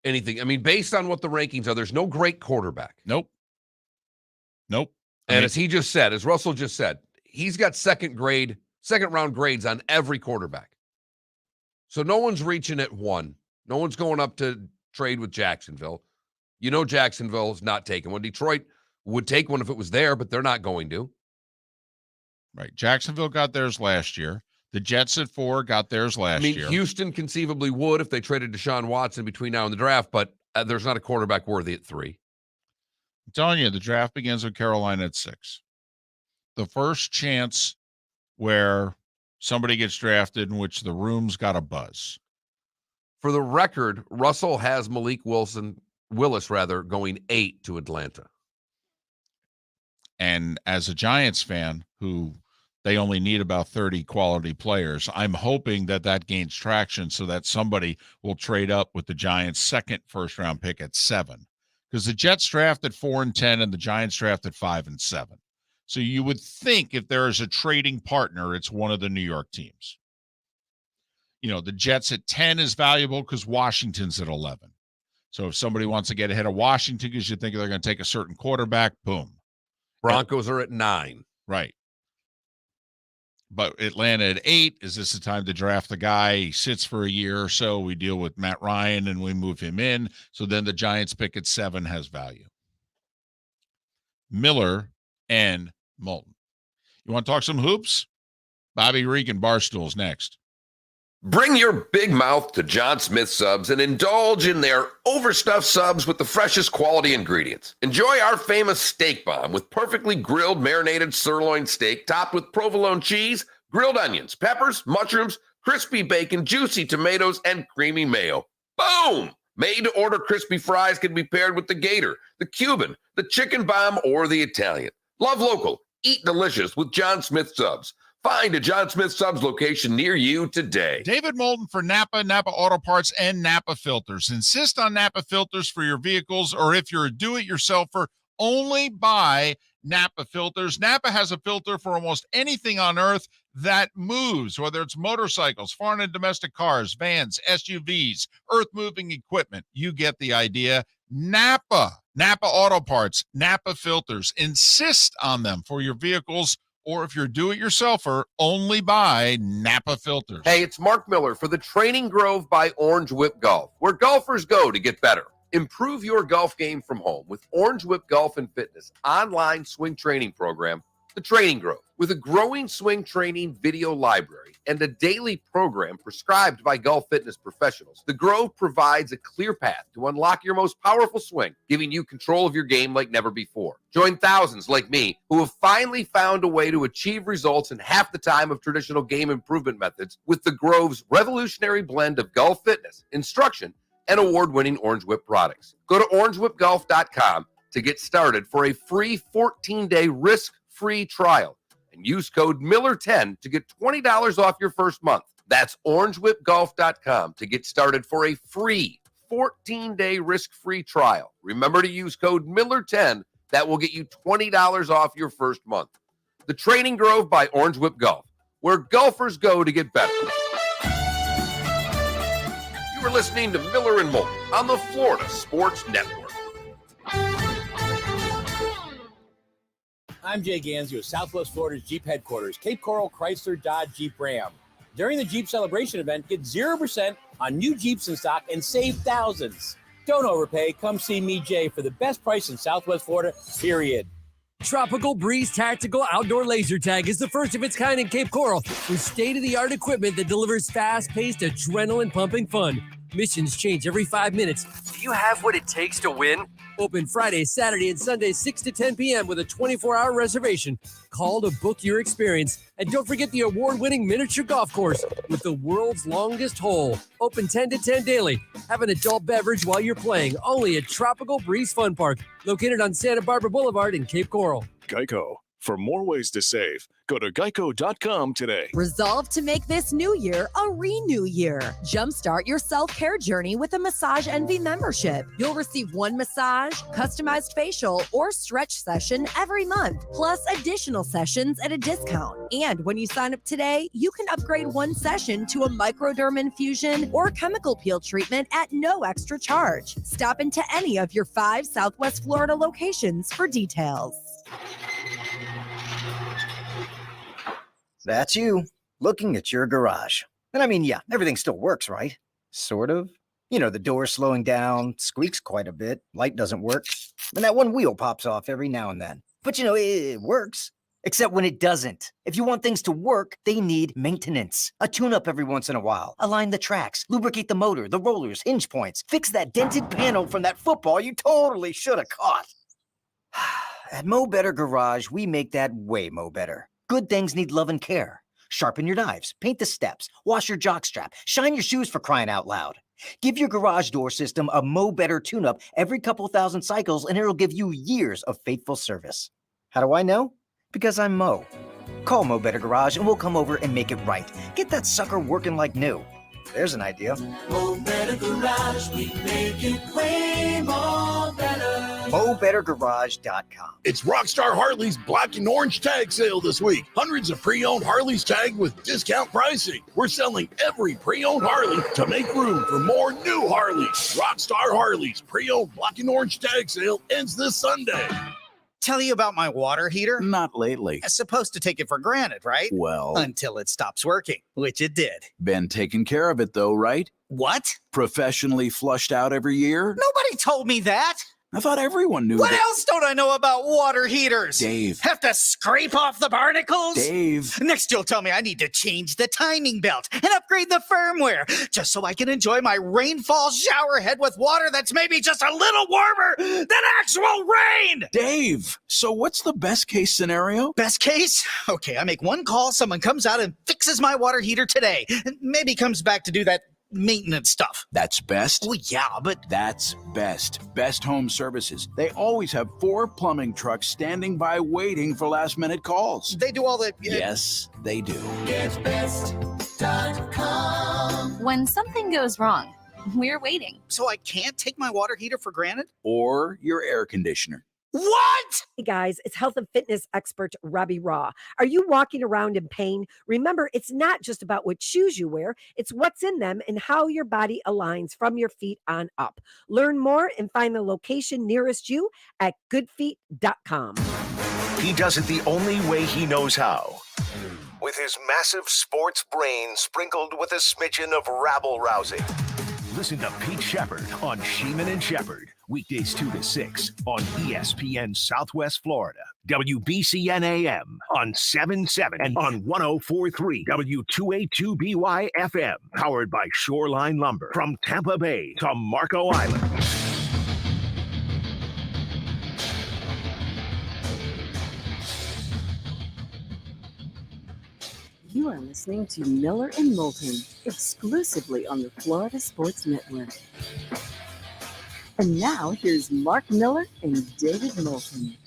anything. I mean, based on what the rankings are, there's no great quarterback. Nope. And as he just said, as Russell just said, he's got second round grades on every quarterback. So no one's reaching at 1. No one's going up to trade with Jacksonville. Jacksonville's not taking one. Detroit would take one if it was there, but they're not going to. Right. Jacksonville got theirs last year. The Jets at 4 got theirs last year. Houston conceivably would if they traded Deshaun Watson between now and the draft, but there's not a quarterback worthy at 3. I'm telling you, the draft begins with Carolina at 6. The first chance where somebody gets drafted in which the room's got a buzz. For the record, Russell has Malik Willis going 8 to Atlanta. And as a Giants fan who they only need about 30 quality players, I'm hoping that gains traction so that somebody will trade up with the Giants' second first-round pick at 7. Because the Jets drafted 4 and 10 and the Giants drafted 5 and 7. So you would think if there is a trading partner, it's one of the New York teams. The Jets at 10 is valuable because Washington's at 11. So if somebody wants to get ahead of Washington because you think they're going to take a certain quarterback, boom. Broncos are at 9. Right. But Atlanta at 8, is this the time to draft a guy? He sits for a year or so. We deal with Matt Ryan and we move him in. So then the Giants pick at 7 has value. Miller and Moulton. You want to talk some hoops? Bobby Reagan, Barstool's next. Bring your big mouth to John Smith Subs and indulge in their overstuffed subs with the freshest quality ingredients. Enjoy our famous steak bomb with perfectly grilled marinated sirloin steak topped with provolone cheese, grilled onions, peppers, mushrooms, crispy bacon, juicy tomatoes, and creamy mayo. Boom! Made-to-order crispy fries can be paired with the Gator, the Cuban, the Chicken Bomb, or the Italian. Love local. Eat delicious with John Smith Subs. Find a John Smith Subs location near you today. David Moulton for Napa, Napa Auto Parts, and Napa Filters. Insist on Napa filters for your vehicles, or if you're a do-it-yourselfer, only buy Napa filters. Napa has a filter for almost anything on earth that moves, whether it's motorcycles, foreign and domestic cars, vans, SUVs, earth-moving equipment. You get the idea. Napa Auto Parts, Napa filters. Insist on them for your vehicles, or if you're do-it-yourselfer, only buy Napa filters. Hey, it's Mark Miller for the Training Grove by Orange Whip Golf, where golfers go to get better. Improve your golf game from home with Orange Whip Golf and Fitness online swing training program, The Training Grove. With a growing swing training video library and a daily program prescribed by golf fitness professionals, The Grove provides a clear path to unlock your most powerful swing, giving you control of your game like never before. Join thousands like me who have finally found a way to achieve results in half the time of traditional game improvement methods with The Grove's revolutionary blend of golf fitness, instruction, and award-winning Orange Whip products. Go to orangewhipgolf.com to get started for a free 14-day risk-free trial and use code Miller10 to get $20 off your first month. That's orangewhipgolf.com to get started for a free 14-day risk-free trial. Remember to use code Miller10. That will get you $20 off your first month. The Training Grove by Orange Whip Golf, where golfers go to get better. You are listening to Miller and Moulton on the Florida Sports Network. I'm Jay Ganzi with Southwest Florida's Jeep headquarters, Cape Coral Chrysler Dodge Jeep Ram. During the Jeep Celebration event, get 0% on new Jeeps in stock and save thousands. Don't overpay. Come see me, Jay, for the best price in Southwest Florida, period. Tropical Breeze Tactical Outdoor Laser Tag is the first of its kind in Cape Coral with state-of-the-art equipment that delivers fast-paced, adrenaline-pumping fun. Missions change every 5 minutes. Do you have what it takes to win? Open Friday, Saturday, and Sunday, 6 to 10 p.m. with a 24-hour reservation. Call to book your experience. And don't forget the award-winning miniature golf course with the world's longest hole. Open 10 to 10 daily. Have an adult beverage while you're playing. Only at Tropical Breeze Fun Park, located on Santa Barbara Boulevard in Cape Coral. Geico. For more ways to save, go to geico.com today. Resolve to make this new year a renew year. Jumpstart your self-care journey with a Massage Envy membership. You'll receive one massage, customized facial, or stretch session every month, plus additional sessions at a discount. And when you sign up today, you can upgrade one session to a microderm infusion or chemical peel treatment at no extra charge. Stop into any of your 5 Southwest Florida locations for details. That's you, looking at your garage. And I mean, yeah, everything still works, right? Sort of. You know, the door slowing down, squeaks quite a bit, light doesn't work, and that one wheel pops off every now and then. But you know, it works. Except when it doesn't. If you want things to work, they need maintenance. A tune-up every once in a while. Align the tracks, lubricate the motor, the rollers, hinge points. Fix that dented panel from that football you totally should have caught. At Mo Better Garage, we make that way mo better. Good things need love and care. Sharpen your knives, paint the steps, wash your jockstrap, shine your shoes for crying out loud. Give your garage door system a Mo Better tune-up every couple thousand cycles and it'll give you years of faithful service. How do I know? Because I'm Mo. Call Mo Better Garage and we'll come over and make it right. Get that sucker working like new. There's an idea. Mo Better Garage, we make it way more better. MoBetterGarage.com. It's Rockstar Harley's Black and Orange Tag Sale this week. Hundreds of pre-owned Harleys tagged with discount pricing. We're selling every pre-owned Harley to make room for more new Harleys. Rockstar Harley's pre-owned Black and Orange Tag Sale ends this Sunday. Tell you about my water heater? Not lately. I'm supposed to take it for granted, right? Well, until it stops working, which it did. Been taking care of it though, right? What? Professionally flushed out every year? Nobody told me that. I thought everyone knew What that. else don't I know about water heaters? Dave. Have to scrape off the barnacles? Dave. Next, you'll tell me I need to change the timing belt and upgrade the firmware just so I can enjoy my rainfall shower head with water that's maybe just a little warmer than actual rain! Dave, so what's the best case scenario? Best case? Okay, I make one call, someone comes out and fixes my water heater today. Maybe comes back to do that maintenance stuff. That's best? Well, yeah, but That's best. Best Home Services. They always have 4 plumbing trucks standing by waiting for last-minute calls. they do all the... Yes, they do. GetBest.com. When something goes wrong, we're waiting. So I can't take my water heater for granted? Or your air conditioner. What? Hey guys, it's health and fitness expert Robbie Raw. Are you walking around in pain? Remember, it's not just about what shoes you wear, it's what's in them and how your body aligns from your feet on up. Learn more and find the location nearest you at goodfeet.com. He does it the only way he knows how. With his massive sports brain sprinkled with a smidgen of rabble-rousing. Listen to Pete Shepard on Sheeman and Shepard. Weekdays 2 to 6 on ESPN Southwest Florida. WBCN AM on 7-7 and on 104.3 W282BY FM. Powered by Shoreline Lumber. From Tampa Bay to Marco Island. You are listening to Miller and Moulton, exclusively on the Florida Sports Network. And now, here's Mark Miller and David Moulton.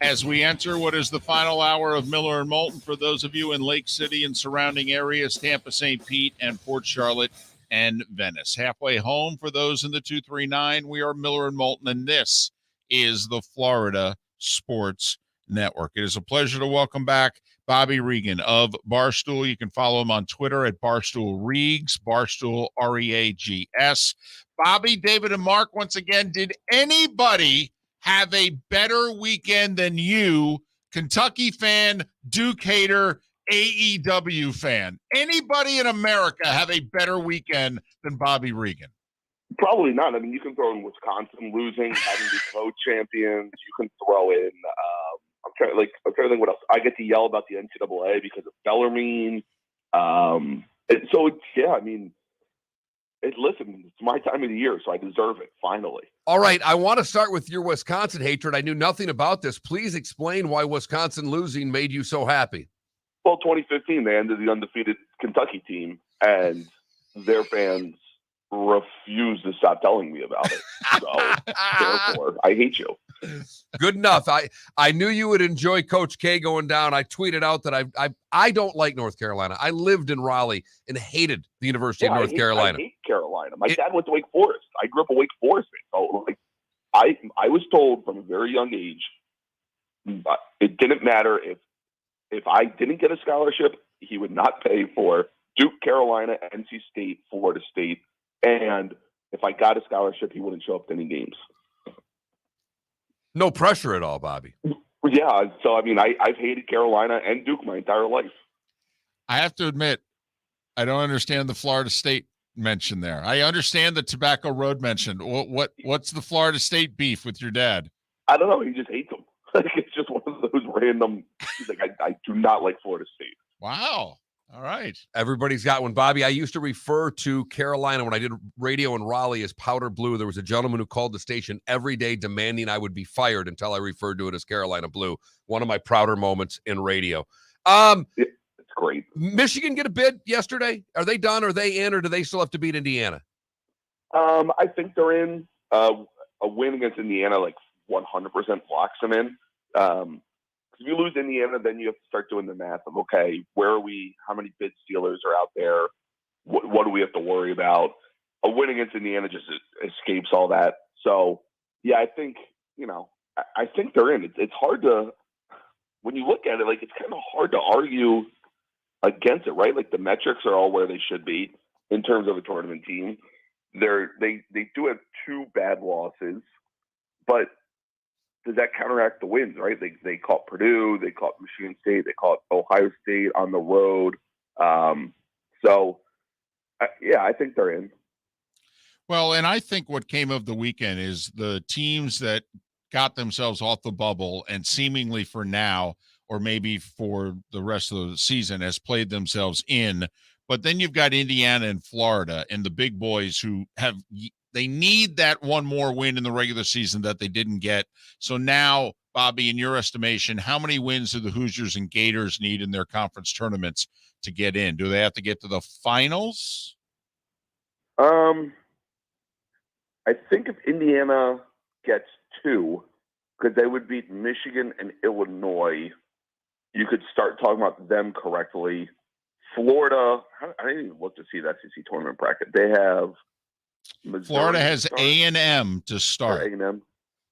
As we enter what is the final hour of Miller and Moulton, for those of you in Lake City and surrounding areas, Tampa, St. Pete, and Port Charlotte and Venice. Halfway home for those in the 239, we are Miller and Moulton, and this is the Florida Sports Network. It is a pleasure to welcome back Bobby Reagan of Barstool. You can follow him on Twitter at Barstool Reags, Barstool Reags. Bobby, David, and Mark, once again, did anybody have a better weekend than you, Kentucky fan, Duke hater, AEW fan? Anybody in America have a better weekend than Bobby Reagan? Probably not. I mean, you can throw in Wisconsin losing, having the co-champions. You can throw in I'm trying to think what else. I get to yell about the NCAA because of Bellarmine. Listen, it's my time of the year, so I deserve it, finally. All right, I want to start with your Wisconsin hatred. I knew nothing about this. Please explain why Wisconsin losing made you so happy. Well, 2015, they ended the undefeated Kentucky team, and their fans refuse to stop telling me about it. So, therefore, I hate you. Good enough. I knew you would enjoy Coach K going down. I tweeted out that I don't like North Carolina. I lived in Raleigh and hated the University of North Carolina. I hate Carolina. My dad went to Wake Forest. I grew up a Wake Forest fan. So, I was told from a very young age, it didn't matter if I didn't get a scholarship, he would not pay for Duke, Carolina, NC State, Florida State, and if I got a scholarship, he wouldn't show up to any games. No pressure at all, Bobby. Yeah, so I mean, I've hated Carolina and Duke my entire life. I have to admit, I don't understand the Florida State mention there. I understand the Tobacco Road mention. What's the Florida State beef with your dad? I don't know. He just hates them. It's just one of those random. He's like, I do not like Florida State. Wow. All right. Everybody's got one. Bobby, I used to refer to Carolina when I did radio in Raleigh as powder blue. There was a gentleman who called the station every day demanding I would be fired until I referred to it as Carolina blue. One of my prouder moments in radio. It's great. Michigan get a bid yesterday? Are they done? Are they in, or do they still have to beat Indiana? I think they're in. A win against Indiana, 100% locks them in. If you lose Indiana, then you have to start doing the math of, okay, where are we? How many bid stealers are out there? What do we have to worry about? A win against Indiana just escapes all that. So, yeah, I think they're in. It's hard to, when you look at it, it's kind of hard to argue against it, right? The metrics are all where they should be in terms of a tournament team. They do have 2 bad losses, but does that counteract the wins, right? They caught Purdue, they caught Michigan State, they caught Ohio State on the road. I think they're in. Well, and I think what came of the weekend is the teams that got themselves off the bubble and seemingly for now, or maybe for the rest of the season, has played themselves in. But then you've got Indiana and Florida and the big boys who they need that one more win in the regular season that they didn't get. So now, Bobby, in your estimation, how many wins do the Hoosiers and Gators need in their conference tournaments to get in? Do they have to get to the finals? I think if Indiana gets 2, because they would beat Michigan and Illinois, you could start talking about them correctly. Florida, I didn't even look to see the SEC tournament bracket. They have Missouri. Florida has A&M to start. A&M.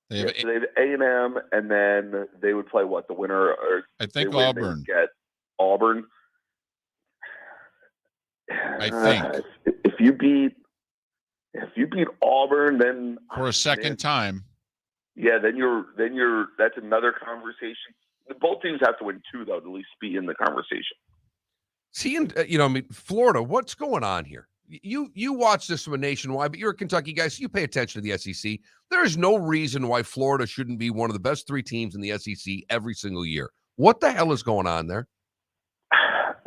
They have A&M, and then they would play what, the winner? Or I think Auburn. Get Auburn. I think if you beat Auburn, then for a second time. Yeah, then that's another conversation. Both teams have to win 2 though to at least be in the conversation. See, Florida, what's going on here? You watch this from a nationwide, but you're a Kentucky guy, so you pay attention to the SEC. There's no reason why Florida shouldn't be one of the best 3 teams in the SEC every single year. What the hell is going on there?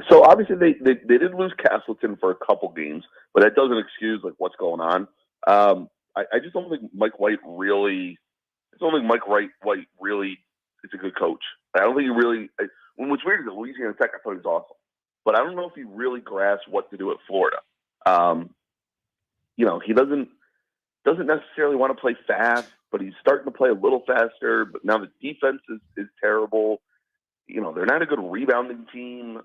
So obviously they did lose Castleton for a couple games, but that doesn't excuse what's going on. I just don't think Mike White really. I don't think White really is a good coach. I don't think he really. What's weird is that Louisiana Tech, I thought he was awesome, but I don't know if he really grasped what to do at Florida. He doesn't necessarily want to play fast, but he's starting to play a little faster. But now the defense is terrible. They're not a good rebounding team.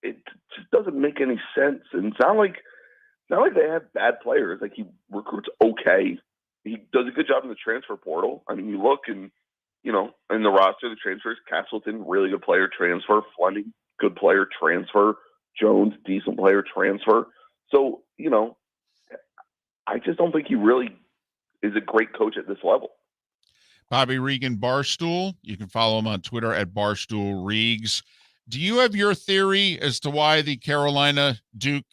It just doesn't make any sense. And it's not like they have bad players. He recruits okay. He does a good job in the transfer portal. I mean, you look and, in the roster, the transfers, Castleton, really good player transfer. Fleming, good player transfer. Jones, decent player transfer. So, I just don't think he really is a great coach at this level. Bobby Reagan, Barstool. You can follow him on Twitter at Barstool Reags. Do you have your theory as to why the Carolina Duke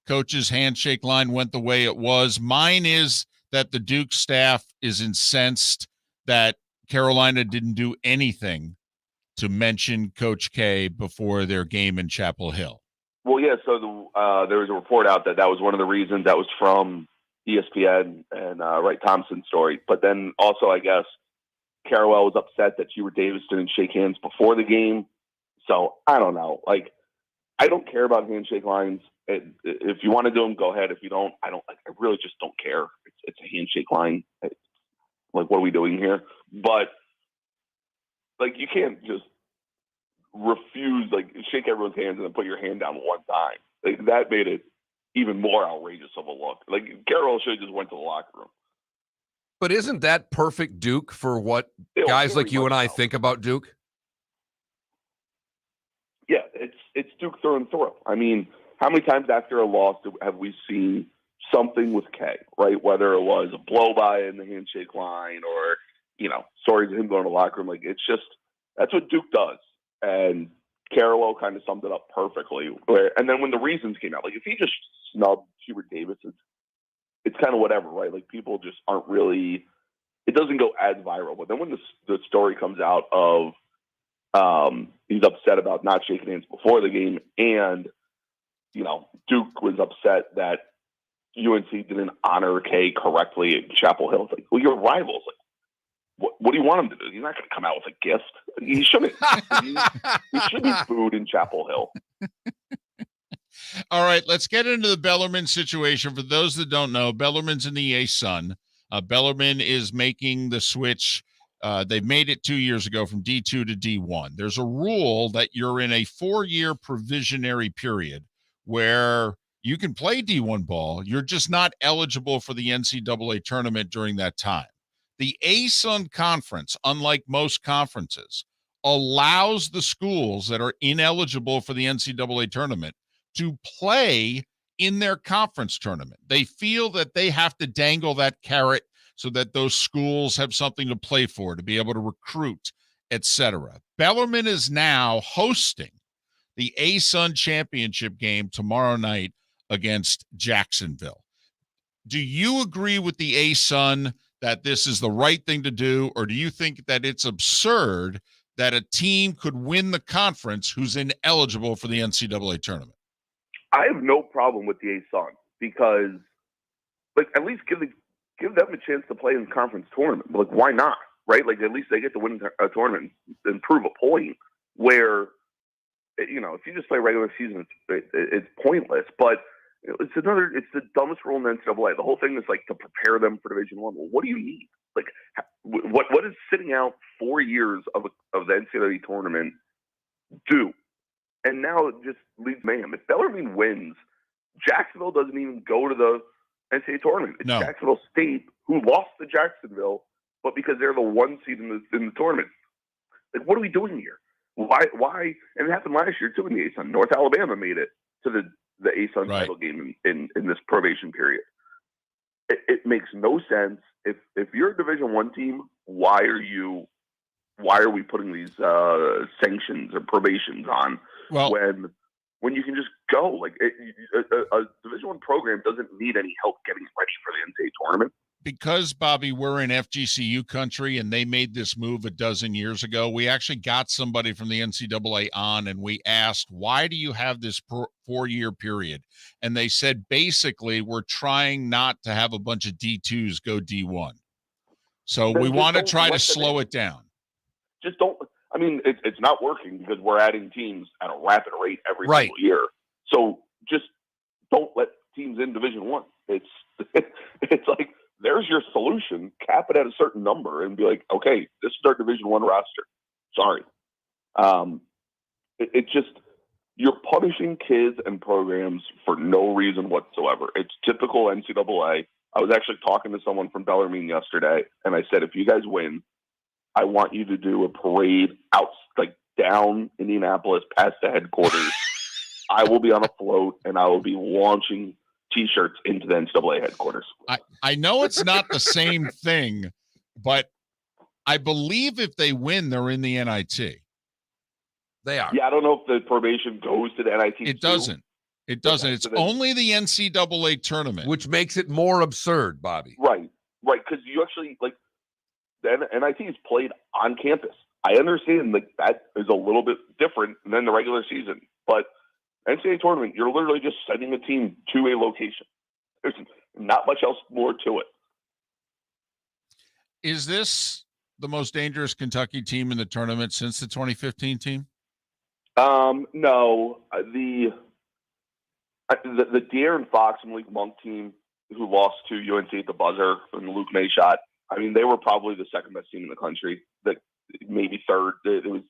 coach's handshake line went the way it was? Mine is that the Duke staff is incensed that Carolina didn't do anything to mention Coach K before their game in Chapel Hill. Well, yeah, so there was a report out that was one of the reasons. That was from ESPN and Wright Thompson's story. But then also, I guess, Carrawell was upset that Hubert Davis didn't shake hands before the game. So I don't know. I don't care about handshake lines. If you want to do them, go ahead. If you don't, I don't. I really just don't care. It's a handshake line. What are we doing here? But you can't just refuse, shake everyone's hands and then put your hand down one time. That made it even more outrageous of a look. Carroll should have just went to the locker room. But isn't that perfect Duke for what guys like you and I think about Duke? Yeah, it's Duke through and through. I mean, how many times after a loss have we seen something with K, right? Whether it was a blow-by in the handshake line or, stories of him going to the locker room. It's just, that's what Duke does. And Carrawell kind of summed it up perfectly. And then when the reasons came out, if he just snubbed Hubert Davis, it's kind of whatever, right? People just aren't really, it doesn't go as viral. But then when the story comes out of he's upset about not shaking hands before the game, and Duke was upset that UNC didn't honor K correctly at Chapel Hill. It's you're rivals. What do you want him to do? He's not going to come out with a gift. He shouldn't. He should be booed in Chapel Hill. All right, let's get into the Bellarmine situation. For those that don't know, Bellarmine's in the EA Sun. Bellarmine is making the switch. They've made it 2 years ago from D2 to D1. There's a rule that you're in a 4-year provisionary period where you can play D1 ball. You're just not eligible for the NCAA tournament during that time. The ASUN conference, unlike most conferences, allows the schools that are ineligible for the NCAA tournament to play in their conference tournament. They feel that they have to dangle that carrot so that those schools have something to play for, to be able to recruit, etc. Bellarmine is now hosting the ASUN championship game tomorrow night against Jacksonville. do you agree with the ASUN that this is the right thing to do, or do you think that it's absurd that a team could win the conference who's ineligible for the NCAA tournament? I have no problem with the ASUN because, like, at least give them a chance to play in the conference tournament. Like, why not? Right? Like, at least they get to win a tournament and prove a point. Where, you know, if you just play regular season, it's pointless. But it's the dumbest rule in the NCAA. The whole thing is like to prepare them for Division I. Well, what do you need? Like, what is sitting out 4 years of the NCAA tournament do? And now it just leaves mayhem. If Bellarmine wins, Jacksonville doesn't even go to the NCAA tournament. It's Jacksonville State who lost to Jacksonville, but because they're the 1 seed in the tournament. Like, what are we doing here? Why? And it happened last year too in the ASUN. North Alabama made it to the ASUN title game in this probation period. It makes no sense. If you're a Division I team, why are we putting these sanctions or probations on when you can just go? Like, a Division I program doesn't need any help getting ready for the NCAA tournament. Because, Bobby, we're in FGCU country and they made this move a dozen years ago, we actually got somebody from the NCAA on and we asked, why do you have this 4-year period? And they said, basically, we're trying not to have a bunch of D2s go D1. So we want to try to slow it down. Just don't. I mean, it's not working because we're adding teams at a rapid rate every single year. So just don't let teams in Division I. It's like, there's your solution. Cap it at a certain number and be like, okay, this is our Division I roster. Sorry. It's just, you're punishing kids and programs for no reason whatsoever. It's typical NCAA. I was actually talking to someone from Bellarmine yesterday, and I said, if you guys win, I want you to do a parade out, like, down Indianapolis past the headquarters. I will be on a float, and I will be launching T-shirts into the NCAA headquarters. I know it's not the same thing, but I believe if they win, they're in the NIT. They are. Yeah, I don't know if the probation goes to the NIT. It doesn't. It doesn't. It's only the NCAA tournament. Which makes it more absurd, Bobby. Right. Because you actually, like, the NIT is played on campus. I understand like that is a little bit different than the regular season, but NCAA tournament, you're literally just sending a team to a location. There's not much else more to it. Is this the most dangerous Kentucky team in the tournament since the 2015 team? No. The De'Aaron Fox and Malik Monk team who lost to UNC at the buzzer and the Luke May shot, I mean, they were probably the second best team in the country. That maybe third. It was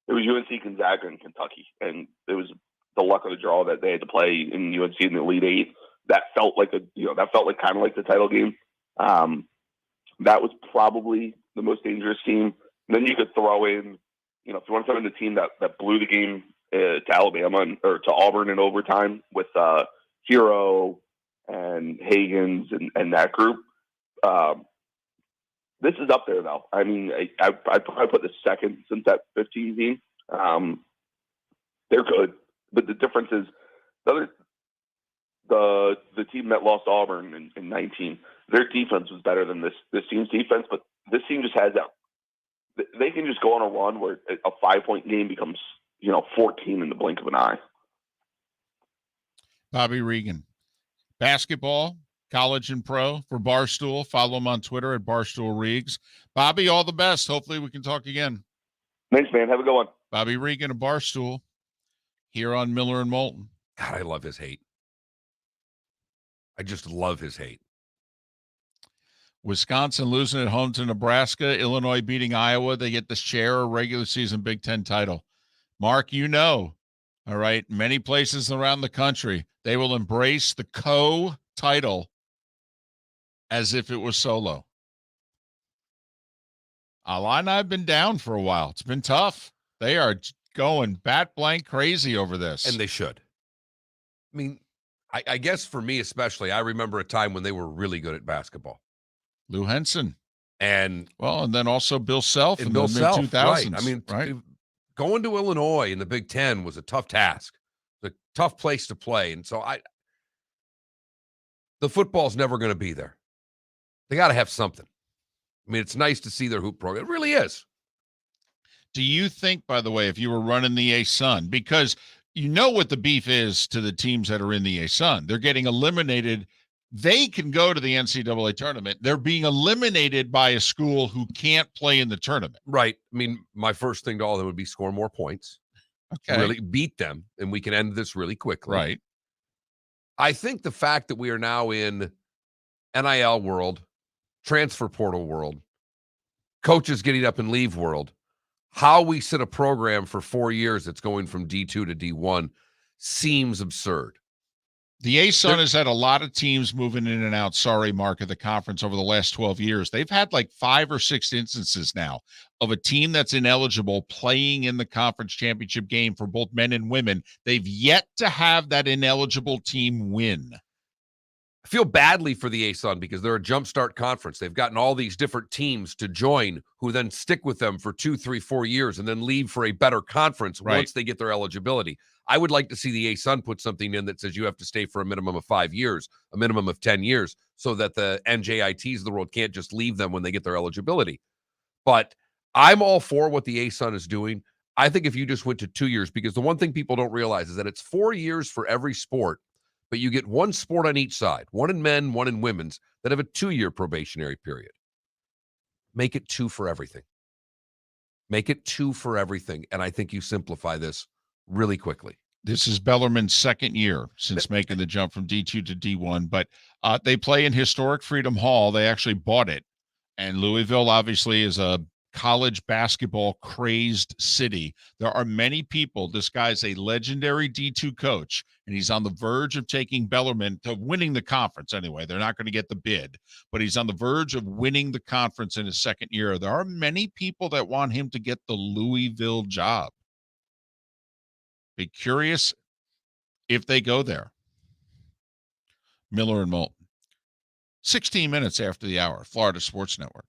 UNC, Gonzaga, and Kentucky, and it was the luck of the draw that they had to play in UNC in the Elite Eight. That felt like kind of like the title game. That was probably the most dangerous team. And then you could throw in, if you want to throw in the team that blew the game to Alabama or to Auburn in overtime with Hero and Hagens and that group. This is up there, though. I mean, I'd probably put the second since that 15 team. They're good, but the difference is the team that lost Auburn in 19. Their defense was better than this team's defense, but this team just has that. They can just go on a run where a 5-point game becomes 14 in the blink of an eye. Bobby Reagan, basketball, college and pro for Barstool. Follow him on Twitter at Barstool Reags. Bobby, all the best. Hopefully we can talk again. Thanks, man. Have a good one. Bobby Reagan of Barstool here on Miller and Moulton. God, I love his hate. I just love his hate. Wisconsin losing at home to Nebraska. Illinois beating Iowa. They get the share a regular season Big Ten title. Mark, all right, many places around the country, they will embrace the co-title as if it was solo. Ala and I have been down for a while. It's been tough. They are going bat blank crazy over this. And they should. I mean, I guess for me especially, I remember a time when they were really good at basketball. Lou Henson. And then also Bill Self in the mid-2000s. Right. I mean, going to Illinois in the Big Ten was a tough task. It's a tough place to play. And so the football's never going to be there. They got to have something. I mean, it's nice to see their hoop program. It really is. Do you think, by the way, if you were running the A-Sun, because you know what the beef is to the teams that are in the A-Sun, they're getting eliminated. They can go to the NCAA tournament. They're being eliminated by a school who can't play in the tournament. Right. I mean, my first thing to all of them would be score more points. Okay. Really beat them, and we can end this really quickly. Right. I think the fact that we are now in NIL world, transfer portal world, coaches getting up and leave world, how we set a program for 4 years that's going from D2 to D1 seems absurd. The A-Sun has had a lot of teams moving in and out, sorry, Mark, of the conference over the last 12 years. They've had like 5 or 6 instances now of a team that's ineligible playing in the conference championship game for both men and women. They've yet to have that ineligible team win. I feel badly for the A-Sun because they're a jumpstart conference. They've gotten all these different teams to join who then stick with them for 2, 3, 4 years and then leave for a better conference once they get their eligibility. I would like to see the A-Sun put something in that says you have to stay for a minimum of 5 years, a minimum of 10 years, so that the NJITs of the world can't just leave them when they get their eligibility. But I'm all for what the A-Sun is doing. I think if you just went to 2 years, because the one thing people don't realize is that it's 4 years for every sport, but you get one sport on each side, one in men, one in women's, that have a 2-year probationary period. Make it 2 for everything. Make it 2 for everything. And I think you simplify this really quickly. This is Bellarmine's second year since making the jump from D2 to D1, but they play in historic Freedom Hall. They actually bought it. And Louisville obviously is a college basketball crazed city. There are many people. This guy's a legendary D2 coach, and he's on the verge of taking Bellarmine to winning the conference anyway. They're not going to get the bid, but he's on the verge of winning the conference in his second year. There are many people that want him to get the Louisville job. Be curious if they go there. Miller and Moulton. 16 minutes after the hour, Florida Sports Network.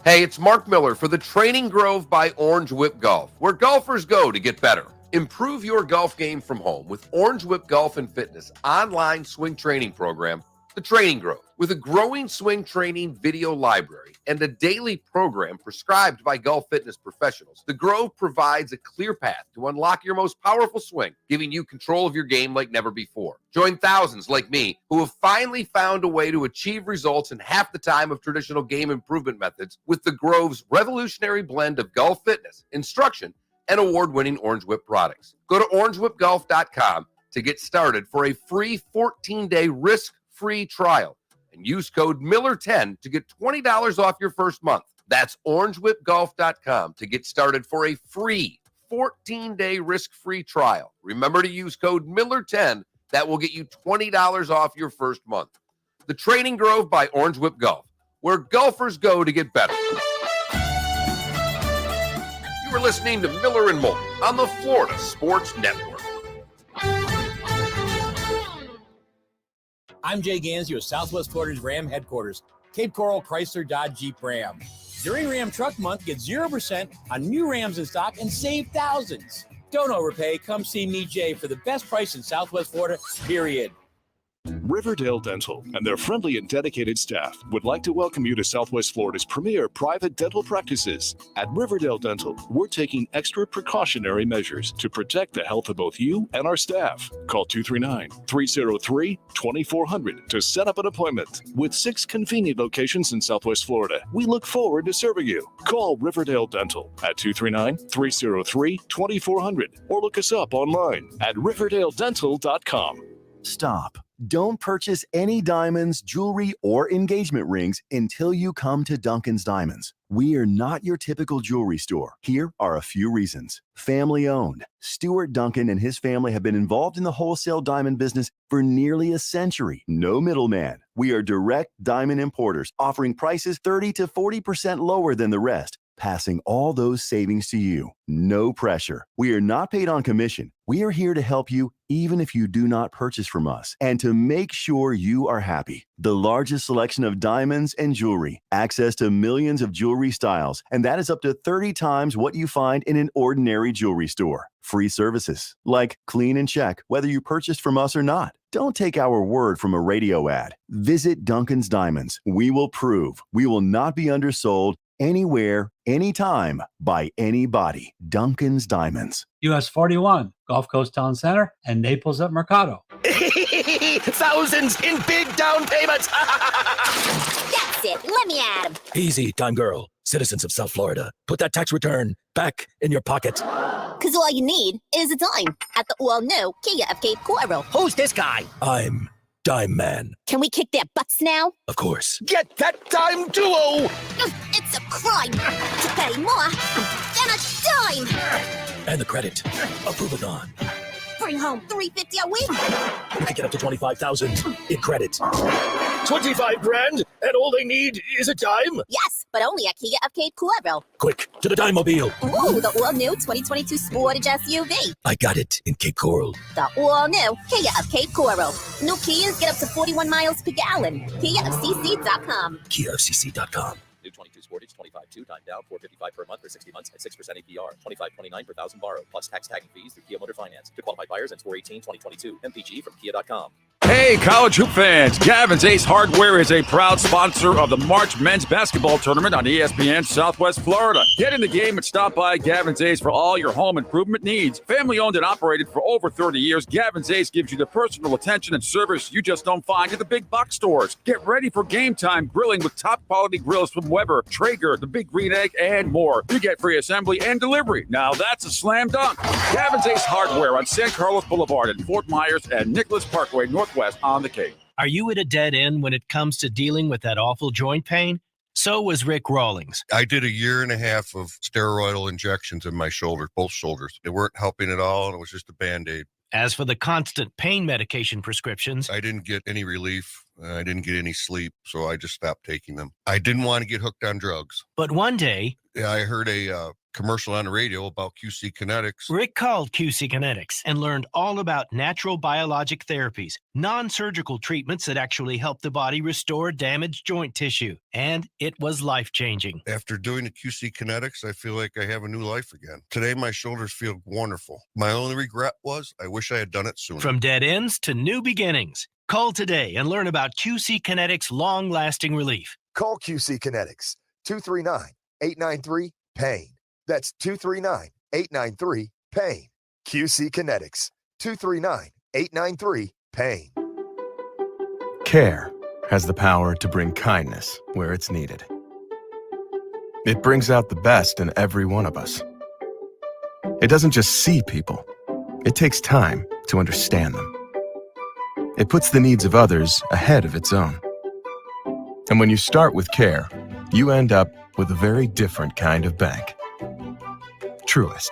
Hey, it's Mark Miller for the Training Grove by Orange Whip Golf, where golfers go to get better. Improve your golf game from home with Orange Whip Golf and Fitness online swing training program, The Training Grove. With a growing swing training video library and a daily program prescribed by golf fitness professionals, The Grove provides a clear path to unlock your most powerful swing, giving you control of your game like never before. Join thousands like me who have finally found a way to achieve results in half the time of traditional game improvement methods with The Grove's revolutionary blend of golf fitness, instruction, and award-winning Orange Whip products. Go to orangewhipgolf.com to get started for a free 14-day risk-free trial. And use code Miller10 to get $20 off your first month. That's orangewhipgolf.com to get started for a free 14-day risk-free trial. Remember to use code Miller10. That will get you $20 off your first month. The Training Grove by Orange Whip Golf, where golfers go to get better. You are listening to Miller and Moulton on the Florida Sports Network. I'm Jay Gansey with Southwest Florida's Ram headquarters, Cape Coral Chrysler Dodge Jeep Ram. During Ram Truck Month, get 0% on new Rams in stock and save thousands. Don't overpay. Come see me, Jay, for the best price in Southwest Florida, period. Riverdale Dental and their friendly and dedicated staff would like to welcome you to Southwest Florida's premier private dental practices. At Riverdale Dental, we're taking extra precautionary measures to protect the health of both you and our staff. Call 239-303-2400 to set up an appointment. With 6 convenient locations in Southwest Florida, we look forward to serving you. Call Riverdale Dental at 239-303-2400 or look us up online at riverdaledental.com. Stop. Don't purchase any diamonds, jewelry, or engagement rings until you come to Duncan's Diamonds. We are not your typical jewelry store. Here are a few reasons. Family owned. Stuart Duncan and his family have been involved in the wholesale diamond business for nearly a century. No middleman. We are direct diamond importers, offering prices 30 to 40% lower than the rest. passing all those savings to you. No pressure. We are not paid on commission. We are here to help you even if you do not purchase from us and to make sure you are happy. The largest selection of diamonds and jewelry, access to millions of jewelry styles, and that is up to 30 times what you find in an ordinary jewelry store. Free services like clean and check whether you purchased from us or not. Don't take our word from a radio ad. Visit Duncan's Diamonds. We will prove we will not be undersold anywhere, anytime, by anybody. Duncan's Diamonds. US 41, Gulf Coast Town Center, and Naples at Mercado. Thousands in big down payments. That's it. Let me at him. Easy, time girl. Citizens of South Florida, put that tax return back in your pocket. Because all you need is a dime at the all-new Kia of Cape Coral. Who's this guy? I'm Dime Man. Can we kick their butts now? Of course. Get that dime duo! It's a crime to pay more than a dime. And the credit. Approve it on. Bring home $350 a week. You can get up to $25,000 in credit. 25 grand, and all they need is a dime? Yes, but only at Kia of Cape Coral. Quick, to the Dime-mobile. Ooh, the all-new 2022 Sportage SUV. I got it in Cape Coral. The all-new Kia of Cape Coral. New Kias get up to 41 miles per gallon. KiaofCC.com. KiaofCC.com. New 22 Sportage, 25.2, time down, $455 per month for 60 months at 6% APR, $25.29 per thousand borrowed, plus tax tagging fees through Kia Motor Finance. To qualified buyers, and 4/18/2022. MPG from Kia.com. Hey, college hoop fans! Gavin's Ace Hardware is a proud sponsor of the March Men's Basketball Tournament on ESPN Southwest Florida. Get in the game and stop by Gavin's Ace for all your home improvement needs. Family owned and operated for over 30 years, Gavin's Ace gives you the personal attention and service you just don't find at the big box stores. Get ready for game time grilling with top quality grills from Weber, Traeger, the Big Green Egg, and more. You get free assembly and delivery. Now that's a slam dunk. Gavin's Ace Hardware on San Carlos Boulevard in Fort Myers and Nicholas Parkway Northwest on the Cape. Are you at a dead end when it comes to dealing with that awful joint pain? So was Rick Rawlings. I did 1.5 years of steroidal injections in my shoulder, both shoulders. They weren't helping at all, and it was just a Band-Aid. As for the constant pain medication prescriptions, I didn't get any relief. I didn't get any sleep, so I just stopped taking them. I didn't want to get hooked on drugs. But one day, I heard a commercial on the radio about QC Kinetics. Rick called QC Kinetics and learned all about natural biologic therapies, non-surgical treatments that actually help the body restore damaged joint tissue. And it was life-changing. After doing the QC Kinetics, I feel like I have a new life again. Today, my shoulders feel wonderful. My only regret was I wish I had done it sooner. From dead ends to new beginnings. Call today and learn about QC Kinetics' long-lasting relief. Call QC Kinetics, 239-893-PAIN. That's 239-893-PAIN. QC Kinetics, 239-893-PAIN. Care has the power to bring kindness where it's needed. It brings out the best in every one of us. It doesn't just see people. It takes time to understand them. It puts the needs of others ahead of its own. And when you start with care, you end up with a very different kind of bank. Truist.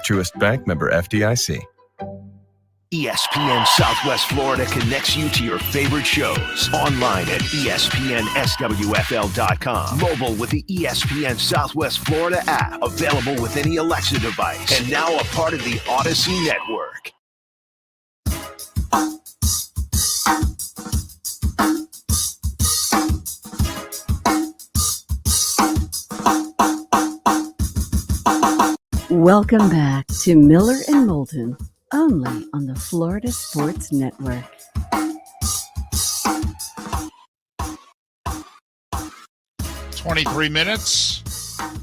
Truist Bank, member FDIC. ESPN Southwest Florida connects you to your favorite shows. Online at ESPNSWFL.com. Mobile with the ESPN Southwest Florida app. Available with any Alexa device. And now a part of the Odyssey Network. Welcome back to Miller and Moulton, only on the Florida Sports Network. "23 minutes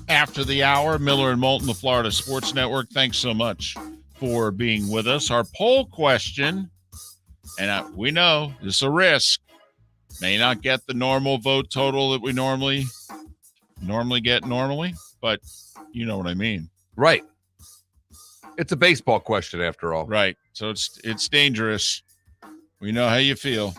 after the hour. Miller and Moulton, the Florida Sports Network. Thanks so much for being with us. Our poll question, and we know this is a risk, may not get the normal vote total that we normally get normally, but you know what I mean. Right. It's a baseball question after all. Right. So it's dangerous. We know how you feel.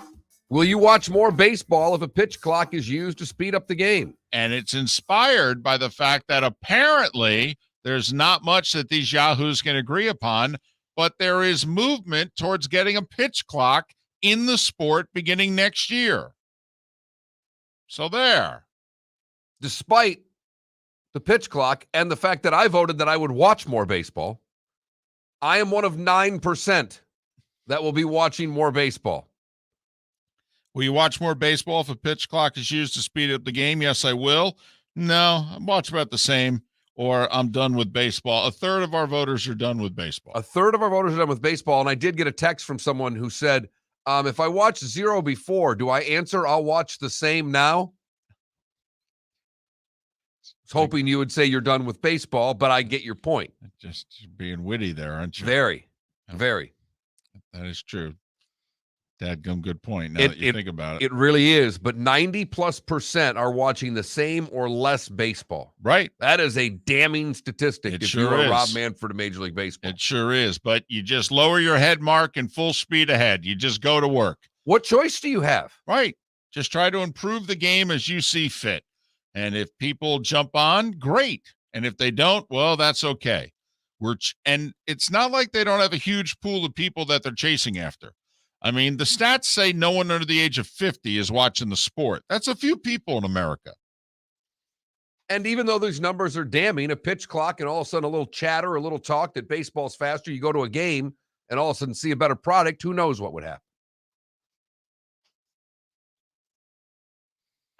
Will you watch more baseball if a pitch clock is used to speed up the game? And it's inspired by the fact that apparently there's not much that these yahoos can agree upon, but there is movement towards getting a pitch clock in the sport beginning next year. So there. Despite the pitch clock, and the fact that I voted that I would watch more baseball, I am one of 9% that will be watching more baseball. Will you watch more baseball if a pitch clock is used to speed up the game? Yes, I will. No, I'm watching about the same, or I'm done with baseball. A third of our voters are done with baseball. A third of our voters are done with baseball, and I did get a text from someone who said, if I watched 0 before, do I answer I'll watch the same now? I was hoping you would say you're done with baseball, but I get your point. Just being witty there, aren't you? Very. That is true. Dadgum, good point. Now that you think about it. It really is, but 90+% are watching the same or less baseball. Right. That is a damning statistic if you're a Rob Manfred of Major League Baseball. It sure is, but you just lower your head mark and full speed ahead. You just go to work. What choice do you have? Right. Just try to improve the game as you see fit. And if people jump on, great. And if they don't, well, that's okay. And it's not like they don't have a huge pool of people that they're chasing after. I mean, the stats say no one under the age of 50 is watching the sport. That's a few people in America. And even though those numbers are damning, a pitch clock and all of a sudden a little chatter, a little talk that baseball's faster, you go to a game and all of a sudden see a better product, who knows what would happen?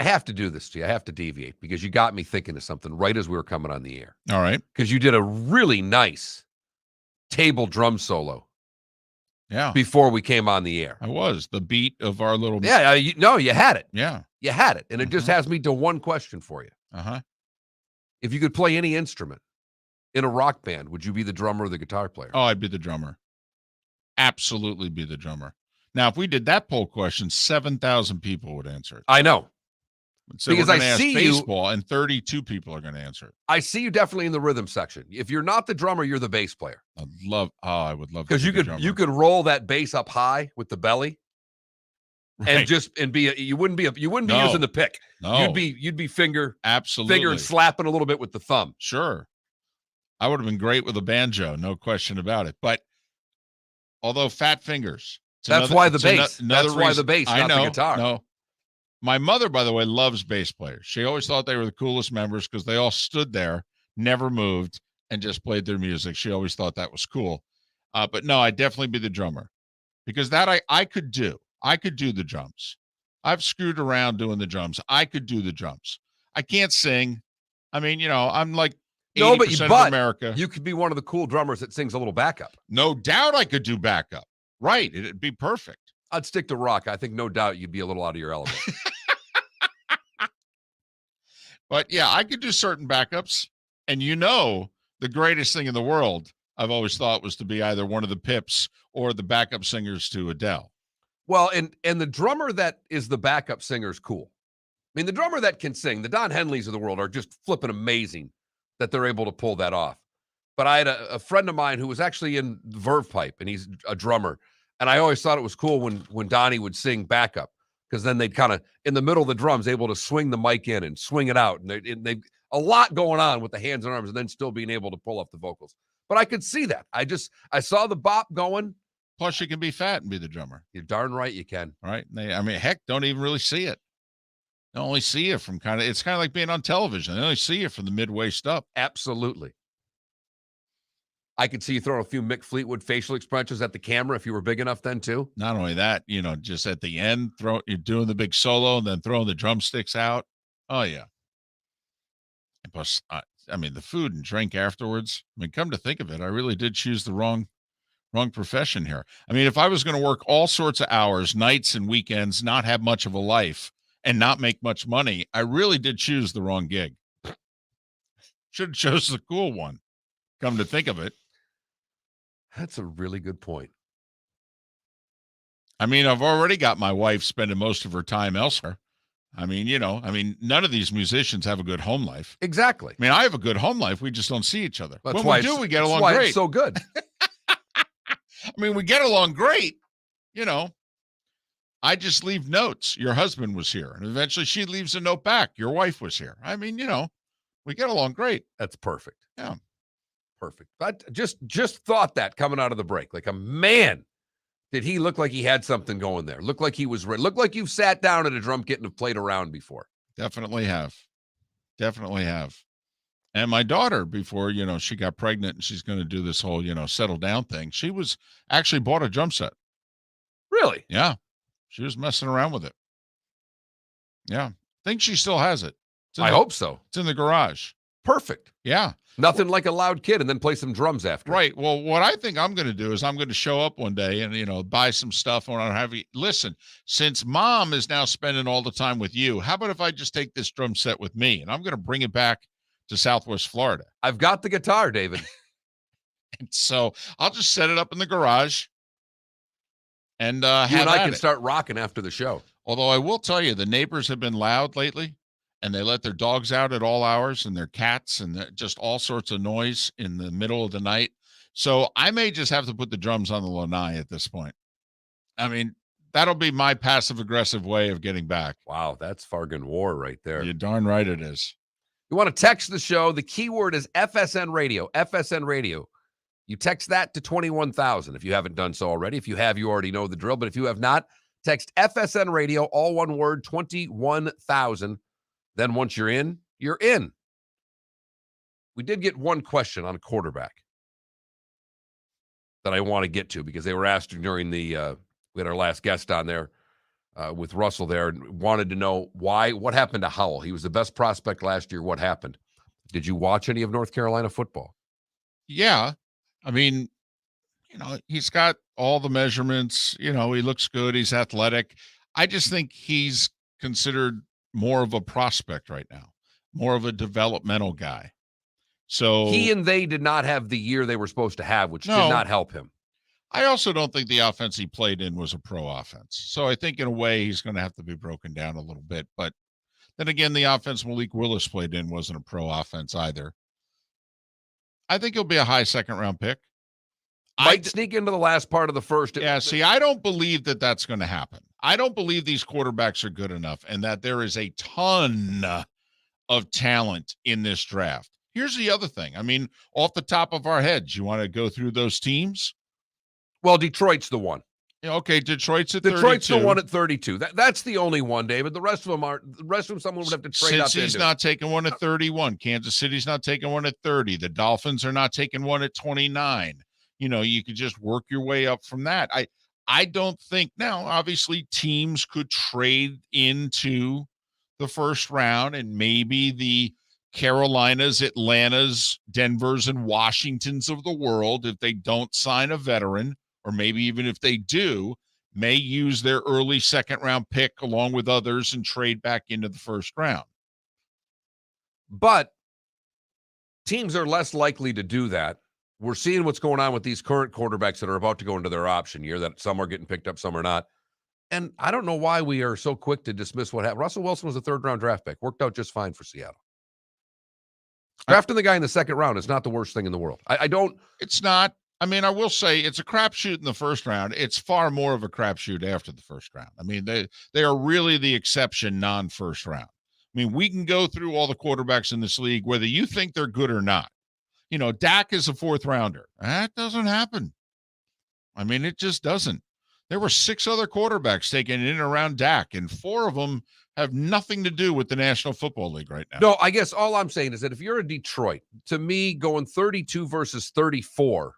I have to do this to you. I have to deviate because you got me thinking of something right as we were coming on the air. All right. Because you did a really nice table drum solo. Yeah. Before we came on the air. I was. The beat of our little... Yeah, you had it. Yeah. You had it. And it just has me to one question for you. Uh-huh. If you could play any instrument in a rock band, would you be the drummer or the guitar player? Oh, I'd be the drummer. Absolutely be the drummer. Now, if we did that poll question, 7,000 people would answer it. I know. So because we're I ask see baseball, and 32 people are going to answer it. I see you definitely in the rhythm section. If you're not the drummer, you're the bass player. I would love because you could roll that bass up high with the belly, right. and you wouldn't be using the pick. No, you'd be finger absolutely slapping a little bit with the thumb. Sure, I would have been great with a banjo, no question about it. But although fat fingers, that's why the bass. That's why the bass, not the guitar. No. My mother, by the way, loves bass players. She always thought they were the coolest members because they all stood there, never moved, and just played their music. She always thought that was cool. But no, I'd definitely be the drummer because that I could do. I could do the drums. I've screwed around doing the drums. I could do the drums. I can't sing. I mean, I'm like 80% of America. You could be one of the cool drummers that sings a little backup. No doubt I could do backup. Right. It'd be perfect. I'd stick to rock. I think no doubt you'd be a little out of your element. But yeah, I could do certain backups. And the greatest thing in the world, I've always thought, was to be either one of the Pips or the backup singers to Adele. Well, and the drummer that is the backup singer is cool. I mean, the drummer that can sing, the Don Henleys of the world are just flipping amazing that they're able to pull that off. But I had a friend of mine who was actually in Verve Pipe, and he's a drummer. And I always thought it was cool when Donnie would sing backup, because then they'd kind of, in the middle of the drums, able to swing the mic in and swing it out. And they've a lot going on with the hands and arms and then still being able to pull off the vocals. But I could see that. I saw the bop going. Plus, you can be fat and be the drummer. You're darn right you can. Right? Heck, don't even really see it. They only see you from it's kind of like being on television. They only see you from the midwaist up. Absolutely. I could see you throwing a few Mick Fleetwood facial expressions at the camera if you were big enough then, too. Not only that, just at the end, you're doing the big solo and then throwing the drumsticks out. Oh, yeah. And plus, the food and drink afterwards. Come to think of it, I really did choose the wrong profession here. If I was going to work all sorts of hours, nights and weekends, not have much of a life, and not make much money, I really did choose the wrong gig. Should have chose the cool one, come to think of it. That's a really good point. I've already got my wife spending most of her time elsewhere. None of these musicians have a good home life. Exactly. I have a good home life. We just don't see each other. That's when why we do, we get that's along why great. It's so good. We get along great. I just leave notes. Your husband was here. And eventually she leaves a note back. Your wife was here. We get along great. That's perfect. Yeah. Perfect. But just thought that coming out of the break. Like, man, did he look like he had something going there? Looked like he was ready. Looked like you've sat down at a drum kit and have played around before. Definitely have. And my daughter, before, she got pregnant and she's going to do this whole, settle down thing, she was actually bought a drum set. Really? Yeah. She was messing around with it. Yeah. I think she still has it. I hope so. It's in the garage. Perfect. Yeah. Nothing like a loud kid and then play some drums after. Right. Well, what I think I'm going to do is I'm going to show up one day and, buy some stuff and have you listen, since mom is now spending all the time with you, how about if I just take this drum set with me and I'm going to bring it back to Southwest Florida? I've got the guitar, David. And so I'll just set it up in the garage and you and I can start rocking after the show. Although I will tell you, the neighbors have been loud lately, and they let their dogs out at all hours and their cats and just all sorts of noise in the middle of the night. So I may just have to put the drums on the lanai at this point. I mean, that'll be my passive-aggressive way of getting back. Wow, that's Fargan War right there. You're darn right it is. You want to text the show. The keyword is FSN Radio. FSN Radio. You text that to 21,000 if you haven't done so already. If you have, you already know the drill. But if you have not, text FSN Radio, all one word, 21,000. Then once you're in, you're in. We did get one question on a quarterback that I want to get to because they were asked during we had our last guest on there with Russell there and wanted to know what happened to Howell. He was the best prospect last year. What happened? Did you watch any of North Carolina football? Yeah. I mean, he's got all the measurements. He looks good. He's athletic. I just think he's considered more of a prospect right now, more of a developmental guy. So he and they did not have the year they were supposed to have, which did not help him. I also don't think the offense he played in was a pro offense. So I think in a way he's going to have to be broken down a little bit. But then again, the offense Malik Willis played in wasn't a pro offense either. I think he'll be a high second-round pick. Might sneak into the last part of the first. Yeah, see, I don't believe that that's going to happen. I don't believe these quarterbacks are good enough and that there is a ton of talent in this draft. Here's the other thing. I mean, off the top of our heads, you want to go through those teams? Well, Detroit's the one. Okay, Detroit's at 32. Detroit's the one at 32. That's the only one, David. The rest of them aren't. The rest of them, someone would have to trade up into. Cincy's not taking one at 31. Kansas City's not taking one at 30. The Dolphins are not taking one at 29. You could just work your way up from that. I don't think now, obviously, teams could trade into the first round and maybe the Carolinas, Atlantas, Denvers, and Washingtons of the world, if they don't sign a veteran, or maybe even if they do, may use their early second-round pick along with others and trade back into the first round. But teams are less likely to do that. We're seeing what's going on with these current quarterbacks that are about to go into their option year, that some are getting picked up, some are not. And I don't know why we are so quick to dismiss what happened. Russell Wilson was a third-round draft pick. Worked out just fine for Seattle. Drafting the guy in the second round is not the worst thing in the world. It's not. I mean, I will say it's a crapshoot in the first round. It's far more of a crapshoot after the first round. I mean, they are really the exception non-first round. I mean, we can go through all the quarterbacks in this league, whether you think they're good or not. Dak is a fourth rounder. That doesn't happen. I mean, it just doesn't. There were 6 other quarterbacks taken in and around Dak, and 4 of them have nothing to do with the National Football League right now. No, I guess all I'm saying is that if you're a Detroit, to me, going 32 versus 34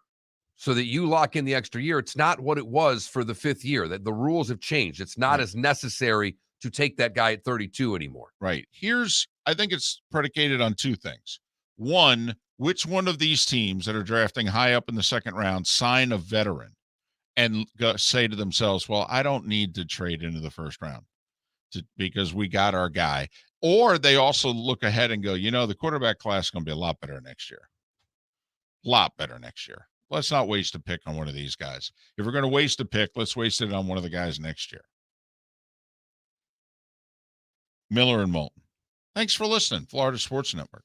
so that you lock in the extra year, it's not what it was for the 5th year. That the rules have changed. It's not as necessary to take that guy at 32 anymore. Right. I think it's predicated on 2 things. One, which one of these teams that are drafting high up in the second round sign a veteran and say to themselves, well, I don't need to trade into the first round because we got our guy. Or they also look ahead and go, the quarterback class is going to be a lot better next year. A lot better next year. Let's not waste a pick on one of these guys. If we're going to waste a pick, let's waste it on one of the guys next year. Miller and Moulton. Thanks for listening. Florida Sports Network.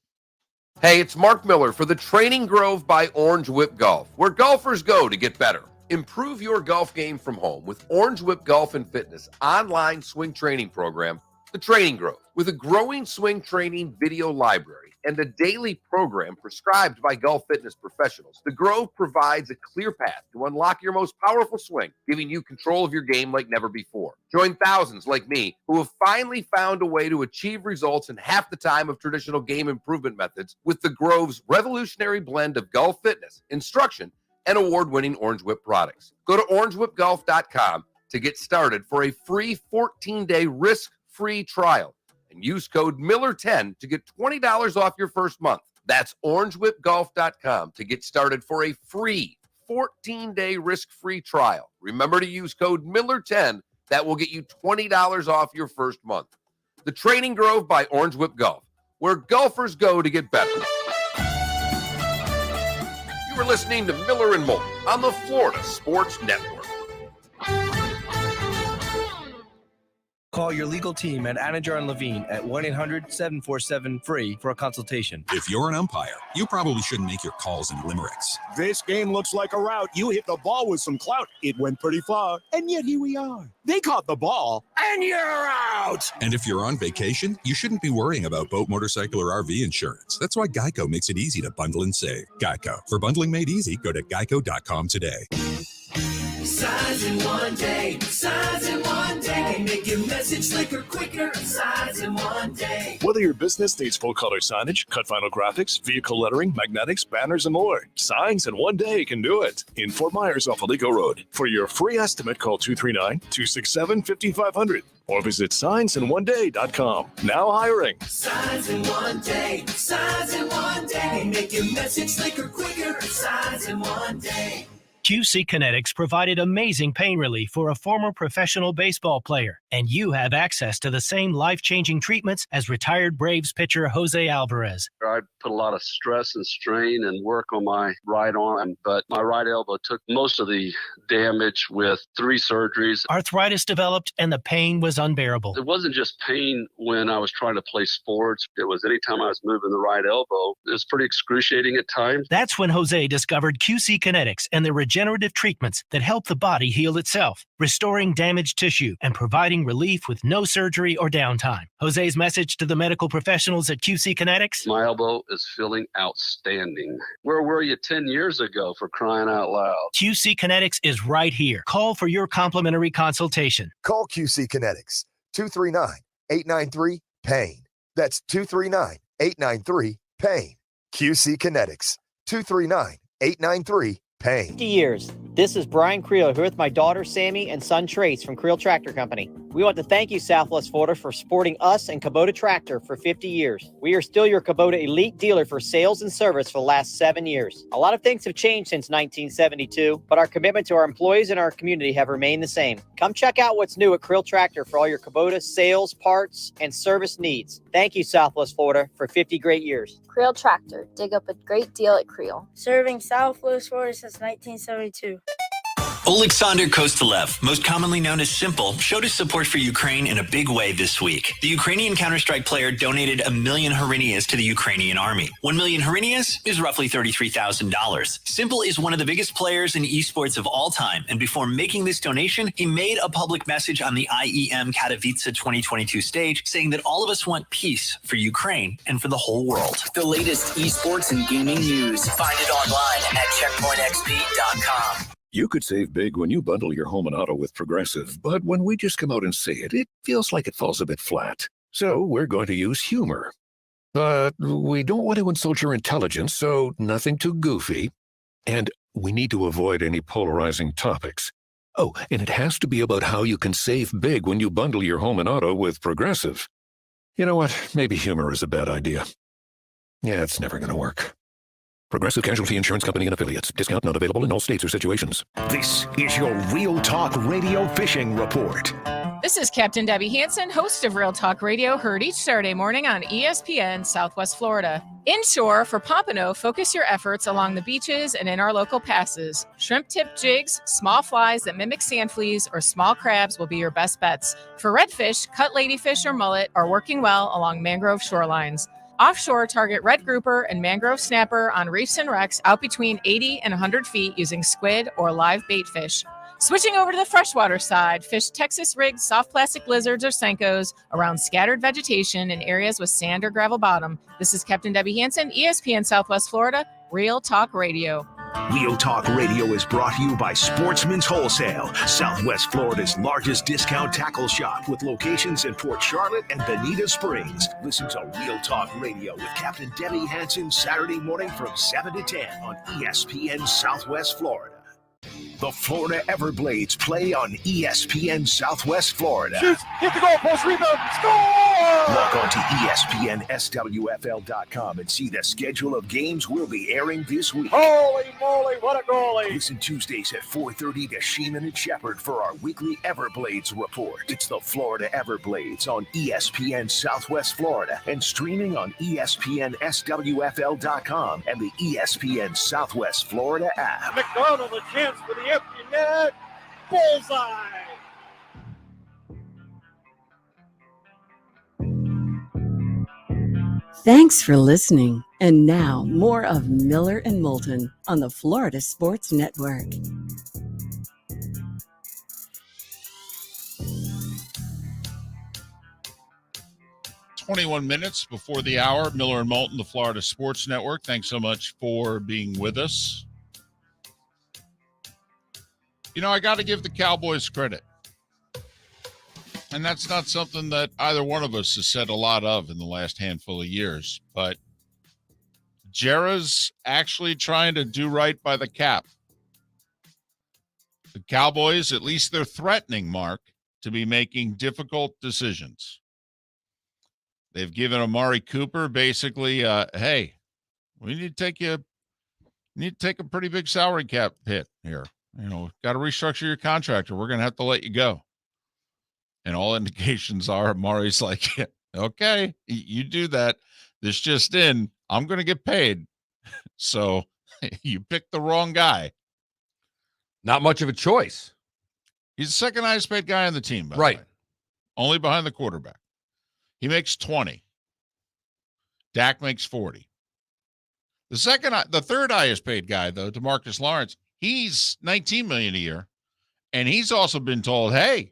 Hey, it's Mark Miller for the Training Grove by Orange Whip Golf, where golfers go to get better. Improve your golf game from home with Orange Whip Golf and Fitness online swing training program The Training Grove, with a growing swing training video library and a daily program prescribed by golf fitness professionals, The Grove provides a clear path to unlock your most powerful swing, giving you control of your game like never before. Join thousands like me who have finally found a way to achieve results in half the time of traditional game improvement methods with The Grove's revolutionary blend of golf fitness, instruction, and award-winning Orange Whip products. Go to orangewhipgolf.com to get started for a free 14-day risk-free trial and use code Miller10 to get $20 off your first month. That's orangewhipgolf.com to get started for a free 14-day risk-free trial. Remember to use code Miller10. That will get you $20 off your first month. The Training Grove by Orange Whip Golf, where golfers go to get better. You are listening to Miller and Moulton on the Florida Sports Network. Call your legal team at Anajar and Levine at 1-800-747-FREE for a consultation. If you're an umpire, you probably shouldn't make your calls in limericks. This game looks like a rout. You hit the ball with some clout. It went pretty far. And yet here we are. They caught the ball, and you're out. And if you're on vacation, you shouldn't be worrying about boat, motorcycle, or RV insurance. That's why Geico makes it easy to bundle and save. Geico. For bundling made easy, go to geico.com today. Signs in one day, signs in one day. Make your message slicker, quicker, signs in one day. Whether your business needs full color signage, cut vinyl graphics, vehicle lettering, magnetics, banners, and more, Signs in One Day can do it. In Fort Myers off Alico Road. For your free estimate, call 239-267-5500 or visit signsinOneday.com. Now hiring. Signs in one day, signs in one day. Make your message slicker, quicker, signs in one day. QC Kinetics provided amazing pain relief for a former professional baseball player, and you have access to the same life-changing treatments as retired Braves pitcher Jose Alvarez. I put a lot of stress and strain and work on my right arm, but my right elbow took most of the damage with 3 surgeries. Arthritis developed, and the pain was unbearable. It wasn't just pain when I was trying to play sports. It was anytime I was moving the right elbow. It was pretty excruciating at times. That's when Jose discovered QC Kinetics and the regenerative treatments that help the body heal itself, restoring damaged tissue and providing relief with no surgery or downtime. Jose's message to the medical professionals at QC Kinetics: my elbow is feeling outstanding. Where were you 10 years ago, for crying out loud? QC Kinetics is right here. Call for your complimentary consultation. Call QC Kinetics, 239-893-PAIN. That's 239-893-PAIN. QC Kinetics, 239-893-PAIN. 50 years. This is Brian Creel here with my daughter Sammy and son Trace from Creel Tractor Company. We want to thank you, Southwest Florida, for supporting us and Kubota Tractor for 50 years. We are still your Kubota elite dealer for sales and service for the last 7 years. A lot of things have changed since 1972, but our commitment to our employees and our community have remained the same. Come check out what's new at Creel Tractor for all your Kubota sales, parts, and service needs. Thank you, Southwest Florida, for 50 great years. Creel Tractor. Dig up a great deal at Creel. Serving Southwest Florida since 1972. Oleksandr Kostelev, most commonly known as Simple, showed his support for Ukraine in a big way this week. The Ukrainian Counter-Strike player donated 1 million hryvnias to the Ukrainian army. 1 million hryvnias is roughly $33,000. Simple is one of the biggest players in esports of all time, and before making this donation, he made a public message on the IEM Katowice 2022 stage saying that all of us want peace for Ukraine and for the whole world. The latest esports and gaming news. Find it online at checkpointxp.com. You could save big when you bundle your home and auto with Progressive, but when we just come out and say it, it feels like it falls a bit flat. So we're going to use humor. But we don't want to insult your intelligence, so nothing too goofy. And we need to avoid any polarizing topics. Oh, and it has to be about how you can save big when you bundle your home and auto with Progressive. You know what? Maybe humor is a bad idea. Yeah, it's never going to work. Progressive Casualty Insurance Company and Affiliates. Discount not available in all states or situations. This is your Real Talk Radio Fishing Report. This is Captain Debbie Hansen, host of Real Talk Radio, heard each Saturday morning on ESPN Southwest Florida. Inshore for Pompano, focus your efforts along the beaches and in our local passes. Shrimp-tipped jigs, small flies that mimic sand fleas, or small crabs will be your best bets. For redfish, cut ladyfish or mullet are working well along mangrove shorelines. Offshore, target red grouper and mangrove snapper on reefs and wrecks out between 80 and 100 feet using squid or live bait fish. Switching over to the freshwater side, fish Texas rigged soft plastic lizards or Senkos around scattered vegetation in areas with sand or gravel bottom. This is Captain Debbie Hansen, ESPN Southwest Florida, Real Talk Radio. Real Talk Radio is brought to you by Sportsman's Wholesale, Southwest Florida's largest discount tackle shop with locations in Port Charlotte and Bonita Springs. Listen to Real Talk Radio with Captain Debbie Hansen Saturday morning from 7 to 10 on ESPN Southwest Florida. The Florida Everblades play on ESPN Southwest Florida. Shoots, hit the goal post, rebound, score! Log on to ESPNSWFL.com and see the schedule of games we'll be airing this week. Holy moly, what a goalie! Listen Tuesdays at 4:30 to Sheeman and Shepherd for our weekly Everblades report. It's the Florida Everblades on ESPN Southwest Florida and streaming on ESPNSWFL.com and the ESPN Southwest Florida app. McDonald, a chance for the empty net. Bullseye! Thanks for listening. And now, more of Miller and Moulton on the Florida Sports Network. "21 minutes before the hour. Miller and Moulton, the Florida Sports Network. Thanks so much for being with us. You know, I got to give the Cowboys credit. And that's not something that either one of us has said a lot of in the last handful of years. But Jera's actually trying to do right by the cap. The Cowboys, at least they're threatening, Mark, to be making difficult decisions. They've given Amari Cooper basically, hey, we need to take a pretty big salary cap hit here. You know, got to restructure your contract or we're going to have to let you go. And all indications are Amari's like, okay, you do that. This just in, I'm going to get paid. So you picked the wrong guy. Not much of a choice. He's the second highest paid guy on the team, by right? The way. Only behind the quarterback. He makes 20. Dak makes 40. The third highest paid guy, though, DeMarcus Lawrence, he's $19 million a year, and he's also been told, hey,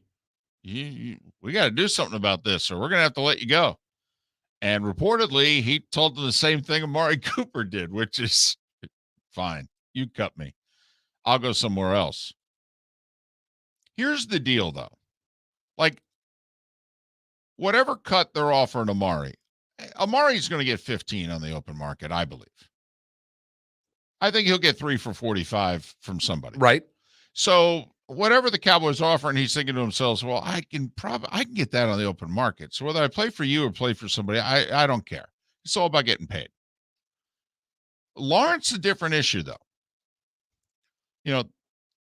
we got to do something about this, or we're going to have to let you go. And reportedly, he told them the same thing Amari Cooper did, which is fine. You cut me. I'll go somewhere else. Here's the deal, though. Like, whatever cut they're offering Amari's going to get 15 on the open market, I believe. I think he'll get 3 for 45 from somebody. Right. So whatever the Cowboys offer, and he's thinking to himself, well, I can get that on the open market. So whether I play for you or play for somebody, I don't care. It's all about getting paid. Lawrence, a different issue, though. You know,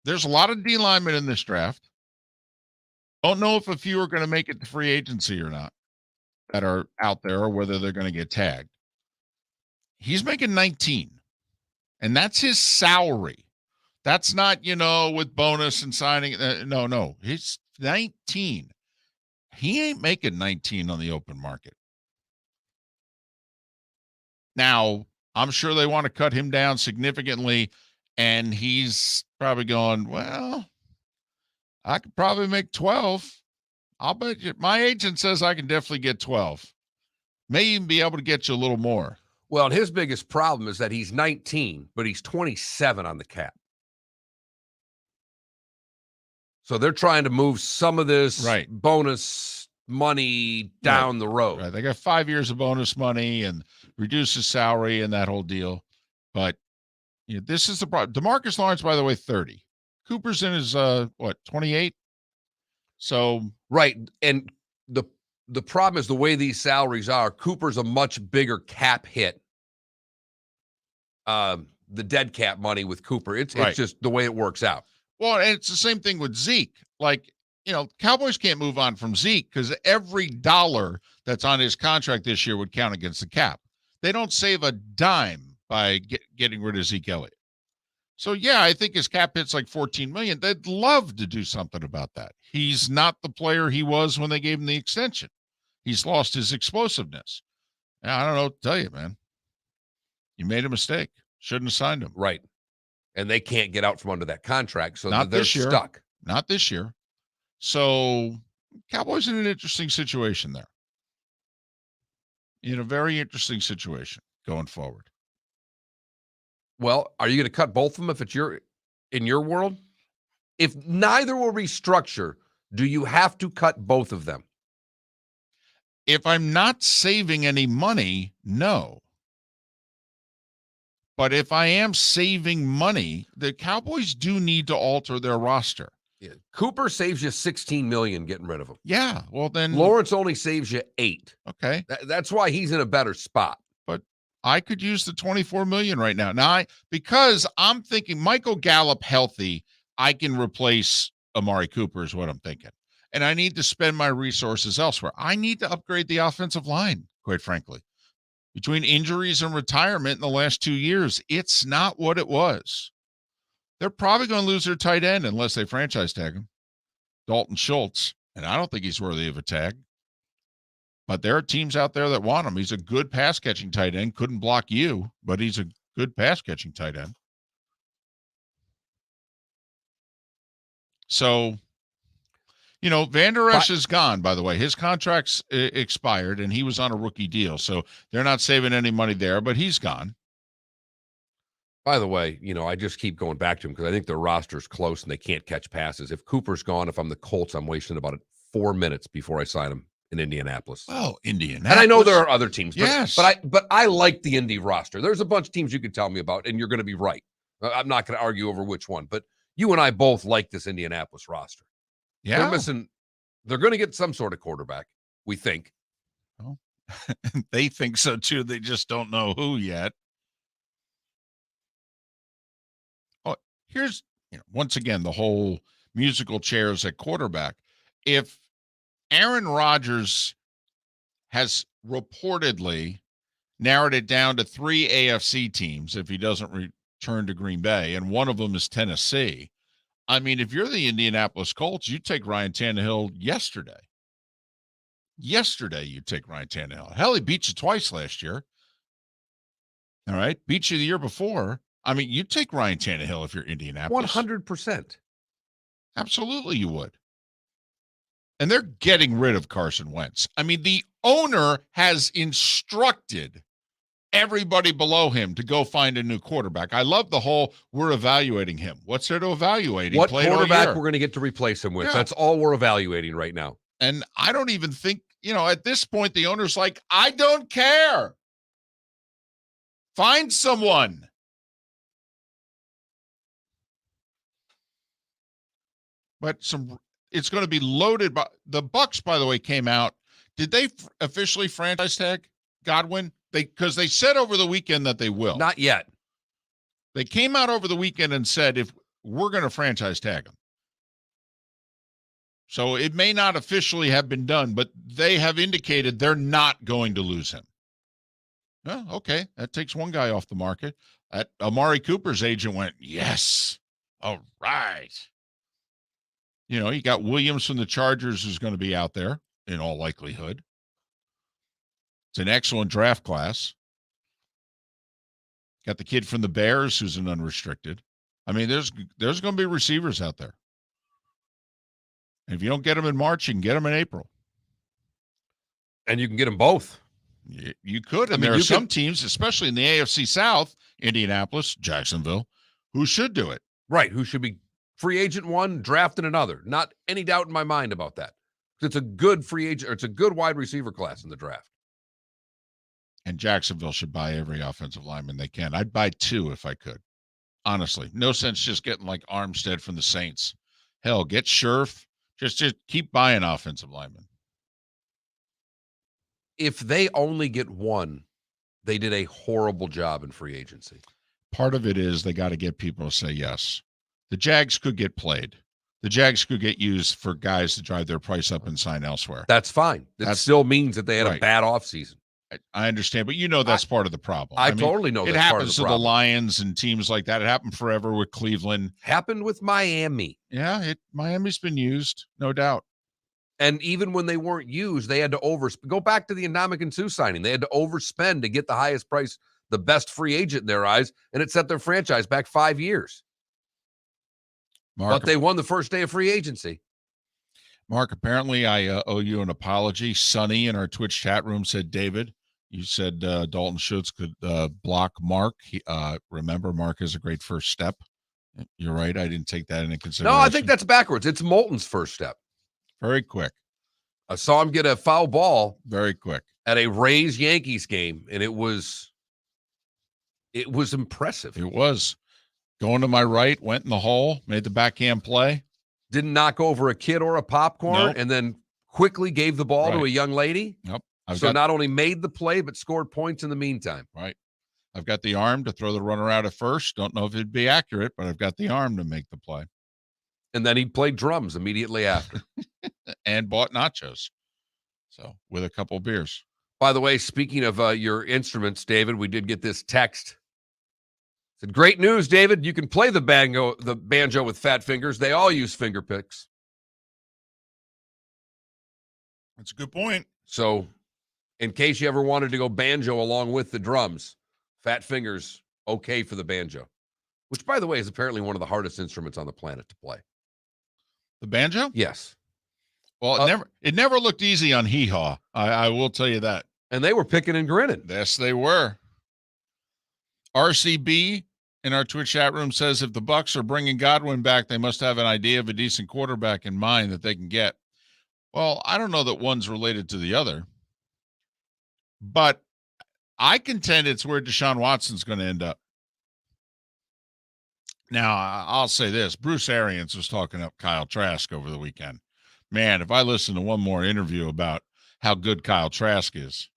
there's a lot of D linemen in this draft. Don't know if a few are going to make it to free agency or not that are out there, or whether they're going to get tagged. He's making 19, and that's his salary. That's not, with bonus and signing. No. He's 19. He ain't making 19 on the open market. Now, I'm sure they want to cut him down significantly, and he's probably going, well, I could probably make 12. I'll bet you. My agent says I can definitely get 12. May even be able to get you a little more. Well, and his biggest problem is that he's 19, but he's 27 on the cap. So they're trying to move some of this bonus money down the road. Right. They got 5 years of bonus money and reduce his salary and that whole deal. But this is the problem. DeMarcus Lawrence, by the way, 30. Cooper's in his 28. So right, and the problem is the way these salaries are. Cooper's a much bigger cap hit. The dead cap money with Cooper. It's just the way it works out. Well, and it's the same thing with Zeke. Like, Cowboys can't move on from Zeke because every dollar that's on his contract this year would count against the cap. They don't save a dime by getting rid of Zeke Elliott. So, yeah, I think his cap hit's like $14 million. They'd love to do something about that. He's not the player he was when they gave him the extension. He's lost his explosiveness. I don't know what to tell you, man. You made a mistake. Shouldn't have signed him. Right. And they can't get out from under that contract, so not they're this year. stuck. not this year. So Cowboys in an interesting situation there. In a very interesting situation going forward. Well, are you going to cut both of them if it's in your world? If neither will restructure, do you have to cut both of them? If I'm not saving any money, no. But if I am saving money, the Cowboys do need to alter their roster. Yeah. Cooper saves you $16 million getting rid of him. Yeah, well then Lawrence only saves you $8 million. Okay. That's why he's in a better spot. But I could use the $24 million right now. Now, because I'm thinking Michael Gallup healthy, I can replace Amari Cooper is what I'm thinking. And I need to spend my resources elsewhere. I need to upgrade the offensive line, quite frankly. Between injuries and retirement in the last 2 years, it's not what it was. They're probably going to lose their tight end unless they franchise tag him, Dalton Schultz, and I don't think he's worthy of a tag. But there are teams out there that want him. He's a good pass-catching tight end. Couldn't block you, but he's a good pass-catching tight end. So, Van Der Esch is gone, by the way. His contract's expired, and he was on a rookie deal. So they're not saving any money there, but he's gone. By the way, I just keep going back to him because I think their roster's close and they can't catch passes. If Cooper's gone, if I'm the Colts, I'm wasting about 4 minutes before I sign him in Indianapolis. Well, Indianapolis. And I know there are other teams. But, yes. But I like the Indy roster. There's a bunch of teams you could tell me about, and you're going to be right. I'm not going to argue over which one. But you and I both like this Indianapolis roster. Yeah. They're going to get some sort of quarterback, we think. Well, they think so, too. They just don't know who yet. Here's, once again, the whole musical chairs at quarterback. If Aaron Rodgers has reportedly narrowed it down to 3 AFC teams if he doesn't return to Green Bay, and one of them is Tennessee, I mean, if you're the Indianapolis Colts, you take Ryan Tannehill yesterday. Yesterday, you take Ryan Tannehill. Hell, he beat you twice last year. All right? Beat you the year before. I mean, you take Ryan Tannehill if you're Indianapolis. 100%. Absolutely you would. And they're getting rid of Carson Wentz. I mean, the owner has instructed everybody below him to go find a new quarterback. I love the whole, we're evaluating him. What's there to evaluate? What quarterback we're going to get to replace him with. Yeah. That's all we're evaluating right now. And I don't even think, at this point, the owner's like, I don't care. Find someone. But it's going to be loaded. The Bucs, by the way, came out. Did they officially franchise tag Godwin? Because they said over the weekend that they will. Not yet. They came out over the weekend and said, if we're going to franchise tag him. So it may not officially have been done, but they have indicated they're not going to lose him. Well, okay. That takes one guy off the market. Amari Cooper's agent went, yes. All right. You got Williams from the Chargers who's going to be out there in all likelihood. It's an excellent draft class. Got the kid from the Bears who's an unrestricted. I mean, there's going to be receivers out there. And if you don't get them in March, you can get them in April. And you can get them both. You could. And there are some teams, especially in the AFC South, Indianapolis, Jacksonville, who should do it. Right, who should be free agent one, drafting another. Not any doubt in my mind about that. It's a good free agent, or it's a good wide receiver class in the draft. And Jacksonville should buy every offensive lineman they can. I'd buy 2 if I could. Honestly, no sense just getting like Armstead from the Saints. Hell, get Scherf. Just keep buying offensive linemen. If they only get one, they did a horrible job in free agency. Part of it is they got to get people to say yes. The Jags could get played. The Jags could get used for guys to drive their price up and sign elsewhere. That's fine. That still means that they had a bad offseason. I understand, but that's part of the problem. I mean, totally know it that's part of happens the to problem. the Lions and teams like that. It happened forever with Cleveland. Happened with Miami. Yeah, Miami's been used, no doubt. And even when they weren't used, they had to go back to the Ndamukong Suh signing. They had to overspend to get the highest price, the best free agent in their eyes, and it set their franchise back 5 years. But they won the first day of free agency. Mark, apparently I owe you an apology. Sonny in our Twitch chat room said, David, you said Dalton Schultz could block Mark. Remember, Mark is a great first step. You're right. I didn't take that into consideration. No, I think that's backwards. It's Moulton's first step. Very quick. I saw him get a foul ball. Very quick. At a Rays Yankees game, and it was impressive. It was. Going to my right, went in the hole, made the backhand play. Didn't knock over a kid or a popcorn, Nope. and then quickly gave the ball to a young lady. Yep. Not only made the play, but scored points in the meantime. Right. I've got the arm to throw the runner out at first. Don't know if it'd be accurate, but I've got the arm to make the play. And then he played drums immediately after. And bought nachos. So, with a couple of beers. By the way, speaking of your instruments, David, we did get this text. It said, great news, David. You can play the banjo with fat fingers. They all use finger picks. That's a good point. So, in case you ever wanted to go banjo along with the drums, fat fingers, okay for the banjo. Which, by the way, is apparently one of the hardest instruments on the planet to play. The banjo? Yes. Well, it never looked easy on Hee Haw. I will tell you that. And they were picking and grinning. Yes, they were. RCB in our Twitch chat room says if the Bucs are bringing Godwin back, they must have an idea of a decent quarterback in mind that they can get. Well, I don't know that one's related to the other, but I contend it's where Deshaun Watson's going to end up. Now, I'll say this. Bruce Arians was talking up Kyle Trask over the weekend. Man, if I listen to one more interview about how good Kyle Trask is,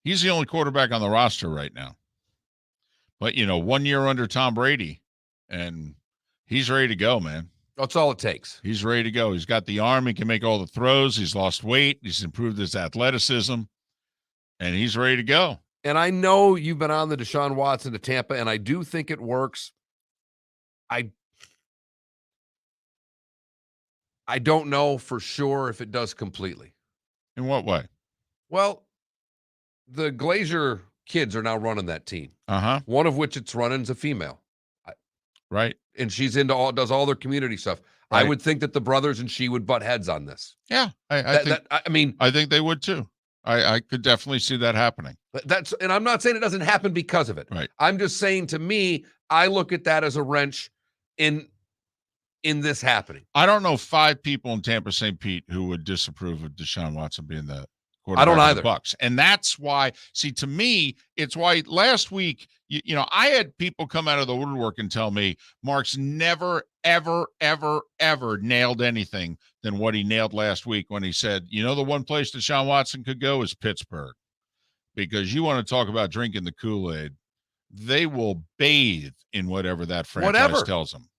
he's the only quarterback on the roster right now. But, 1 year under Tom Brady, and he's ready to go, man. That's all it takes. He's ready to go. He's got the arm. He can make all the throws. He's lost weight. He's improved his athleticism, and he's ready to go. And I know you've been on the Deshaun Watson to Tampa, and I do think it works. I don't know for sure if it does completely. In what way? Well, the Glazer kids are now running that team. Uh-huh. One of which it's running is a female. Right. And she's does all their community stuff. Right. I would think that the brothers and she would butt heads on this. Yeah. I think they would too. I could definitely see that happening. And I'm not saying it doesn't happen because of it. Right. I'm just saying, to me, I look at that as a wrench in this happening. I don't know 5 people in Tampa St. Pete who would disapprove of Deshaun Watson being the quarterback I don't of either. the Bucs. And that's why, to me, it's why last week, I had people come out of the woodwork and tell me Mark's never, ever, ever, ever nailed anything than what he nailed last week when he said, the one place Deshaun Watson could go is Pittsburgh. Because you want to talk about drinking the Kool-Aid, they will bathe in whatever that franchise tells them.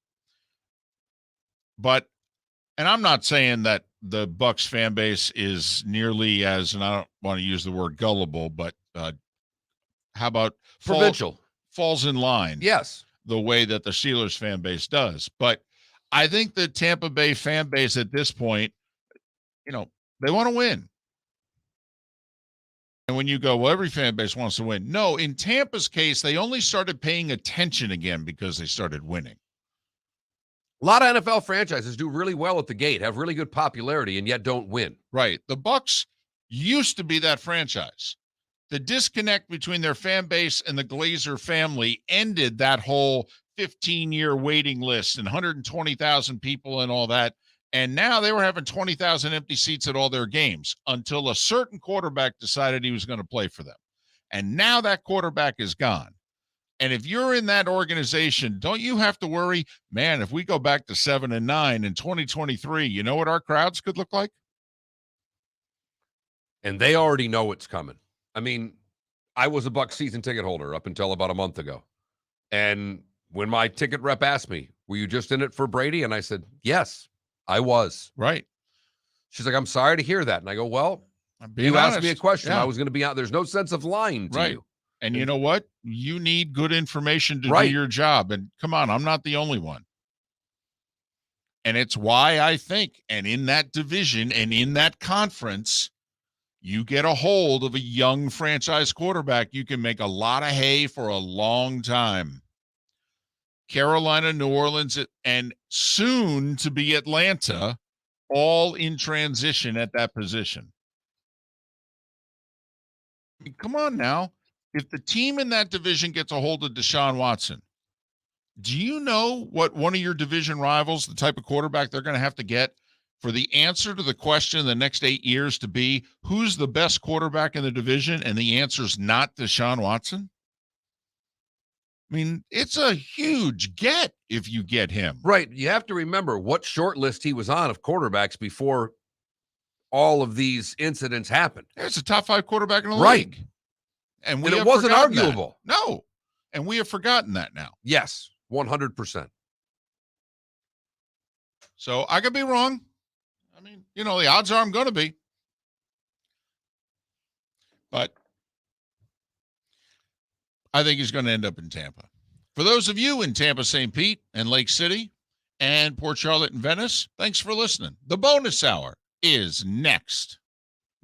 And I'm not saying that the Bucs fan base is nearly as, and I don't want to use the word gullible, but how about provincial? Falls in line. Yes. The way that the Steelers fan base does. But I think the Tampa Bay fan base at this point, they want to win. And when you go, well, every fan base wants to win. No, in Tampa's case, they only started paying attention again because they started winning. A lot of NFL franchises do really well at the gate, have really good popularity, and yet don't win. Right. The Bucs used to be that franchise. The disconnect between their fan base and the Glazer family ended that whole 15-year waiting list and 120,000 people and all that. And now they were having 20,000 empty seats at all their games until a certain quarterback decided he was going to play for them. And now that quarterback is gone. And if you're in that organization, don't you have to worry, man, if we go back to 7-9 in 2023, you know what our crowds could look like? And they already know it's coming. I mean, I was a Bucs season ticket holder up until about a month ago. And when my ticket rep asked me, were you just in it for Brady? And I said, yes, I was. Right. She's like, I'm sorry to hear that. And I go, well, you asked me a question. I was going to be out. There's no sense of lying to you. And you know what? You need good information to do your job. And come on, I'm not the only one. And it's why I think, and in that division and in that conference, you get a hold of a young franchise quarterback, you can make a lot of hay for a long time. Carolina, New Orleans, and soon to be Atlanta, all in transition at that position. I mean, come on now. If the team in that division gets a hold of Deshaun Watson, do you know what one of your division rivals, the type of quarterback they're going to have to get for the answer to the question in the next 8 years to be who's the best quarterback in the division? And the answer is not Deshaun Watson. I mean, it's a huge get if you get him. Right. You have to remember what short list he was on of quarterbacks before all of these incidents happened. It's a top 5 quarterback in the right. league. And it wasn't arguable. That. No. And we have forgotten that now. Yes, 100%. So I could be wrong. I mean, you know, the odds are I'm going to be. But I think he's going to end up in Tampa. For those of you in Tampa, St. Pete, and Lake City, and Port Charlotte and Venice, thanks for listening. The bonus hour is next.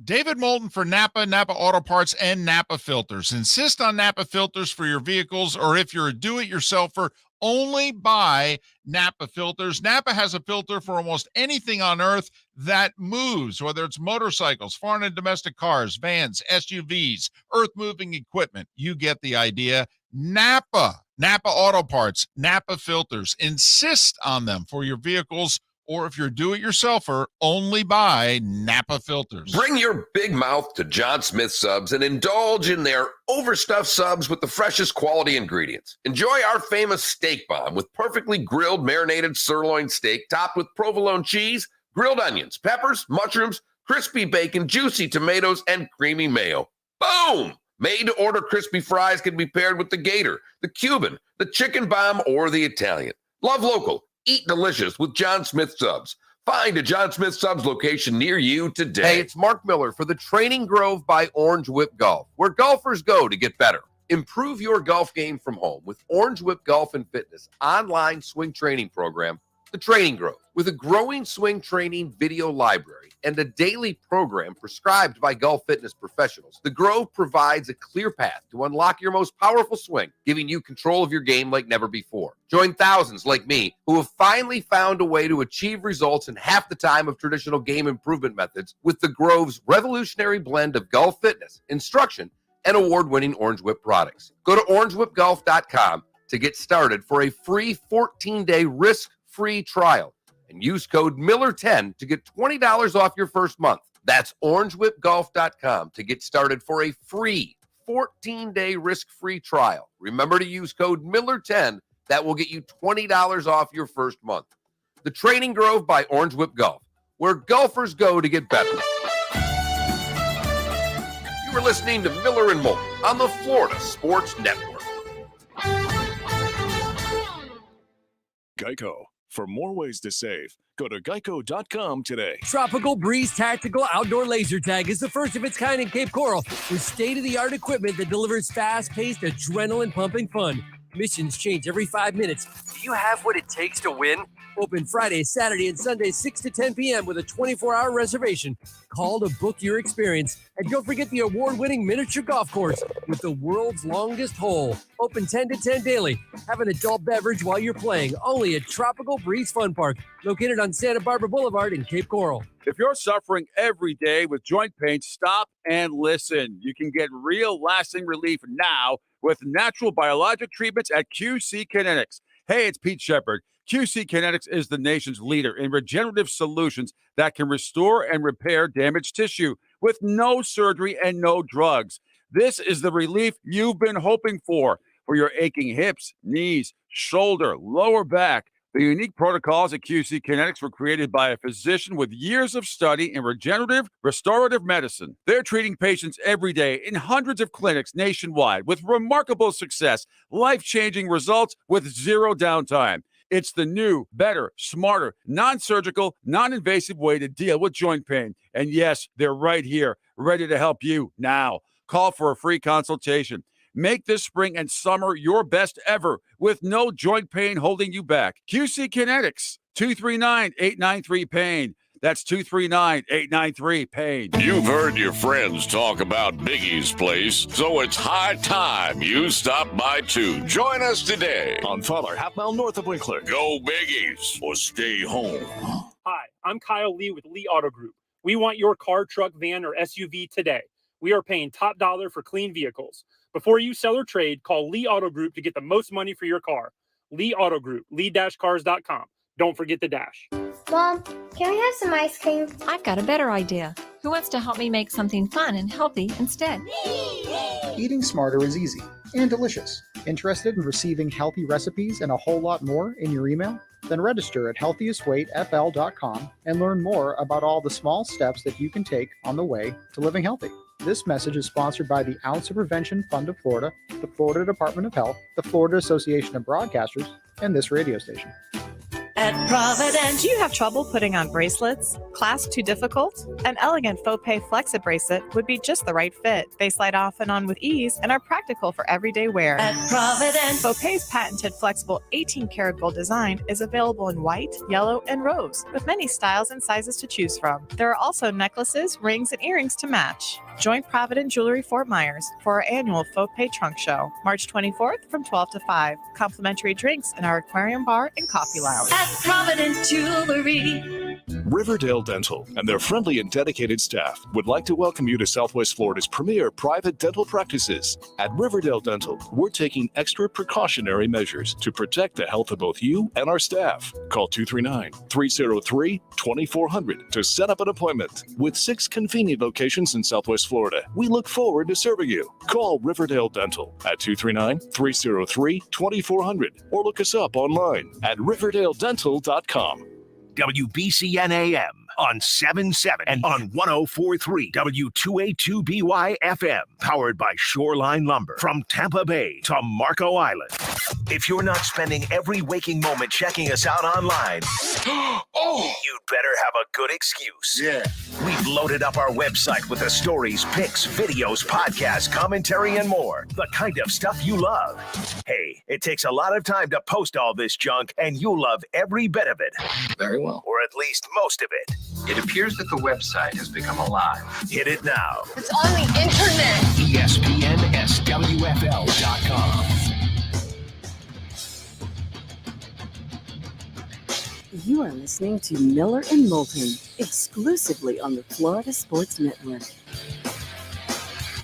David Moulton for Napa, Napa Auto Parts, and Napa Filters. Insist on Napa Filters for your vehicles, or if you're a do-it-yourselfer, only buy Napa Filters. Napa has a filter for almost anything on earth that moves, whether it's motorcycles, foreign and domestic cars, vans, SUVs, earth-moving equipment. You get the idea. Napa Auto Parts, Napa Filters. Insist on them for your vehicles, or if you're do-it-yourselfer, only buy Napa Filters. Bring your big mouth to John Smith Subs and indulge in their overstuffed subs with the freshest quality ingredients. Enjoy our famous steak bomb with perfectly grilled, marinated sirloin steak topped with provolone cheese, grilled onions, peppers, mushrooms, crispy bacon, juicy tomatoes, and creamy mayo. Boom! Made-to-order crispy fries can be paired with the Gator, the Cuban, the chicken bomb, or the Italian. Love local. Eat delicious with John Smith Subs. Find a John Smith Subs location near you today. Hey, it's Mark Miller for the Training Grove by Orange Whip Golf, where golfers go to get better. Improve your golf game from home with Orange Whip Golf and Fitness online swing training program, The Training Grove. With a growing swing training video library and a daily program prescribed by golf fitness professionals, The Grove provides a clear path to unlock your most powerful swing, giving you control of your game like never before. Join thousands like me who have finally found a way to achieve results in half the time of traditional game improvement methods with The Grove's revolutionary blend of golf fitness, instruction, and award-winning Orange Whip products. Go to orangewhipgolf.com to get started for a free 14-day risk-free trial. And use code Miller10 to get $20 off your first month. That's orangewhipgolf.com to get started for a free 14-day risk-free trial. Remember to use code Miller10. That will get you $20 off your first month. The Training Grove by Orange Whip Golf, where golfers go to get better. You are listening to Miller and Moulton on the Florida Sports Network. Geico. For more ways to save, go to geico.com today. Tropical Breeze Tactical Outdoor Laser Tag is the first of its kind in Cape Coral, with state-of-the-art equipment that delivers fast-paced, adrenaline-pumping fun. Missions change every 5 minutes. Do you have what it takes to win? Open Friday, Saturday, and Sunday, 6 to 10 p.m. with a 24-hour reservation. Call to book your experience. And don't forget the award-winning miniature golf course with the world's longest hole. Open 10 to 10 daily. Have an adult beverage while you're playing. Only at Tropical Breeze Fun Park, located on Santa Barbara Boulevard in Cape Coral. If you're suffering every day with joint pain, stop and listen. You can get real lasting relief now with natural biologic treatments at QC Kinetics. Hey, it's Pete Shepard. QC Kinetics is the nation's leader in regenerative solutions that can restore and repair damaged tissue with no surgery and no drugs. This is the relief you've been hoping for your aching hips, knees, shoulder, lower back. The unique protocols at QC Kinetics were created by a physician with years of study in regenerative, restorative medicine. They're treating patients every day in hundreds of clinics nationwide with remarkable success, life-changing results with zero downtime. It's the new, better, smarter, non-surgical, non-invasive way to deal with joint pain. And yes, they're right here, ready to help you now. Call for a free consultation. Make this spring and summer your best ever with no joint pain holding you back. QC Kinetics, 239-893-PAIN. That's 239-893-PAIN. You've heard your friends talk about Biggie's Place, so it's high time you stop by too. Join us today on Fowler, half mile north of Winkler. Go Biggies or stay home. Hi, I'm Kyle Lee with Lee Auto Group. We want your car, truck, van, or SUV today. We are paying top dollar for clean vehicles. Before you sell or trade, call Lee Auto Group to get the most money for your car. Lee Auto Group, lee-cars.com. Don't forget the dash. Mom, can we have some ice cream? I've got a better idea. Who wants to help me make something fun and healthy instead? Eating smarter is easy and delicious. Interested in receiving healthy recipes and a whole lot more in your email? Then register at healthiestweightfl.com and learn more about all the small steps that you can take on the way to living healthy. This message is sponsored by the Ouncer Prevention Fund of Florida, the Florida Department of Health, the Florida Association of Broadcasters, and this radio station. At Providence. Do you have trouble putting on bracelets? Clasp too difficult? An elegant faux pay Flex-It bracelet would be just the right fit. They slide off and on with ease and are practical for everyday wear. At Providence. Faux Pay's patented flexible 18-karat gold design is available in white, yellow, and rose, with many styles and sizes to choose from. There are also necklaces, rings, and earrings to match. Join Provident Jewelry Fort Myers for our annual Faux Pay Trunk Show, March 24th from 12 to 5. Complimentary drinks in our aquarium bar and coffee lounge. At Provident Jewelry. Riverdale Dental and their friendly and dedicated staff would like to welcome you to Southwest Florida's premier private dental practices. At Riverdale Dental, we're taking extra precautionary measures to protect the health of both you and our staff. Call 239-303-2400 to set up an appointment. With 6 convenient locations in Southwest Florida, we look forward to serving you. Call Riverdale Dental at 239-303-2400 or look us up online at riverdaledental.com. WBCN AM on 7.7 and on 104.3 W282BY FM, powered by Shoreline Lumber. From Tampa Bay to Marco Island. If you're not spending every waking moment checking us out online, you'd better have a good excuse. Yeah. We've loaded up our website with the stories, pics, videos, podcasts, commentary, and more. The kind of stuff you love. Hey, it takes a lot of time to post all this junk, and you'll love every bit of it. Very well. Or at least most of it. It appears that the website has become alive. Hit it now. It's on the internet. ESPNSWFL.com. You are listening to Miller and Moulton, exclusively on the Florida Sports Network.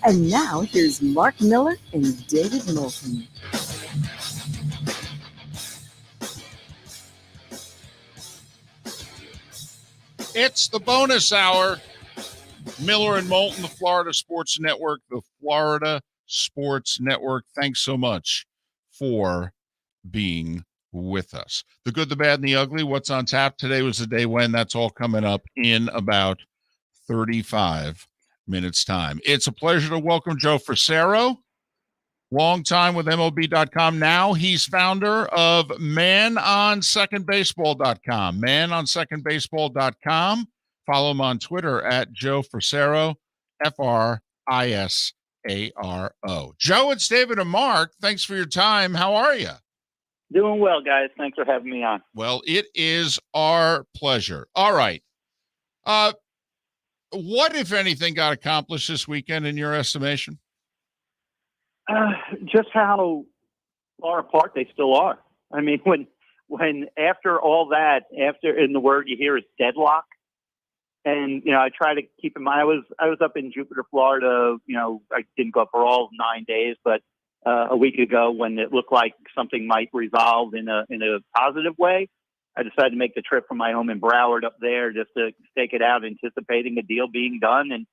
And now, here's Mark Miller and David Moulton. It's the bonus hour. Miller and Moulton, the Florida Sports Network, the Florida Sports Network. Thanks so much for being with us. The good, the bad, and the ugly. What's on tap? Today was the day when. That's all coming up in about 35 minutes time. It's a pleasure to welcome Joe Frisaro, long time with MLB.com. Now he's founder of manonsecondbaseball.com. Manonsecondbaseball.com. Follow him on Twitter at Joe Frisaro, Frisaro. Joe, it's David and Mark. Thanks for your time. How are you? Doing well, guys. Thanks for having me on. Well, it is our pleasure. All right. What, if anything, got accomplished this weekend in your estimation? Just how far apart they still are. I mean, when after all that, and the word you hear is deadlock, and I try to keep in mind. I was up in Jupiter, Florida. I didn't go up for all 9 days, but a week ago when it looked like something might resolve in a positive way, I decided to make the trip from my home in Broward up there just to stake it out, anticipating a deal being done. And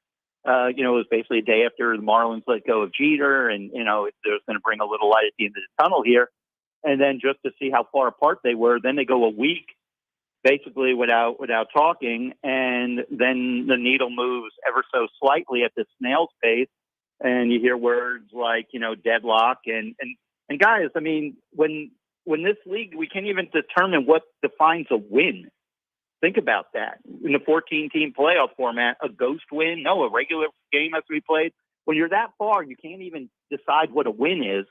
it was basically a day after the Marlins let go of Jeter, and there's going to bring a little light at the end of the tunnel here. And then just to see how far apart they were, then they go a week basically without talking, and then the needle moves ever so slightly at the snail's pace, and you hear words like deadlock and guys. I mean, when this league, we can't even determine what defines a win. Think about that. In the 14-team playoff format, a ghost win, no, a regular game has to be played. When you're that far, you can't even decide what a win is.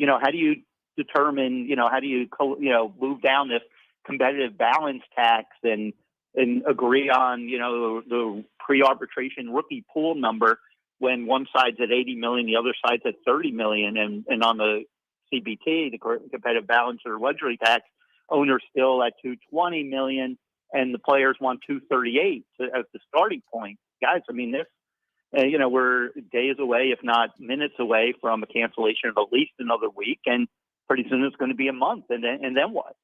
How do you determine, how do you move down this competitive balance tax and and agree on, the pre-arbitration rookie pool number when one side's at 80 million, the other side's at 30 million. And on the CBT, the competitive balance or luxury tax, owners still at 220 million and the players want 238 as the starting point. Guys, I mean, this, we're days away, if not minutes away from a cancellation of at least another week. And pretty soon it's going to be a month. And then what?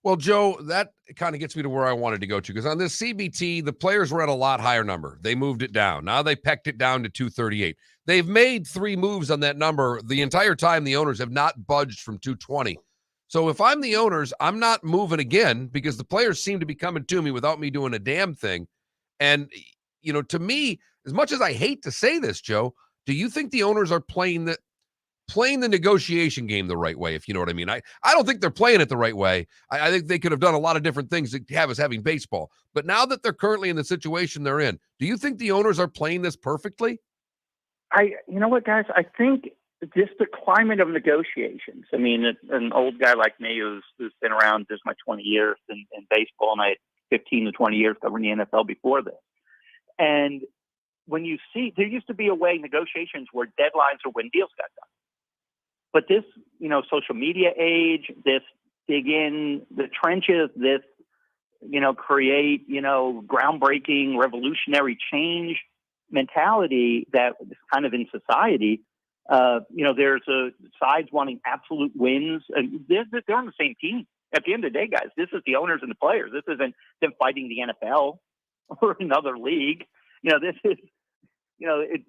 Well, Joe, that kind of gets me to where I wanted to go to, because on this CBT, the players were at a lot higher number. They moved it down. Now they pecked it down to 238. They've made 3 moves on that number. The entire time, the owners have not budged from 220. So if I'm the owners, I'm not moving again, because the players seem to be coming to me without me doing a damn thing. And, to me, as much as I hate to say this, Joe, do you think the owners are playing the negotiation game the right way, if you know what I mean? I don't think they're playing it the right way. I think they could have done a lot of different things to have us having baseball. But now that they're currently in the situation they're in, do you think the owners are playing this perfectly? You know what, guys? I think just the climate of negotiations. I mean, an old guy like me who's been around just my 20 years in baseball, and I had 15 to 20 years covering the NFL before this. And when you see, there used to be a way negotiations were deadlines or when deals got done. But this, social media age, this dig in the trenches, this, create, groundbreaking, revolutionary change mentality that is kind of in society. There's sides wanting absolute wins, and they're on the same team. At the end of the day, guys, this is the owners and the players. This isn't them fighting the NFL or another league. This is,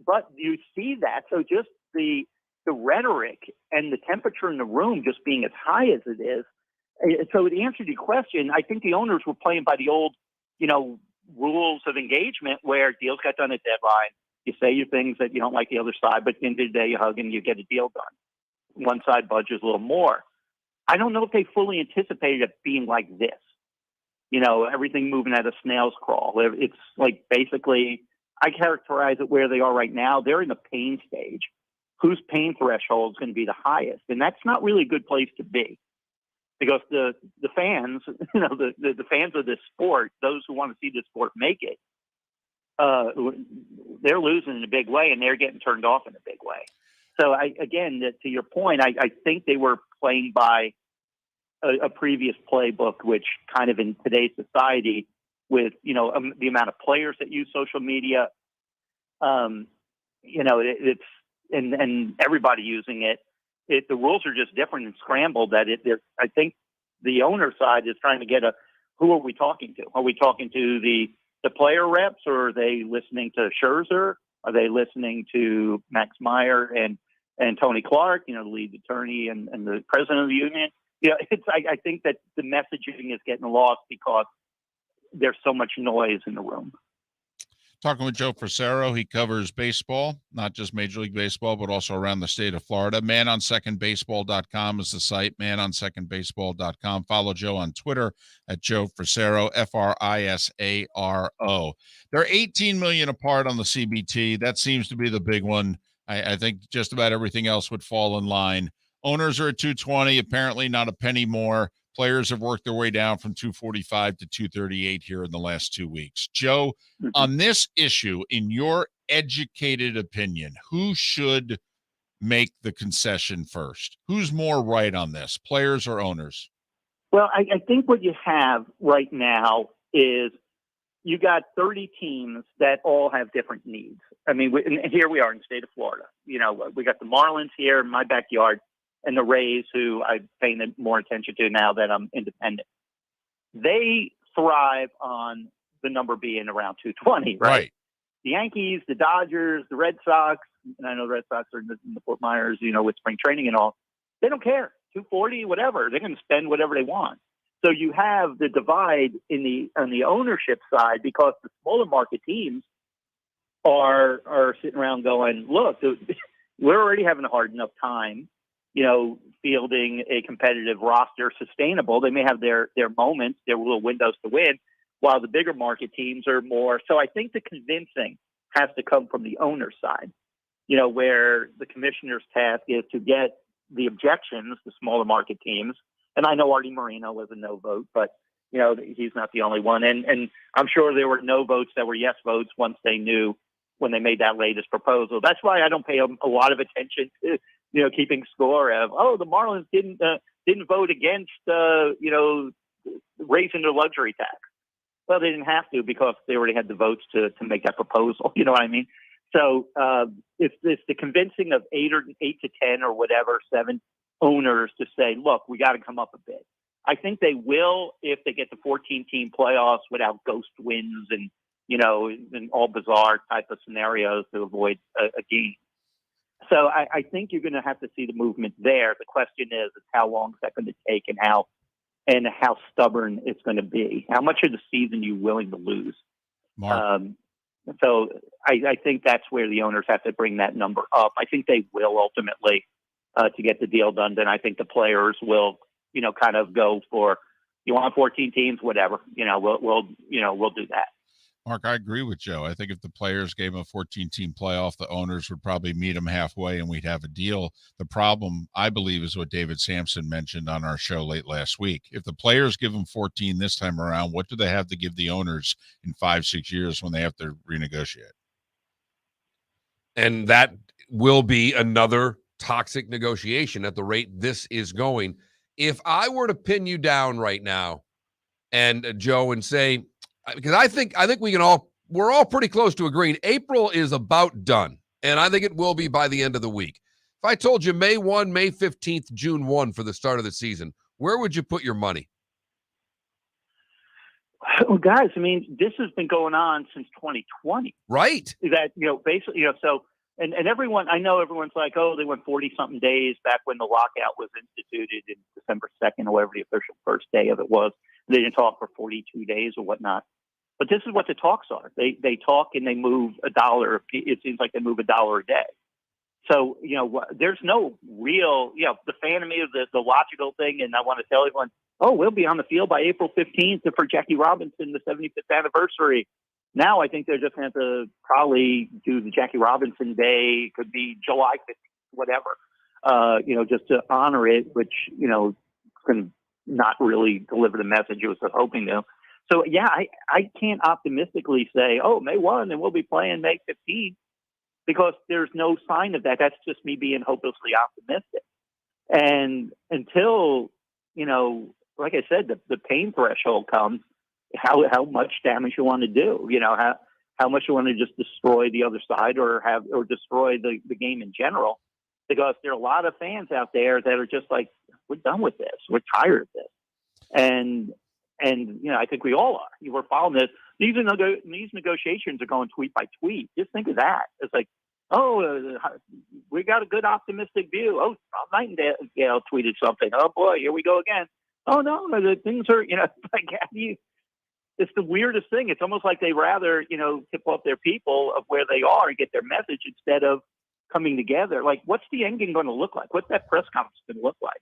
but you see that. So just the rhetoric and the temperature in the room just being as high as it is. So to answer your question, I think the owners were playing by the old, rules of engagement where deals got done at deadline. You say your things that you don't like the other side, but at the end of the day, you hug and you get a deal done. One side budgets a little more. I don't know if they fully anticipated it being like this. Everything moving at a snail's crawl. It's like basically, I characterize it where they are right now. They're in the pain stage. Whose pain threshold is going to be the highest? And that's not really a good place to be, because the fans, the fans of this sport, those who want to see this sport make it, they're losing in a big way, and they're getting turned off in a big way. So to your point, I think they were playing by a previous playbook, which kind of in today's society with, the amount of players that use social media, it's, and everybody using it, the rules are just different and scrambled. I think the owner side is trying to get who are we talking to? Are we talking to the player reps, or are they listening to Scherzer? Are they listening to Max Meyer and Tony Clark, the lead attorney and the president of the union? I think that the messaging is getting lost because there's so much noise in the room. Talking with Joe Frisaro. He covers baseball, not just Major League Baseball, but also around the state of Florida. ManOnSecondBaseball.com is the site, ManOnSecondBaseball.com. Follow Joe on Twitter at Joe Frisaro, Frisaro. They're 18 million apart on the CBT. That seems to be the big one. I think just about everything else would fall in line. Owners are at 220, apparently not a penny more. Players have worked their way down from 245 to 238 here in the last 2 weeks. Joe, on this issue, in your educated opinion, who should make the concession first? Who's more right on this, players or owners? Well, I think what you have right now is you got 30 teams that all have different needs. I mean, and here we are in the state of Florida. We got the Marlins here in my backyard, and the Rays, who I'm paying more attention to now that I'm independent. They thrive on the number being around 220, right? The Yankees, the Dodgers, the Red Sox, and I know the Red Sox are in the Fort Myers, with spring training and all. They don't care. 240, whatever. They're going to spend whatever they want. So you have the divide on the ownership side, because the smaller market teams are sitting around going, look, we're already having a hard enough time, fielding a competitive roster sustainable. They may have their moments, their little windows to win, while the bigger market teams are more. So I think the convincing has to come from the owner's side, where the commissioner's task is to get the objections, the smaller market teams. And I know Artie Moreno was a no vote, but he's not the only one. And I'm sure there were no votes that were yes votes once they knew when they made that latest proposal. That's why I don't pay a lot of attention to, keeping score of, the Marlins didn't vote against, raising the luxury tax. Well, they didn't have to because they already had the votes to make that proposal. You know what I mean? So it's the convincing of 8 to 10 or whatever, 7 owners to say, look, we got to come up a bit. I think they will if they get the 14-team playoffs without ghost wins and, and all bizarre type of scenarios to avoid a game. So I think you're going to have to see the movement there. The question is how long is that going to take and how stubborn it's going to be. How much of the season are you willing to lose? So I think that's where the owners have to bring that number up. I think they will ultimately to get the deal done. Then I think the players will, kind of go for, you want 14 teams, whatever, we'll do that. Mark, I agree with Joe. I think if the players gave them a 14-team playoff, the owners would probably meet them halfway and we'd have a deal. The problem, I believe, is what David Sampson mentioned on our show late last week. If the players give them 14 this time around, what do they have to give the owners in 5-6 years when they have to renegotiate? And that will be another toxic negotiation at the rate this is going. If I were to pin you down right now and Joe and say, because I think we're all pretty close to agreeing April is about done. And I think it will be by the end of the week. If I told you May 1, May 15th, June 1 for the start of the season, where would you put your money? Well, guys, I mean, this has been going on since 2020. Right. That, basically, so, and everyone, I know everyone's like, they went 40-something days back when the lockout was instituted in December 2nd or whatever the official first day of it was. They didn't talk for 42 days or whatnot. But this is what the talks are. They talk and they move $1. It seems like they move $1 a day. So, there's no real, the fantasy of the logical thing. And I want to tell everyone, we'll be on the field by April 15th for Jackie Robinson, the 75th anniversary. Now I think they're just going to have to probably do the Jackie Robinson Day. It could be July 15th, whatever, just to honor it, which, can not really deliver the message it was hoping to. So, yeah, I can't optimistically say, May 1 and we'll be playing May 15th because there's no sign of that. That's just me being hopelessly optimistic. And until, like I said, the pain threshold comes, how much damage you want to do, how much you want to just destroy the other side or destroy the game in general, because there are a lot of fans out there that are just like, we're done with this. We're tired of this. And I think we all are. We're following this. These negotiations are going tweet by tweet. Just think of that. It's like, we got a good optimistic view. Rob Nightingale tweeted something. Oh boy, here we go again. Oh no, the things are, it's the weirdest thing. It's almost like they rather, tip off their people of where they are and get their message instead of coming together. Like, what's the end game going to look like? What's that press conference going to look like?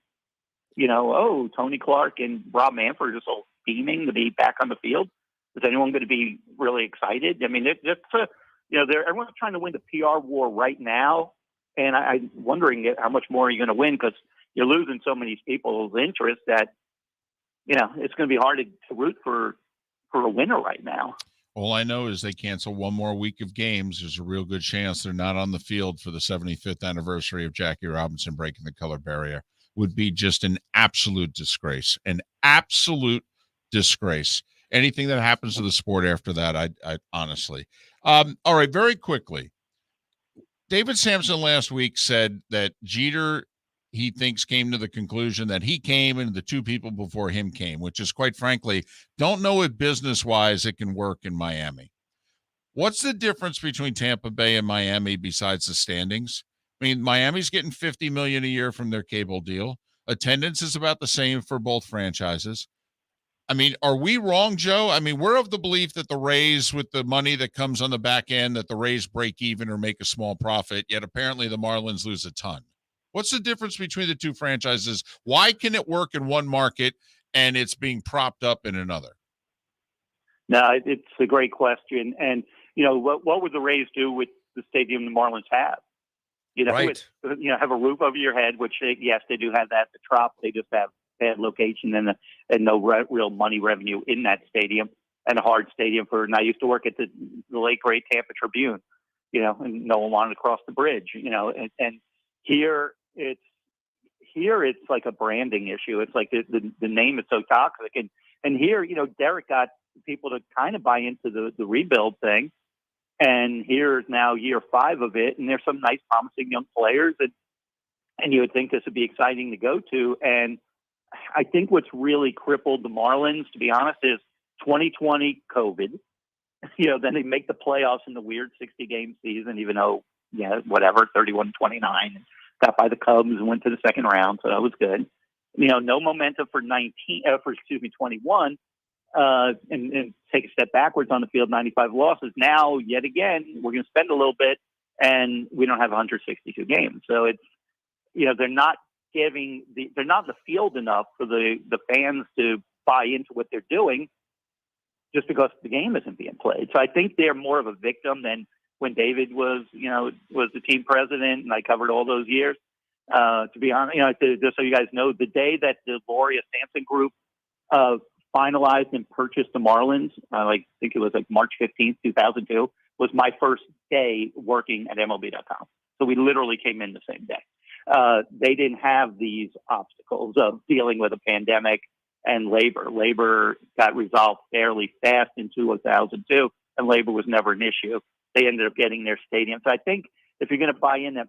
Tony Clark and Rob Manfred are just all beaming to be back on the field. Is anyone going to be really excited? I mean, everyone's trying to win the PR war right now. And I'm wondering how much more you're going to win because you're losing so many people's interest that, it's going to be hard to root for a winner right now. All I know is they cancel one more week of games. There's a real good chance they're not on the field for the 75th anniversary of Jackie Robinson breaking the color barrier. Would be just an absolute disgrace, Anything that happens to the sport after that, I honestly. All right, very quickly. David Sampson last week said that Jeter, he thinks, came to the conclusion that he came and the two people before him came, which is, quite frankly, don't know if business-wise it can work in Miami. What's the difference between Tampa Bay and Miami besides the standings? I mean, Miami's getting $50 million a year from their cable deal. Attendance is about the same for both franchises. I mean, are we wrong, Joe? I mean, we're of the belief that the Rays, with the money that comes on the back end, that the Rays break even or make a small profit, yet apparently the Marlins lose a ton. What's the difference between the two franchises? Why can it work in one market and it's being propped up in another? No, it's a great question. And, what would the Rays do with the stadium the Marlins have? Right. Have a roof over your head, which yes, they do have that. The Trop, they just have bad location and no real money revenue in that stadium, and a hard stadium for. And I used to work at the late great Tampa Tribune, and no one wanted to cross the bridge, and here it's like a branding issue. It's like the name is so toxic, and here, Derek got people to kind of buy into the rebuild thing. And here's now year 5 of it. And there's some nice, promising young players and you would think this would be exciting to go to. And I think what's really crippled the Marlins, to be honest, is 2020 COVID. Then they make the playoffs in the weird 60-game season, even though, 31-29, got by the Cubs and went to the second round. So that was good. No momentum for 21, and take a step backwards on the field, 95 losses. Now, yet again, we're going to spend a little bit, and we don't have 162 games. So it's, they're not they're not in the field enough for the fans to buy into what they're doing, just because the game isn't being played. So I think they're more of a victim than when David was the team president, and I covered all those years. To be honest, just so you guys know, the day that the Gloria Sampson group finalized and purchased the Marlins, I think it was March 15th, 2002, was my first day working at MLB.com. So we literally came in the same day. They didn't have these obstacles of dealing with a pandemic and labor. Labor got resolved fairly fast in 2002, and labor was never an issue. They ended up getting their stadium. So I think if you're going to buy in that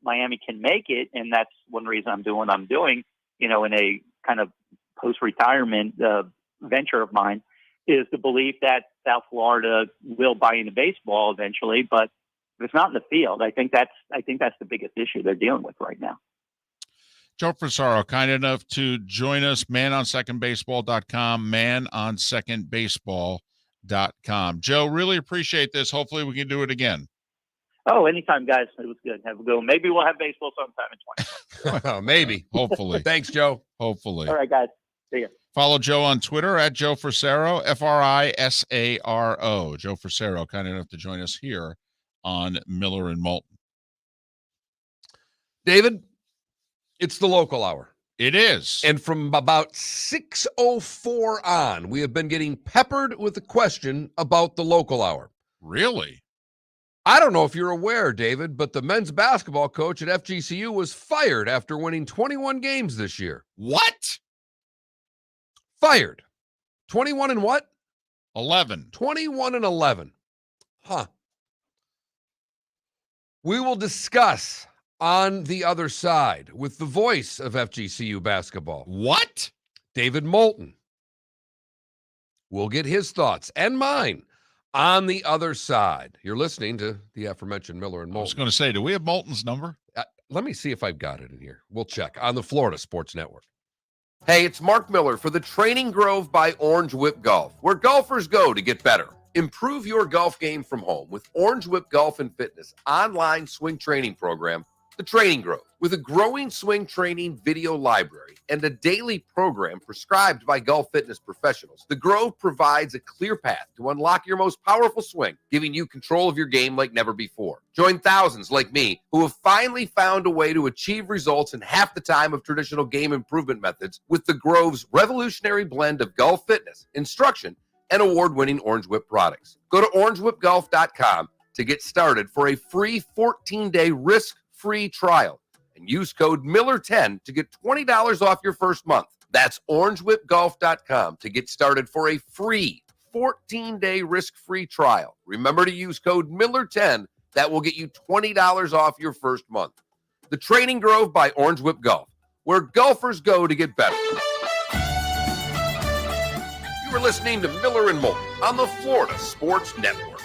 Miami can make it, and that's one reason I'm doing what I'm doing, in a kind of post-retirement venture of mine, is the belief that South Florida will buy into baseball eventually, but if it's not in the field, I think that's the biggest issue they're dealing with right now. Joe Frisaro, kind enough to join us, manonsecondbaseball.com, manonsecondbaseball.com. Joe, really appreciate this. Hopefully we can do it again. Oh, anytime, guys. It was good. Have a good one. Maybe we'll have baseball sometime in 2020. Maybe. Hopefully. Thanks, Joe. Hopefully. All right, guys. See ya. Follow Joe on Twitter at Joe Frisaro, Frisaro. Joe Frisaro, kind enough to join us here on Miller and Moulton. David, it's the local hour. It is. And from about 6:04 on, we have been getting peppered with a question about the local hour. Really? I don't know if you're aware, David, but the men's basketball coach at FGCU was fired after winning 21 games this year. What? Fired. 21 and what? 11. 21 and 11. Huh. We will discuss on the other side with the voice of FGCU basketball. What? David Moulton. We'll get his thoughts and mine on the other side. You're listening to the aforementioned Miller and Moulton. I was going to say, do we have Moulton's number? Let me see if I've got it in here. We'll check on the Florida Sports Network. Hey, it's Mark Miller for the Training Grove by Orange Whip Golf, where golfers go to get better. Improve your golf game from home with Orange Whip Golf and Fitness online swing training program, The Training Grove. With a growing swing training video library and a daily program prescribed by golf fitness professionals, The Grove provides a clear path to unlock your most powerful swing, giving you control of your game like never before. Join thousands like me who have finally found a way to achieve results in half the time of traditional game improvement methods with The Grove's revolutionary blend of golf fitness, instruction, and award-winning Orange Whip products. Go to orangewhipgolf.com to get started for a free 14-day risk-free trial. And use code Miller10 to get $20 off your first month. That's orangewhipgolf.com to get started for a free 14-day risk-free trial. Remember to use code Miller10. That will get you $20 off your first month. The Training Grove by Orange Whip Golf, where golfers go to get better. You are listening to Miller and Moulton on the Florida Sports Network.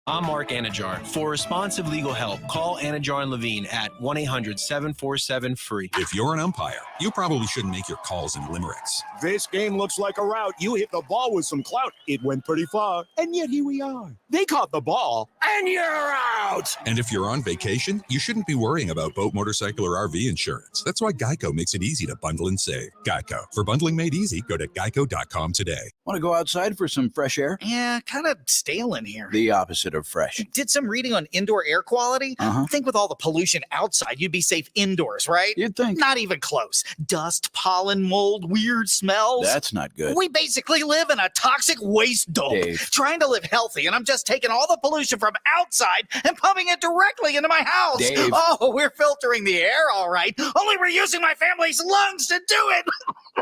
I'm Mark Anajar. For responsive legal help, call Anajar and Levine at 1-800-747-FREE. If you're an umpire, you probably shouldn't make your calls in limericks. This game looks like a rout. You hit the ball with some clout. It went pretty far. And yet here we are. They caught the ball. And you're out. And if you're on vacation, you shouldn't be worrying about boat, motorcycle, or RV insurance. That's why Geico makes it easy to bundle and save. Geico. For bundling made easy, go to geico.com today. Want to go outside for some fresh air? Yeah, kind of stale in here. The opposite of fresh. Did some reading on indoor air quality. I think with all the pollution outside, you'd be safe indoors, right? You'd think. Not even close. Dust, pollen, mold, weird smells. That's not good. We basically live in a toxic waste dump. Dave. Trying to live healthy, and I'm just taking all the pollution from outside and pumping it directly into my house. Dave. Oh, we're filtering the air, all right. Only we're using my family's lungs to do it.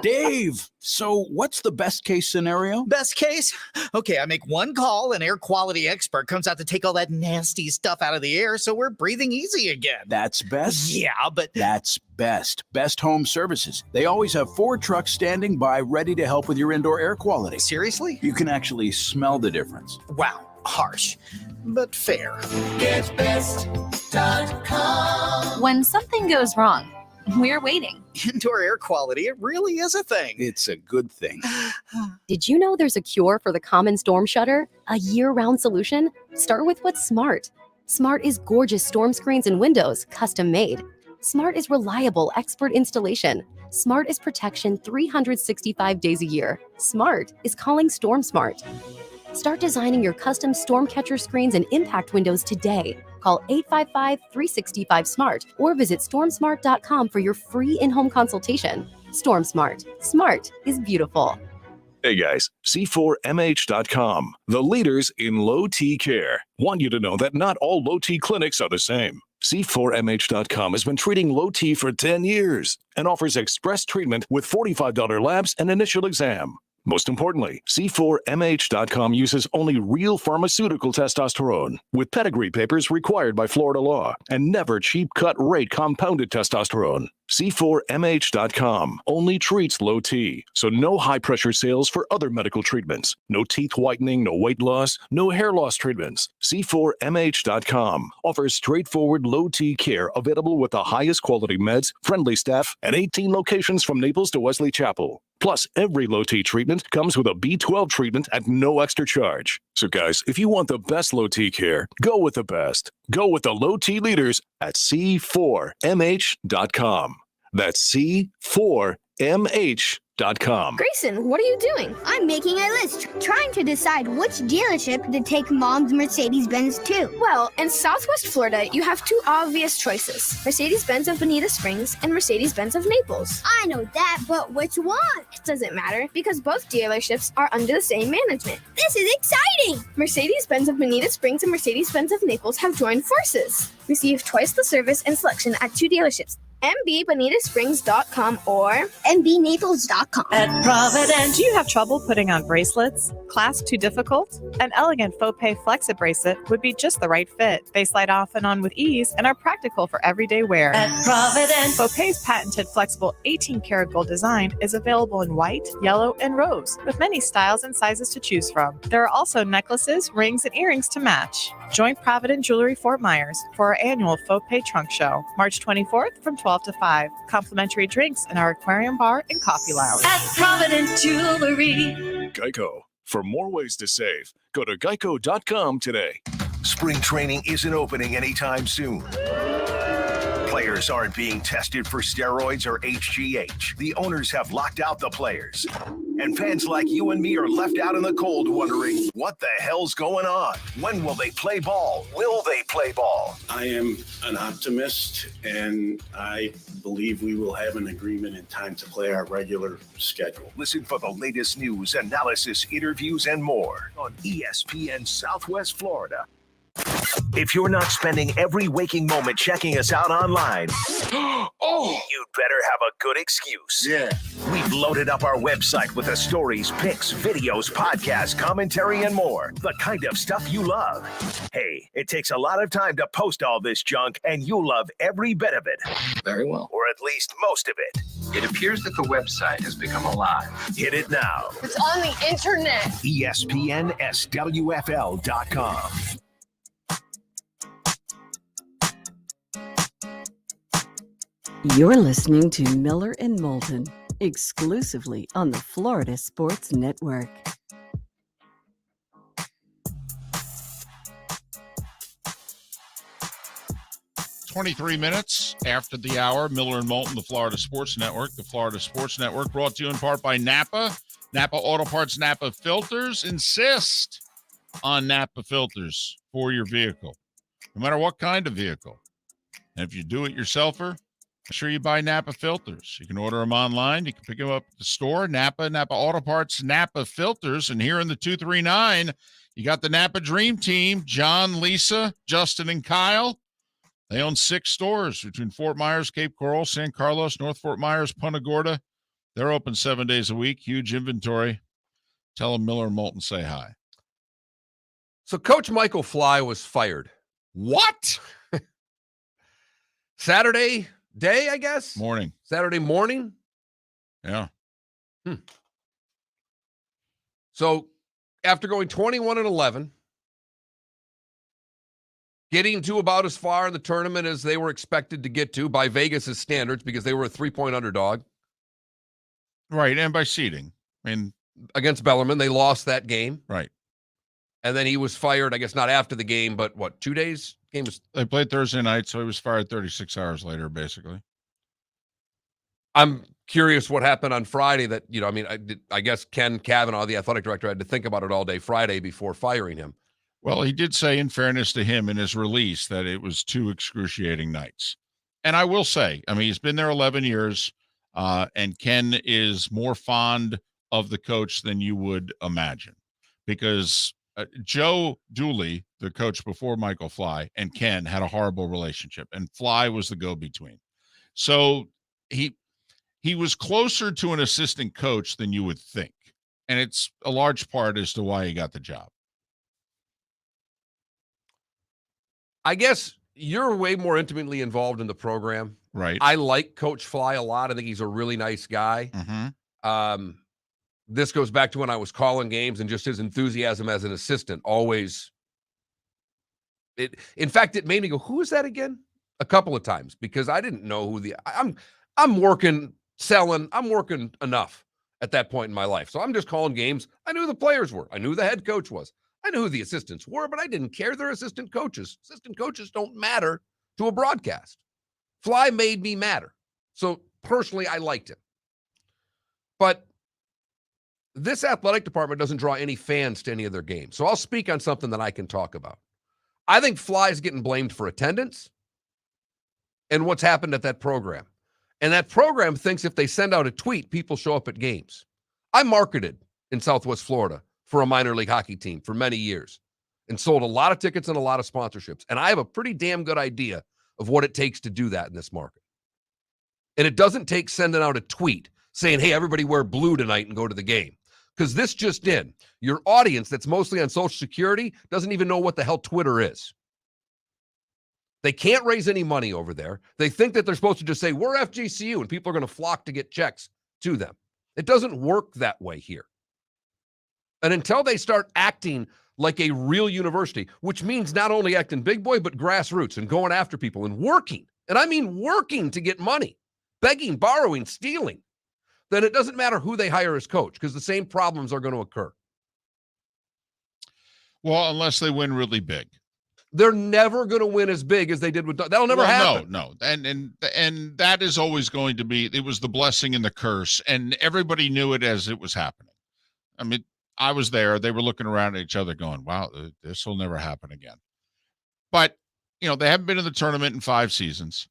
Dave, so what's the best case scenario? Best case? Okay, I make one call, an air quality expert comes out to take all that nasty stuff out of the air so we're breathing easy again. That's best? Yeah, but... That's best. Best Home Services. They always have 4 trucks standing by ready to help with your indoor air quality. Seriously? You can actually smell the difference. Wow, harsh, but fair. GetBest.com. When something goes wrong, we're waiting. Indoor air quality, it really is a thing. It's a good thing. Did you know there's a cure for the common storm shutter? A year-round solution? Start with what's smart. Smart is gorgeous storm screens and windows, custom made. Smart is reliable, expert installation. Smart is protection 365 days a year. Smart is calling Storm Smart. Start designing your custom storm catcher screens and impact windows today. Call 855-365-SMART or visit stormsmart.com for your free in-home consultation. Storm Smart. Smart is beautiful. Hey guys, C4MH.com, the leaders in low T care. Want you to know that not all low T clinics are the same. C4MH.com has been treating low T for 10 years and offers express treatment with $45 labs and initial exam. Most importantly, C4MH.com uses only real pharmaceutical testosterone with pedigree papers required by Florida law and never cheap cut rate compounded testosterone. C4MH.com only treats low T, so no high-pressure sales for other medical treatments. No teeth whitening, no weight loss, no hair loss treatments. C4MH.com offers straightforward low T care available with the highest quality meds, friendly staff, and 18 locations from Naples to Wesley Chapel. Plus, every low T treatment comes with a B12 treatment at no extra charge. So guys, if you want the best low T care, go with the best. Go with the low T leaders at C4MH.com. That's C4MH.com. Grayson, what are you doing? I'm making a list, trying to decide which dealership to take Mom's Mercedes-Benz to. Well, in Southwest Florida, you have 2 obvious choices. Mercedes-Benz of Bonita Springs and Mercedes-Benz of Naples. I know that, but which one? It doesn't matter because both dealerships are under the same management. This is exciting! Mercedes-Benz of Bonita Springs and Mercedes-Benz of Naples have joined forces. Receive twice the service and selection at 2 dealerships. MBBonitaSprings.com or MBNaples.com. At Providence. Do you have trouble putting on bracelets? Clasp too difficult? An elegant faux pay flexi bracelet would be just the right fit. They slide off and on with ease and are practical for everyday wear. At Providence. Faux pay's patented flexible 18-karat gold design is available in white, yellow, and rose, with many styles and sizes to choose from. There are also necklaces, rings, and earrings to match. Join Provident Jewelry Fort Myers for our annual Faux Pay Trunk Show, March 24th from 12 to 5. Complimentary drinks in our aquarium bar and coffee lounge. At Provident Jewelry. Geico. For more ways to save, go to geico.com today. Spring training isn't opening anytime soon. Players aren't being tested for steroids or HGH. The owners have locked out the players. And fans like you and me are left out in the cold wondering, what the hell's going on? When will they play ball? Will they play ball? I am an optimist, and I believe we will have an agreement in time to play our regular schedule. Listen for the latest news, analysis, interviews, and more on ESPN Southwest Florida. If you're not spending every waking moment checking us out online, you'd better have a good excuse. Yeah. We've loaded up our website with the stories, pics, videos, podcasts, commentary, and more. The kind of stuff you love. Hey, it takes a lot of time to post all this junk, and you'll love every bit of it. Very well. Or at least most of it. It appears that the website has become alive. Hit it now. it's on the internet. ESPNSWFL.com. You're listening to Miller and Moulton, exclusively on the Florida Sports Network. "23 minutes after the hour, Miller and Moulton, the Florida Sports Network. The Florida Sports Network brought to you in part by Napa. Napa Auto Parts, Napa Filters. Insist on Napa Filters for your vehicle, no matter what kind of vehicle. And if you do it yourselfer, make sure you buy Napa Filters. You can order them online. You can pick them up at the store. Napa Auto Parts, Napa Filters. And here in the 239, you got the Napa Dream Team, John, Lisa, Justin, and Kyle. They own 6 stores between Fort Myers, Cape Coral, San Carlos, North Fort Myers, Punta Gorda. They're open 7 days a week. Huge inventory. Tell them Miller and Moulton say hi. So Coach Michael Fly was fired. What? Saturday day, I guess? Morning. Saturday morning? Yeah. So after going 21-11, getting to about as far in the tournament as they were expected to get to by Vegas's standards because they were a 3-point underdog. Right, and by seeding. I mean, against Bellarmine, they lost that game. Right. And then he was fired, I guess not after the game, but what, 2 days? Game was. They played Thursday night, so he was fired 36 hours later, basically. I'm curious what happened on Friday that, I guess Ken Cavanaugh, the athletic director, had to think about it all day Friday before firing him. Well, he did say, in fairness to him in his release, that it was 2 excruciating nights. And I will say, he's been there 11 years, and Ken is more fond of the coach than you would imagine. Because Joe Dooley, the coach before Michael Fly, and Ken had a horrible relationship, and Fly was the go-between. So he was closer to an assistant coach than you would think. And it's a large part as to why he got the job. I guess you're way more intimately involved in the program. Right. I like Coach Fly a lot. I think he's a really nice guy. Mm-hmm. This goes back to when I was calling games and just his enthusiasm as an assistant always. In fact, it made me go, who is that again? A couple of times because I didn't know who I'm working, selling. I'm working enough at that point in my life. So I'm just calling games. I knew who the players were. I knew who the head coach was. I knew who the assistants were, but I didn't care. They're assistant coaches. Assistant coaches don't matter to a broadcast. Fly made me matter. So personally, I liked him. But this athletic department doesn't draw any fans to any of their games. So I'll speak on something that I can talk about. I think Fly is getting blamed for attendance and what's happened at that program. And that program thinks if they send out a tweet, people show up at games. I marketed in Southwest Florida for a minor league hockey team for many years and sold a lot of tickets and a lot of sponsorships. And I have a pretty damn good idea of what it takes to do that in this market. And it doesn't take sending out a tweet saying, hey, everybody wear blue tonight and go to the game. Because this just in, your audience that's mostly on Social Security doesn't even know what the hell Twitter is. They can't raise any money over there. They think that they're supposed to just say, we're FGCU, and people are going to flock to get checks to them. It doesn't work that way here. And until they start acting like a real university, which means not only acting big boy, but grassroots and going after people and working, and I mean working to get money, begging, borrowing, stealing, then it doesn't matter who they hire as coach because the same problems are going to occur. Well, unless they win really big. They're never going to win as big as they did with that'll never happen. No. And that is always going to be, it was the blessing and the curse, and everybody knew it as it was happening. I mean, I was there. They were looking around at each other going, wow, this will never happen again. But, they haven't been in the tournament in 5 seasons.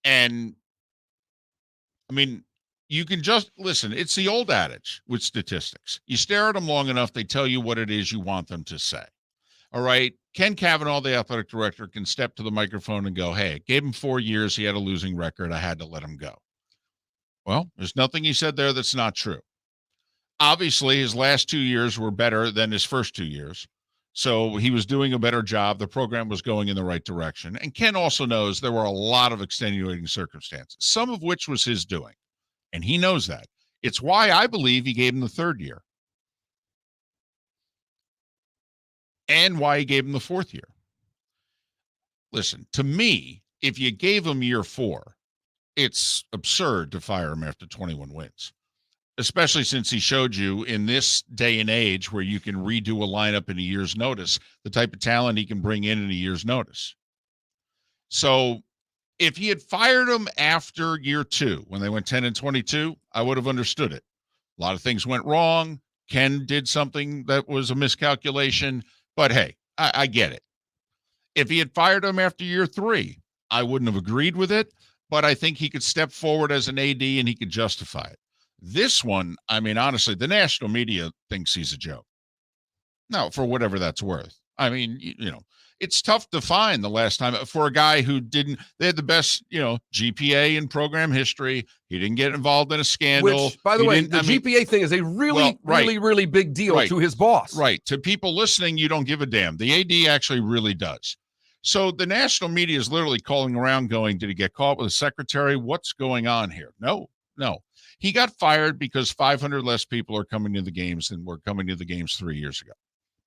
And, you can just listen. It's the old adage with statistics. You stare at them long enough, they tell you what it is you want them to say. All right. Ken Cavanaugh, the athletic director, can step to the microphone and go, hey, gave him 4 years. He had a losing record. I had to let him go. Well, there's nothing he said there that's not true. Obviously, his last 2 years were better than his first 2 years. So he was doing a better job. The program was going in the right direction. And Ken also knows there were a lot of extenuating circumstances, some of which was his doing. And he knows that. It's why I believe he gave him the 3rd year. And why he gave him the 4th year. Listen, to me, if you gave him year 4, it's absurd to fire him after 21 wins. Especially since he showed you in this day and age where you can redo a lineup in a year's notice, the type of talent he can bring in a year's notice. So if he had fired him after year 2, when they went 10-22, I would have understood it. A lot of things went wrong. Ken did something that was a miscalculation. But hey, I get it. If he had fired him after year 3, I wouldn't have agreed with it. But I think he could step forward as an AD and he could justify it. This one, I mean, honestly, the national media thinks he's a joke. Now, for whatever that's worth. I mean, it's tough to find the last time for a guy who they had the best, GPA in program history. He didn't get involved in a scandal. Which, by the way, the GPA thing is a really big deal to his boss. Right. To people listening, you don't give a damn. The AD actually really does. So the national media is literally calling around going, did he get caught with a secretary? What's going on here? No. He got fired because 500 less people are coming to the games than were coming to the games 3 years ago.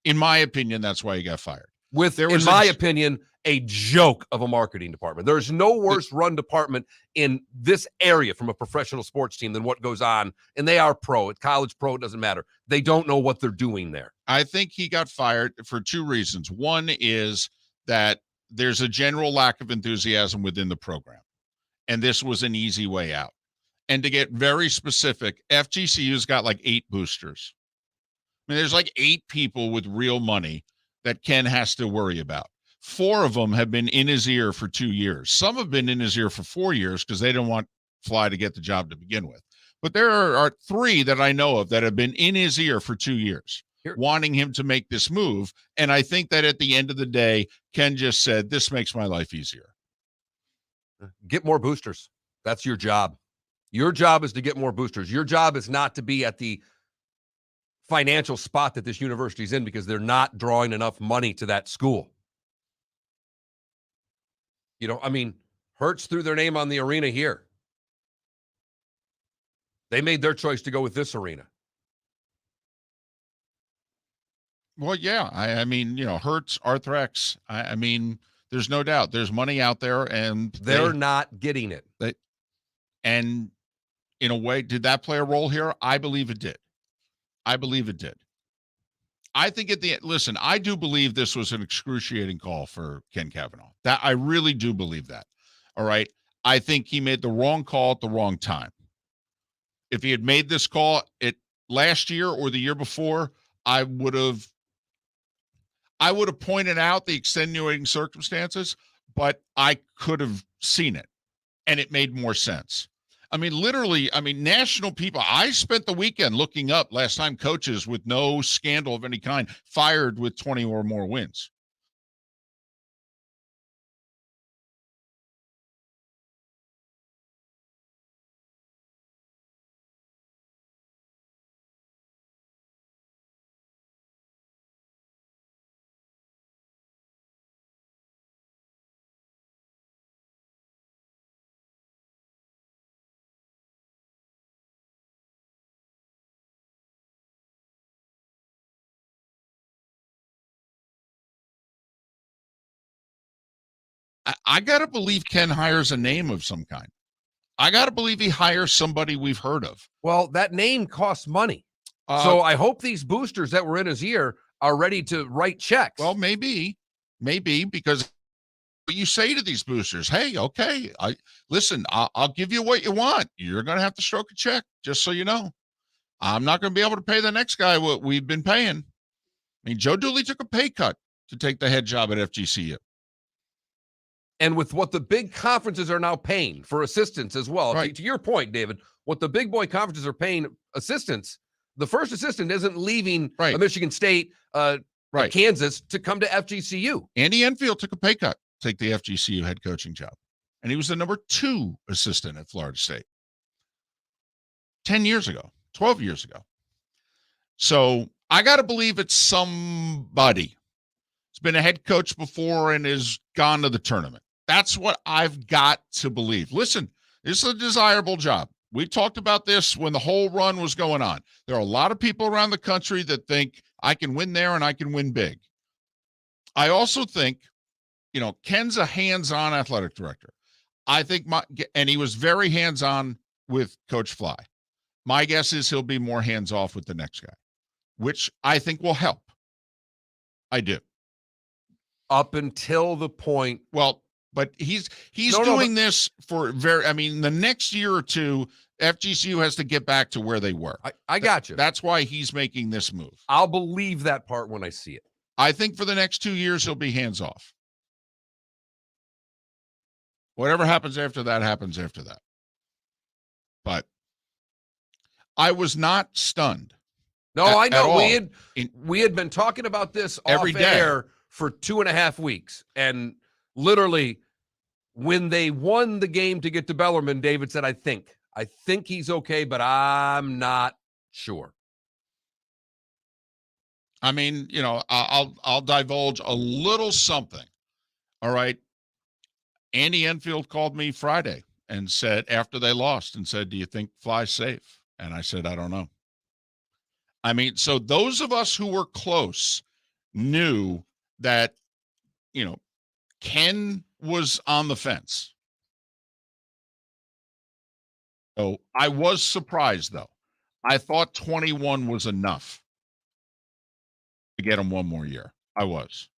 In my opinion, that's why he got fired. In my opinion, a joke of a marketing department. There's no worse run department in this area from a professional sports team than what goes on. And they are pro. It's college pro. It doesn't matter. They don't know what they're doing there. I think he got fired for 2 reasons. One is that there's a general lack of enthusiasm within the program. And this was an easy way out. And to get very specific, FGCU's got like 8 boosters. I mean, there's like 8 people with real money that Ken has to worry about. 4 of them have been in his ear for 2 years. Some have been in his ear for 4 years because they don't want Fly to get the job to begin with. But there are 3 that I know of that have been in his ear for 2 years, wanting him to make this move. And I think that at the end of the day, Ken just said, this makes my life easier. Get more boosters. That's your job. Your job is to get more boosters. Your job is not to be at the financial spot that this university is in because they're not drawing enough money to that school. Hertz threw their name on the arena here. They made their choice to go with this arena. Well, yeah. I mean, Hertz, Arthrex. I mean, there's no doubt. There's money out there, and they're not getting it. And in a way, did that play a role here? I believe it did. I think listen, I do believe this was an excruciating call for Ken Cavanaugh. That I really do believe that. All right. I think he made the wrong call at the wrong time. If he had made this call last year or the year before, I would have pointed out the extenuating circumstances, but I could have seen it and it made more sense. I mean, literally, national people. I spent the weekend looking up last time coaches with no scandal of any kind fired with 20 or more wins. I got to believe Ken hires a name of some kind. I got to believe he hires somebody we've heard of. Well, that name costs money. So I hope these boosters that were in his ear are ready to write checks. Well, maybe because you say to these boosters, hey, okay, I'll give you what you want. You're going to have to stroke a check, just so you know. I'm not going to be able to pay the next guy what we've been paying. I mean, Joe Dooley took a pay cut to take the head job at FGCU. And with what the big conferences are now paying for assistants as well, to your point, David, what the big boy conferences are paying assistants, the first assistant isn't leaving Michigan State, Kansas to come to FGCU. Andy Enfield took a pay cut to take the FGCU head coaching job, and he was the number 2 assistant at Florida State 10 years ago, 12 years ago. So I got to believe it's somebody. He's been a head coach before and has gone to the tournament. That's what I've got to believe. Listen, this is a desirable job. We talked about this when the whole run was going on. There are a lot of people around the country that think I can win there and I can win big. I also think, Ken's a hands-on athletic director. I think and he was very hands-on with Coach Fly. My guess is he'll be more hands-off with the next guy, which I think will help. I do. Up until the point. Well, but he's doing this for the next year or two, FGCU has to get back to where they were. I got you. That's why he's making this move. I'll believe that part when I see it. I think for the next 2 years, he'll be hands off. Whatever happens after that, happens after that. But I was not stunned. No, I know. All. We had been talking about this every off day air for 2.5 weeks. And literally, when they won the game to get to Bellarmine, David said, I think he's okay, but I'm not sure. I mean, you know, I'll divulge a little something. All right. Andy Enfield called me Friday and said, after they lost, and said, do you think Fly's safe? And I said, I don't know. I mean, so those of us who were close knew that, you know, Ken was on the fence. So I was surprised, though. I thought 21 was enough to get him one more year. I was.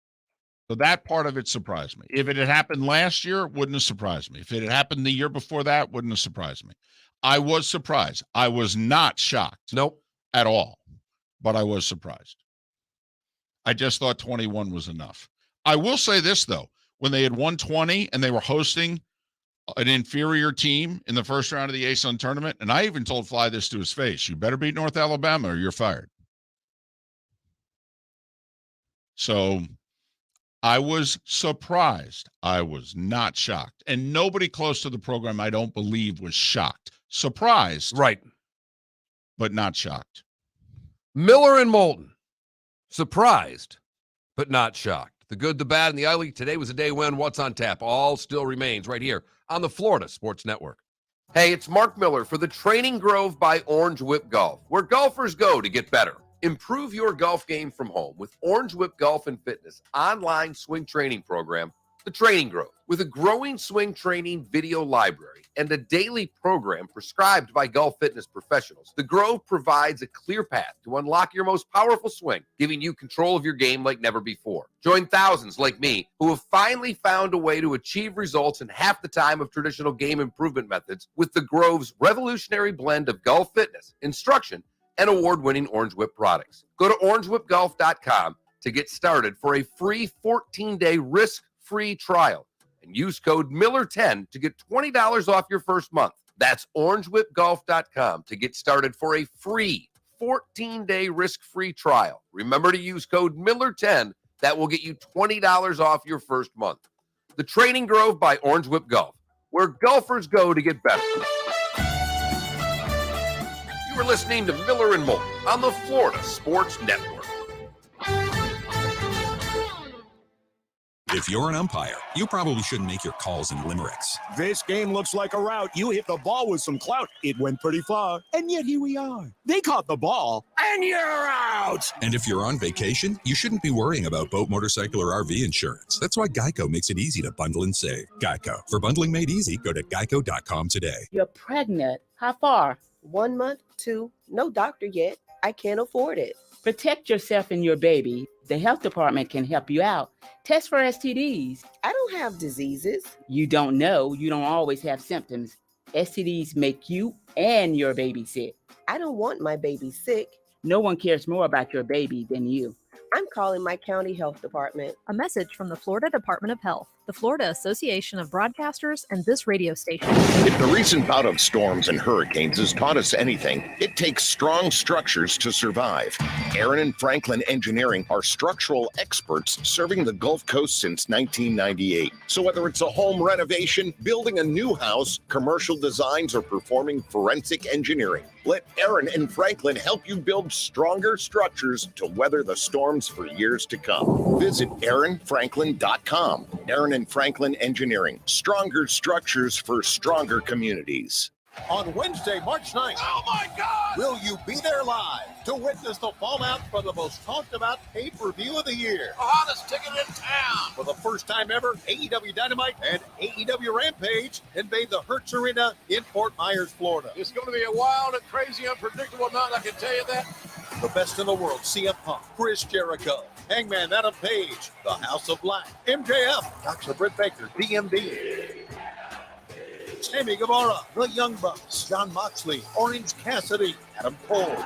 So that part of it surprised me. If it had happened last year, it wouldn't have surprised me. If it had happened the year before that, wouldn't have surprised me. I was surprised. I was not shocked. Nope. At all. But I was surprised. I just thought 21 was enough. I will say this, though. When they had won 20 and they were hosting an inferior team in the first round of the ASUN tournament, and I even told Fly this to his face, you better beat North Alabama or you're fired. So I was surprised. I was not shocked. And nobody close to the program, I don't believe, was shocked. Surprised. Right. But not shocked. Miller and Moulton. Surprised, but not shocked. The good, the bad, and the ugly. Today was a day when what's on tap all still remains right here on the Florida Sports Network. Hey, it's Mark Miller for the Training Grove by Orange Whip Golf, where golfers go to get better. Improve your golf game from home with Orange Whip Golf and Fitness online swing training program, The Training Grove. With a growing swing training video library and a daily program prescribed by golf fitness professionals, The Grove provides a clear path to unlock your most powerful swing, giving you control of your game like never before. Join thousands like me who have finally found a way to achieve results in half the time of traditional game improvement methods with The Grove's revolutionary blend of golf fitness, instruction, and award-winning Orange Whip products. Go to orangewhipgolf.com to get started for a free 14-day risk-free trial and use code Miller10 to get $20 off your first month. That's orangewhipgolf.com to get started for a free 14-day risk-free trial. Remember to use code Miller10. That will get you $20 off your first month. The Training Grove by Orange Whip Golf, where golfers go to get better. We're listening to Miller and Moulton on the Florida Sports Network. If you're an umpire, you probably shouldn't make your calls in limericks. This game looks like a rout. You hit the ball with some clout. It went pretty far. And yet here we are. They caught the ball. And you're out. And if you're on vacation, you shouldn't be worrying about boat, motorcycle, or RV insurance. That's why Geico makes it easy to bundle and save. Geico. For bundling made easy, go to geico.com today. You're pregnant. How far? 1 month, 2. No doctor yet. I can't afford it. Protect yourself and your baby. The health department can help you out. Test for STDs. I don't have diseases. You don't know. You don't always have symptoms. STDs make you and your baby sick. I don't want my baby sick. No one cares more about your baby than you. I'm calling my county health department. A message from the Florida Department of Health, the Florida Association of Broadcasters, and this radio station. If the recent bout of storms and hurricanes has taught us anything, it takes strong structures to survive. Aaron and Franklin Engineering are structural experts serving the Gulf Coast since 1998. So whether it's a home renovation, building a new house, commercial designs, or performing forensic engineering, let Aaron and Franklin help you build stronger structures to weather the storms for years to come. Visit AaronFranklin.com. Aaron and Franklin Engineering. Stronger structures for stronger communities. On Wednesday, March 9th. Oh my God! Will you be there live to witness the fallout from the most talked about pay-per-view of the year? The hottest ticket in town. For the first time ever, AEW Dynamite and AEW Rampage invade the Hertz Arena in Fort Myers, Florida. It's going to be a wild and crazy, unpredictable night, I can tell you that. The best in the world, CM Punk, Chris Jericho, Hangman Adam Page, The House of Black, MJF, Dr. Britt Baker, DMD. Sammy Guevara, the Young Bucks, John Moxley, Orange Cassidy, Adam Cole,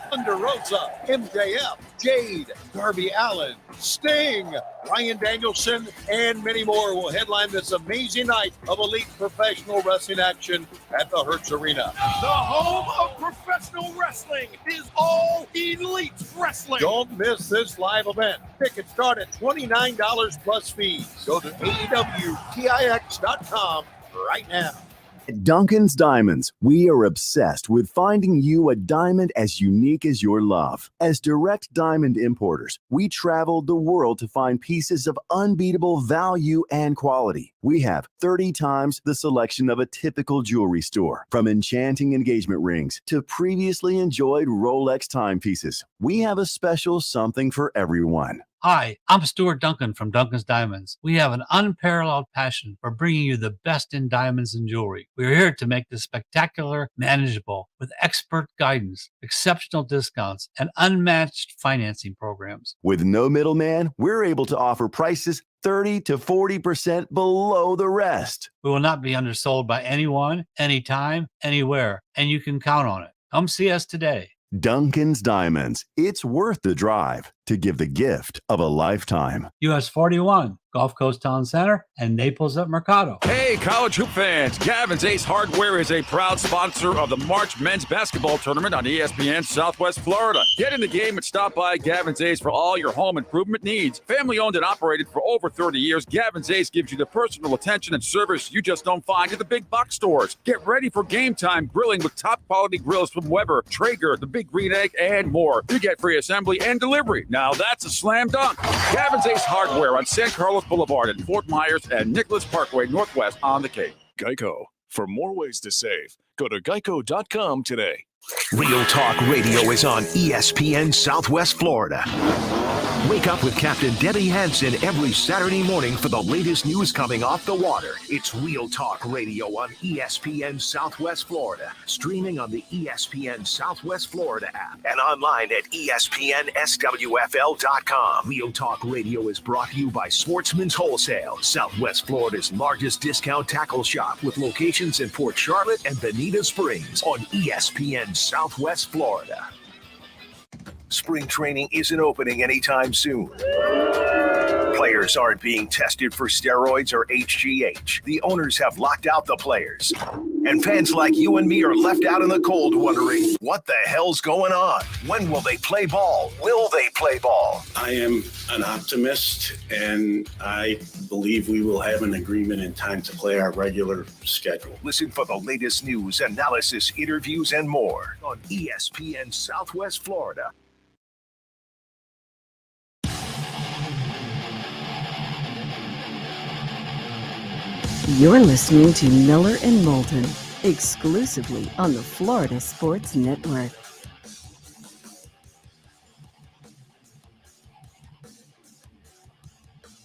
Thunder Rosa, MJF, Jade, Darby Allin, Sting, Bryan Danielson, and many more will headline this amazing night of elite professional wrestling action at the Hertz Arena. The home of professional wrestling is All Elite Wrestling. Don't miss this live event. Tickets start at $29 plus fees. Go to AEWTIX.com right now. At Duncan's Diamonds, we are obsessed with finding you a diamond as unique as your love. As direct diamond importers, we traveled the world to find pieces of unbeatable value and quality. We have 30 times the selection of a typical jewelry store. From enchanting engagement rings to previously enjoyed Rolex timepieces, we have a special something for everyone. Hi, I'm Stuart Duncan from Duncan's Diamonds. We have an unparalleled passion for bringing you the best in diamonds and jewelry. We're here to make the spectacular manageable with expert guidance, exceptional discounts, and unmatched financing programs. With no middleman, we're able to offer prices 30 to 40% below the rest. We will not be undersold by anyone, anytime, anywhere, and you can count on it. Come see us today. Duncan's Diamonds. It's worth the drive to give the gift of a lifetime. US 41, Gulf Coast Town Center, and Naples at Mercado. Hey, college hoop fans! Gavin's Ace Hardware is a proud sponsor of the March Men's Basketball Tournament on ESPN Southwest Florida. Get in the game and stop by Gavin's Ace for all your home improvement needs. Family owned and operated for over 30 years, Gavin's Ace gives you the personal attention and service you just don't find at the big box stores. Get ready for game time grilling with top quality grills from Weber, Traeger, the Big Green Egg, and more. You get free assembly and delivery. Now that's a slam dunk. Gavin's Ace Hardware on San Carlos Boulevard in Fort Myers and Nicholas Parkway Northwest on the Cape. Geico. For more ways to save, go to geico.com today. Real Talk Radio is on ESPN Southwest Florida. Wake up with Captain Debbie Hansen every Saturday morning for the latest news coming off the water. It's Real Talk Radio on ESPN Southwest Florida. Streaming on the ESPN Southwest Florida app and online at ESPNSWFL.com. Real Talk Radio is brought to you by Sportsman's Wholesale, Southwest Florida's largest discount tackle shop with locations in Port Charlotte and Bonita Springs on ESPN Southwest Florida. Spring training isn't opening anytime soon. Players aren't being tested for steroids or HGH. The owners have locked out the players. And fans like you and me are left out in the cold wondering, what the hell's going on? When will they play ball? Will they play ball? I am an optimist, and I believe we will have an agreement in time to play our regular schedule. Listen for the latest news, analysis, interviews, and more on ESPN Southwest Florida. You're listening to Miller and Moulton, exclusively on the Florida Sports Network.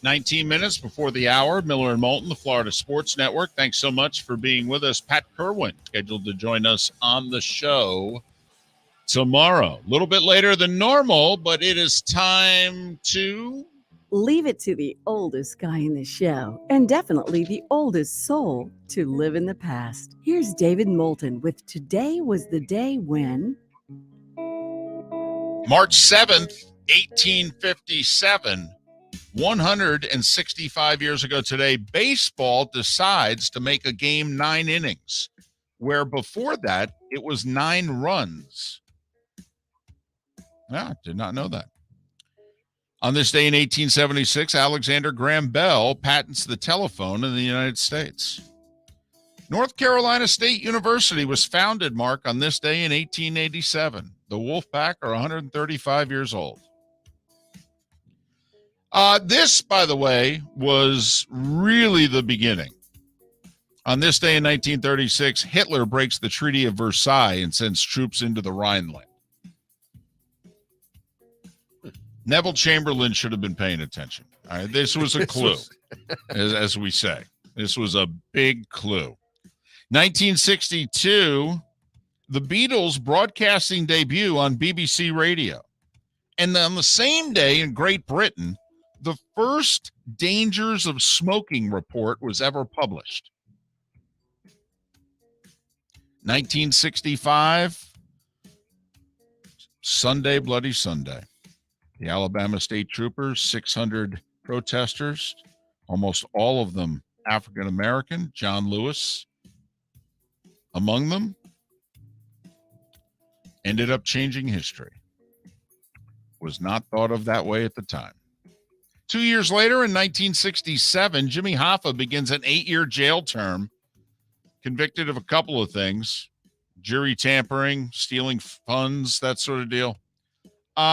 "19 minutes before the hour, Miller and Moulton, the Florida Sports Network. Thanks so much for being with us. Pat Kerwin scheduled to join us on the show tomorrow. A little bit later than normal, but it is time to Leave it to the oldest guy in the show, and definitely the oldest soul, to live in the past. Here's David Moulton with Today Was the Day When... March 7th, 1857, 165 years ago today, baseball decides to make a game 9 innings, where before that, it was 9 runs. Yeah, did not know that. On this day in 1876, Alexander Graham Bell patents the telephone in the United States. North Carolina State University was founded, Mark, on this day in 1887. The Wolfpack are 135 years old. This, by the way, was really the beginning. On this day in 1936, Hitler breaks the Treaty of Versailles and sends troops into the Rhineland. Neville Chamberlain should have been paying attention. All right, this was a clue, as we say. This was a big clue. 1962, the Beatles' broadcasting debut on BBC Radio. And on the same day in Great Britain, the first Dangers of Smoking report was ever published. 1965, Sunday, Bloody Sunday. The Alabama State Troopers, 600 protesters, almost all of them African American, John Lewis among them, ended up changing history. Was not thought of that way at the time. 2 years later, in 1967, Jimmy Hoffa begins an 8-year jail term, convicted of a couple of things: jury tampering, stealing funds, that sort of deal.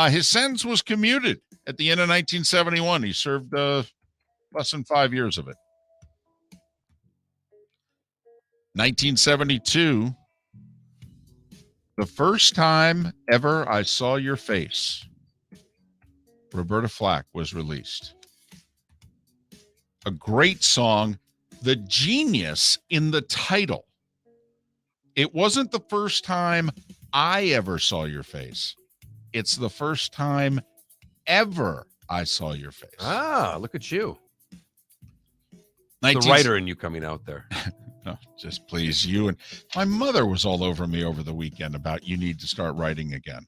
His sentence was commuted at the end of 1971. He served less than 5 years of it. 1972, The First Time Ever I Saw Your Face, Roberta Flack, was released. A great song, the genius in the title. It wasn't the first time I ever saw your face. It's the first time ever I saw your face. Ah, look at you. 19... The writer in you coming out there. No, just please, you. And my mother was all over me over the weekend about you need to start writing again.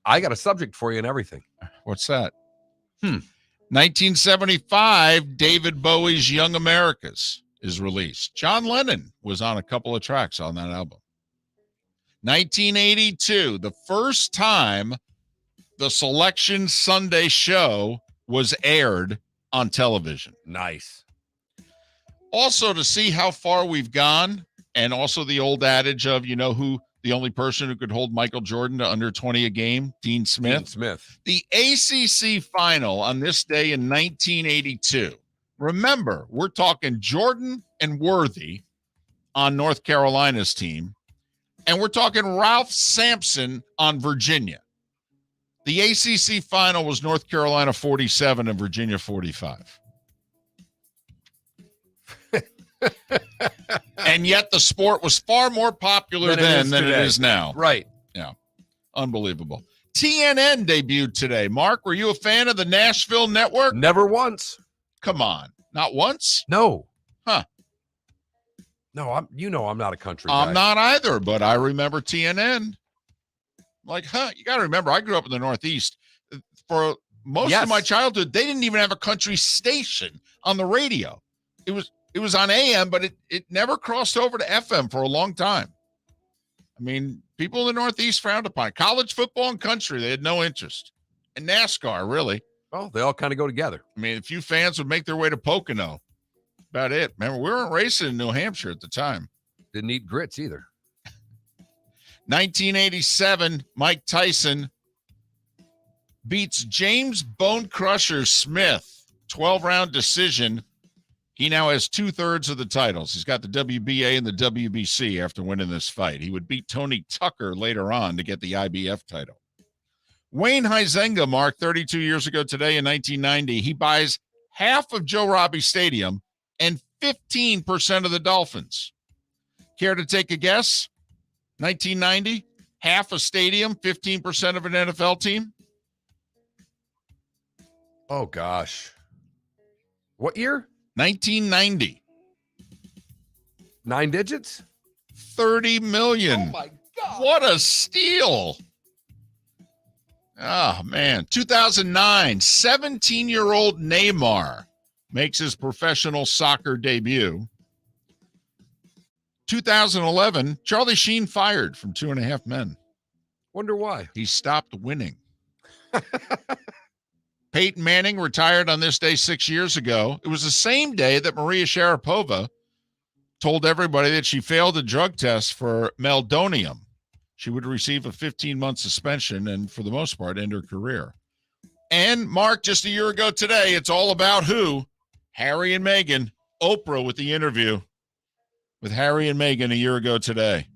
I got a subject for you and everything. What's that? 1975, David Bowie's Young Americas is released. John Lennon was on a couple of tracks on that album. 1982, the first time the Selection Sunday show was aired on television. Nice. Also, to see how far we've gone, and also the old adage of, you know who the only person who could hold Michael Jordan to under 20 a game? Dean Smith. Dean Smith. The ACC final on this day in 1982. Remember, we're talking Jordan and Worthy on North Carolina's team, and we're talking Ralph Sampson on Virginia. The ACC final was North Carolina 47 and Virginia 45. And yet the sport was far more popular then than it is now. Right. Yeah. Unbelievable. TNN debuted today. Mark, were you a fan of the Nashville network? Never once. Come on. Not once? No. Huh. No, I'm not a country guy. I'm not either, but I remember TNN. Like, you got to remember, I grew up in the Northeast. For most of my childhood, they didn't even have a country station on the radio. It was on AM, but it never crossed over to FM for a long time. I mean, people in the Northeast frowned upon it. College football and country, they had no interest. And NASCAR, really. Well, they all kind of go together. I mean, a few fans would make their way to Pocono. About it. Remember, we weren't racing in New Hampshire at the time. Didn't eat grits either. 1987, Mike Tyson beats James Bone Crusher Smith. 12-round decision. He now has 2/3 of the titles. He's got the WBA and the WBC after winning this fight. He would beat Tony Tucker later on to get the IBF title. Wayne Huizenga, Mark, 32 years ago today in 1990, he buys half of Joe Robbie Stadium and 15% of the Dolphins. Care to take a guess? 1990, half a stadium, 15% of an NFL team? Oh, gosh. What year? 1990. 9 digits? 30 million. Oh, my God. What a steal. Oh, man. 2009, 17-year-old Neymar makes his professional soccer debut. 2011, Charlie Sheen fired from 2.5 Men. Wonder why. He stopped winning. Peyton Manning retired on this day 6 years ago. It was the same day that Maria Sharapova told everybody that she failed a drug test for meldonium. She would receive a 15-month suspension and, for the most part, end her career. And, Mark, just a year ago today, it's all about who? Harry and Meghan. Oprah with the interview with Harry and Meghan a year ago today.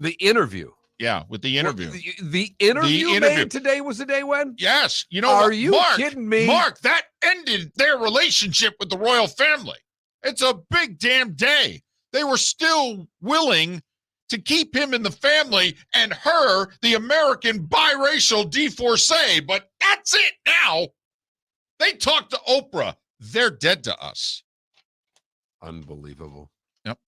The interview? Yeah, with the interview. Well, the interview made today was the day when? Yes. You know, are you Mark, kidding me? Mark, that ended their relationship with the royal family. It's a big damn day. They were still willing to keep him in the family and her, the American biracial divorcee, but that's it now. They talked to Oprah. They're dead to us. Unbelievable. Yep.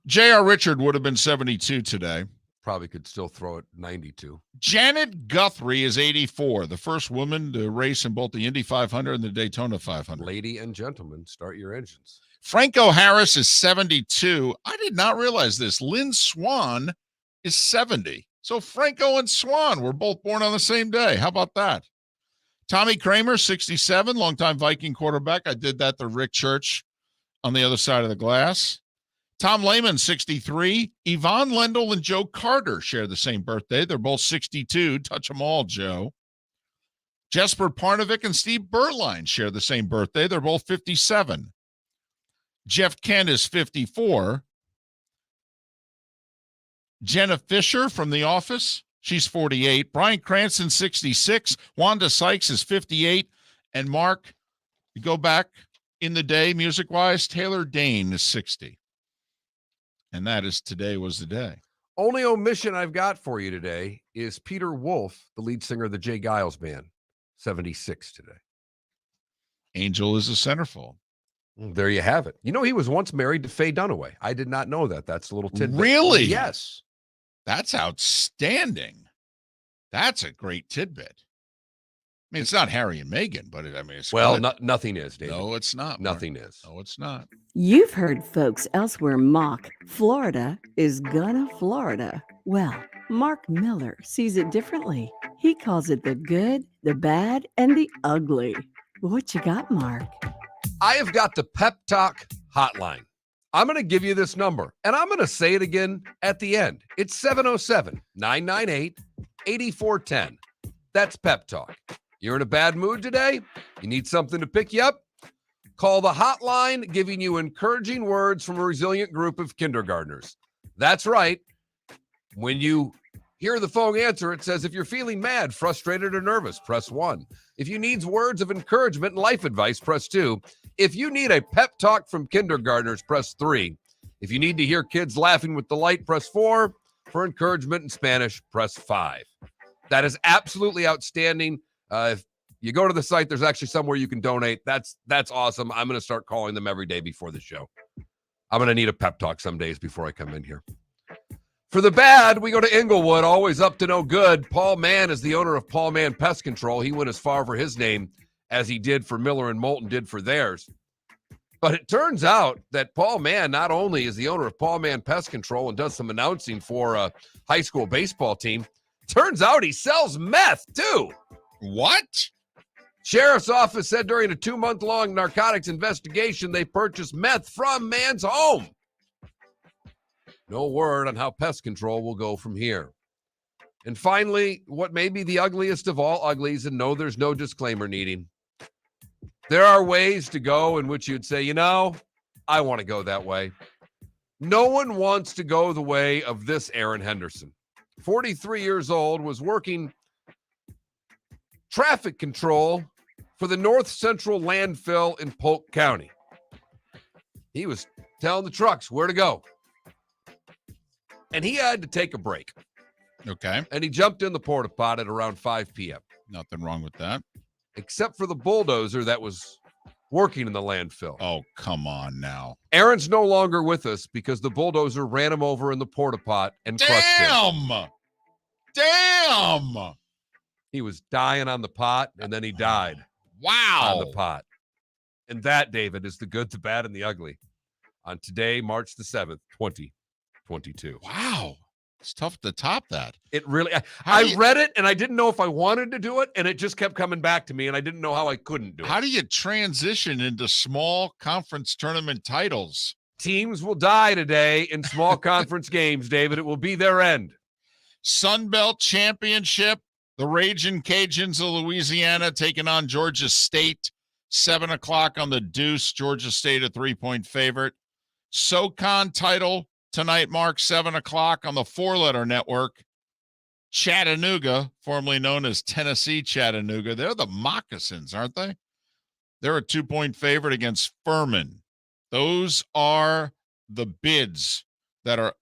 J.R. Richard would have been 72 today. Probably could still throw it 92. Janet Guthrie is 84, the first woman to race in both the Indy 500 and the Daytona 500. Lady and gentlemen, start your engines. Franco Harris is 72. I did not realize this. Lynn Swan is 70. So Franco and Swan were both born on the same day. How about that? Tommy Kramer, 67, longtime Viking quarterback. I did that to Rick Church on the other side of the glass. Tom Lehman, 63. Yvonne Lendl and Joe Carter share the same birthday. They're both 62. Touch them all, Joe. Jesper Parnevik and Steve Berline share the same birthday. They're both 57. Jeff Kent is 54. Jenna Fisher from The Office, she's 48. Bryan Cranston, 66. Wanda Sykes is 58. And Mark, you go back in the day, music-wise, Taylor Dane is 60. And that is Today Was the Day. Only omission I've got for you today is Peter Wolf, the lead singer of the Jay Giles Band, 76 today. Angel is a centerfold. There you have it. You know, he was once married to Faye Dunaway. I did not know that. That's a little tidbit. Really? Yes. That's outstanding. That's a great tidbit. I mean, it's not Harry and Meghan, but it's well, nothing is, David. No, it's not. Nothing is. No, it's not. You've heard folks elsewhere mock Florida is gonna Florida. Well, Mark Miller sees it differently. He calls it the good, the bad, and the ugly. What you got, Mark? I have got the Pep Talk hotline. I'm going to give you this number, and I'm going to say it again at the end. It's 707-998-8410. That's Pep Talk. You're in a bad mood today? You need something to pick you up? Call the hotline, giving you encouraging words from a resilient group of kindergartners. That's right. When you hear the phone answer, it says, if you're feeling mad, frustrated, or nervous, press 1. If you need words of encouragement and life advice, press 2. If you need a pep talk from kindergartners, press 3. If you need to hear kids laughing with delight, press 4. For encouragement in Spanish, press 5. That is absolutely outstanding. If you go to the site, there's actually somewhere you can donate. That's awesome. I'm going to start calling them every day before the show. I'm going to need a pep talk some days before I come in here. For the bad, we go to Inglewood, always up to no good. Paul Mann is the owner of Paul Mann Pest Control. He went as far for his name as he did for Miller and Moulton did for theirs. But it turns out that Paul Mann not only is the owner of Paul Mann Pest Control and does some announcing for a high school baseball team, turns out he sells meth too. What? Sheriff's office said during a 2-month-long narcotics investigation, they purchased meth from Mann's home. No word on how pest control will go from here. And finally, what may be the ugliest of all uglies, and no, there's no disclaimer needing. There are ways to go in which you'd say, you know, I want to go that way. No one wants to go the way of this Aaron Henderson. 43 years old, was working traffic control for the North Central landfill in Polk County. He was telling the trucks where to go. And he had to take a break. Okay. And he jumped in the porta pot at around 5 p.m. Nothing wrong with that. Except for the bulldozer that was working in the landfill. Oh, come on now. Aaron's no longer with us because the bulldozer ran him over in the porta pot and crushed him. Damn! He was dying on the pot, and then he died. Wow. On the pot. And that, David, is the good, the bad, and the ugly on today, March the 7th, 2022. Wow. It's tough to top that. It really, I read it and I didn't know if I wanted to do it, and it just kept coming back to me, and I didn't know how I couldn't do it. How do you transition into small conference tournament titles? Teams will die today in small conference games, David. It will be their end. Sun Belt Championship, the Ragin' Cajuns of Louisiana taking on Georgia State, 7 o'clock on the Deuce. Georgia State a 3-point favorite. SoCon title tonight, Mark, 7 o'clock on the 4-letter network. Chattanooga, formerly known as Tennessee Chattanooga. They're the Moccasins, aren't they? They're a 2-point favorite against Furman. Those are the bids that are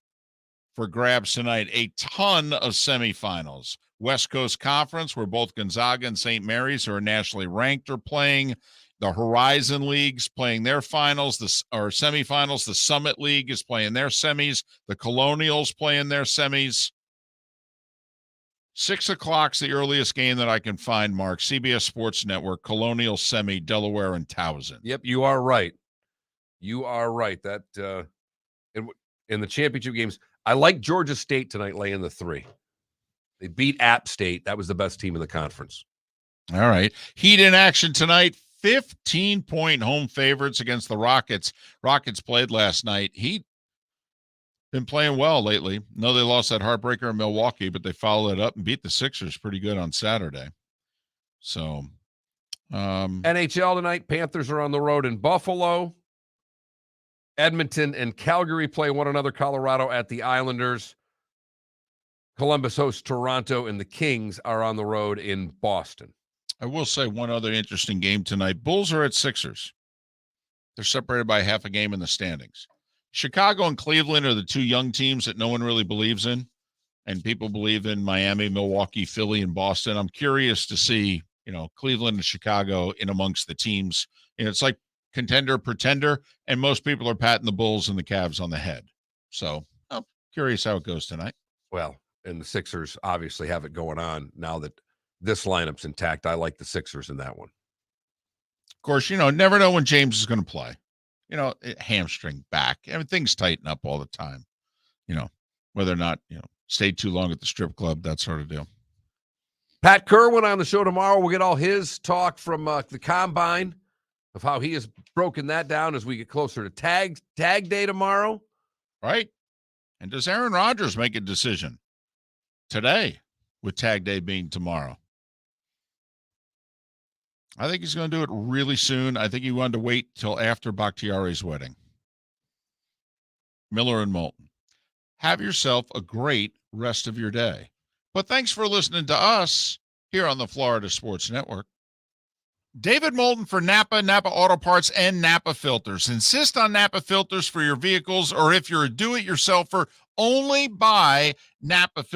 for grabs tonight. A ton of semifinals. West Coast Conference, where both Gonzaga and St. Mary's, who are nationally ranked, are playing. The Horizon League's playing their finals, semifinals. The Summit League is playing their semis. The Colonials playing their semis. 6 o'clock's the earliest game that I can find, Mark. CBS Sports Network, Colonial Semi, Delaware and Towson. Yep, you are right. You are right. That in the championship games, I like Georgia State tonight laying the 3. They beat App State. That was the best team in the conference. All right. Heat in action tonight. 15-point home favorites against the Rockets. Rockets played last night. Heat been playing well lately. No, they lost that heartbreaker in Milwaukee, but they followed it up and beat the Sixers pretty good on Saturday. So, NHL tonight, Panthers are on the road in Buffalo. Edmonton and Calgary play one another. Colorado at the Islanders. Columbus hosts Toronto, and the Kings are on the road in Boston. I will say one other interesting game tonight. Bulls are at Sixers. They're separated by half a game in the standings. Chicago and Cleveland are the two young teams that no one really believes in, and people believe in Miami, Milwaukee, Philly, and Boston. I'm curious to see, Cleveland and Chicago in amongst the teams. It's like contender, pretender, and most people are patting the Bulls and the Cavs on the head. So I'm curious how it goes tonight. Well, and the Sixers obviously have it going on now that this lineup's intact. I like the Sixers in that one. Of course, never know when James is going to play. Hamstring back. Things tighten up all the time. Whether or not, stay too long at the strip club, that sort of deal. Pat Kerwin on the show tomorrow. We'll get all his talk from the Combine of how he has broken that down as we get closer to tag day tomorrow. Right. And does Aaron Rodgers make a decision today with tag day being tomorrow? I think he's going to do it really soon. I think he wanted to wait till after Bakhtiari's wedding. Miller and Moulton. Have yourself a great rest of your day. But thanks for listening to us here on the Florida Sports Network. David Moulton for Napa, Napa Auto Parts, and Napa Filters. Insist on Napa Filters for your vehicles, or if you're a do-it-yourselfer, only buy Napa Filters.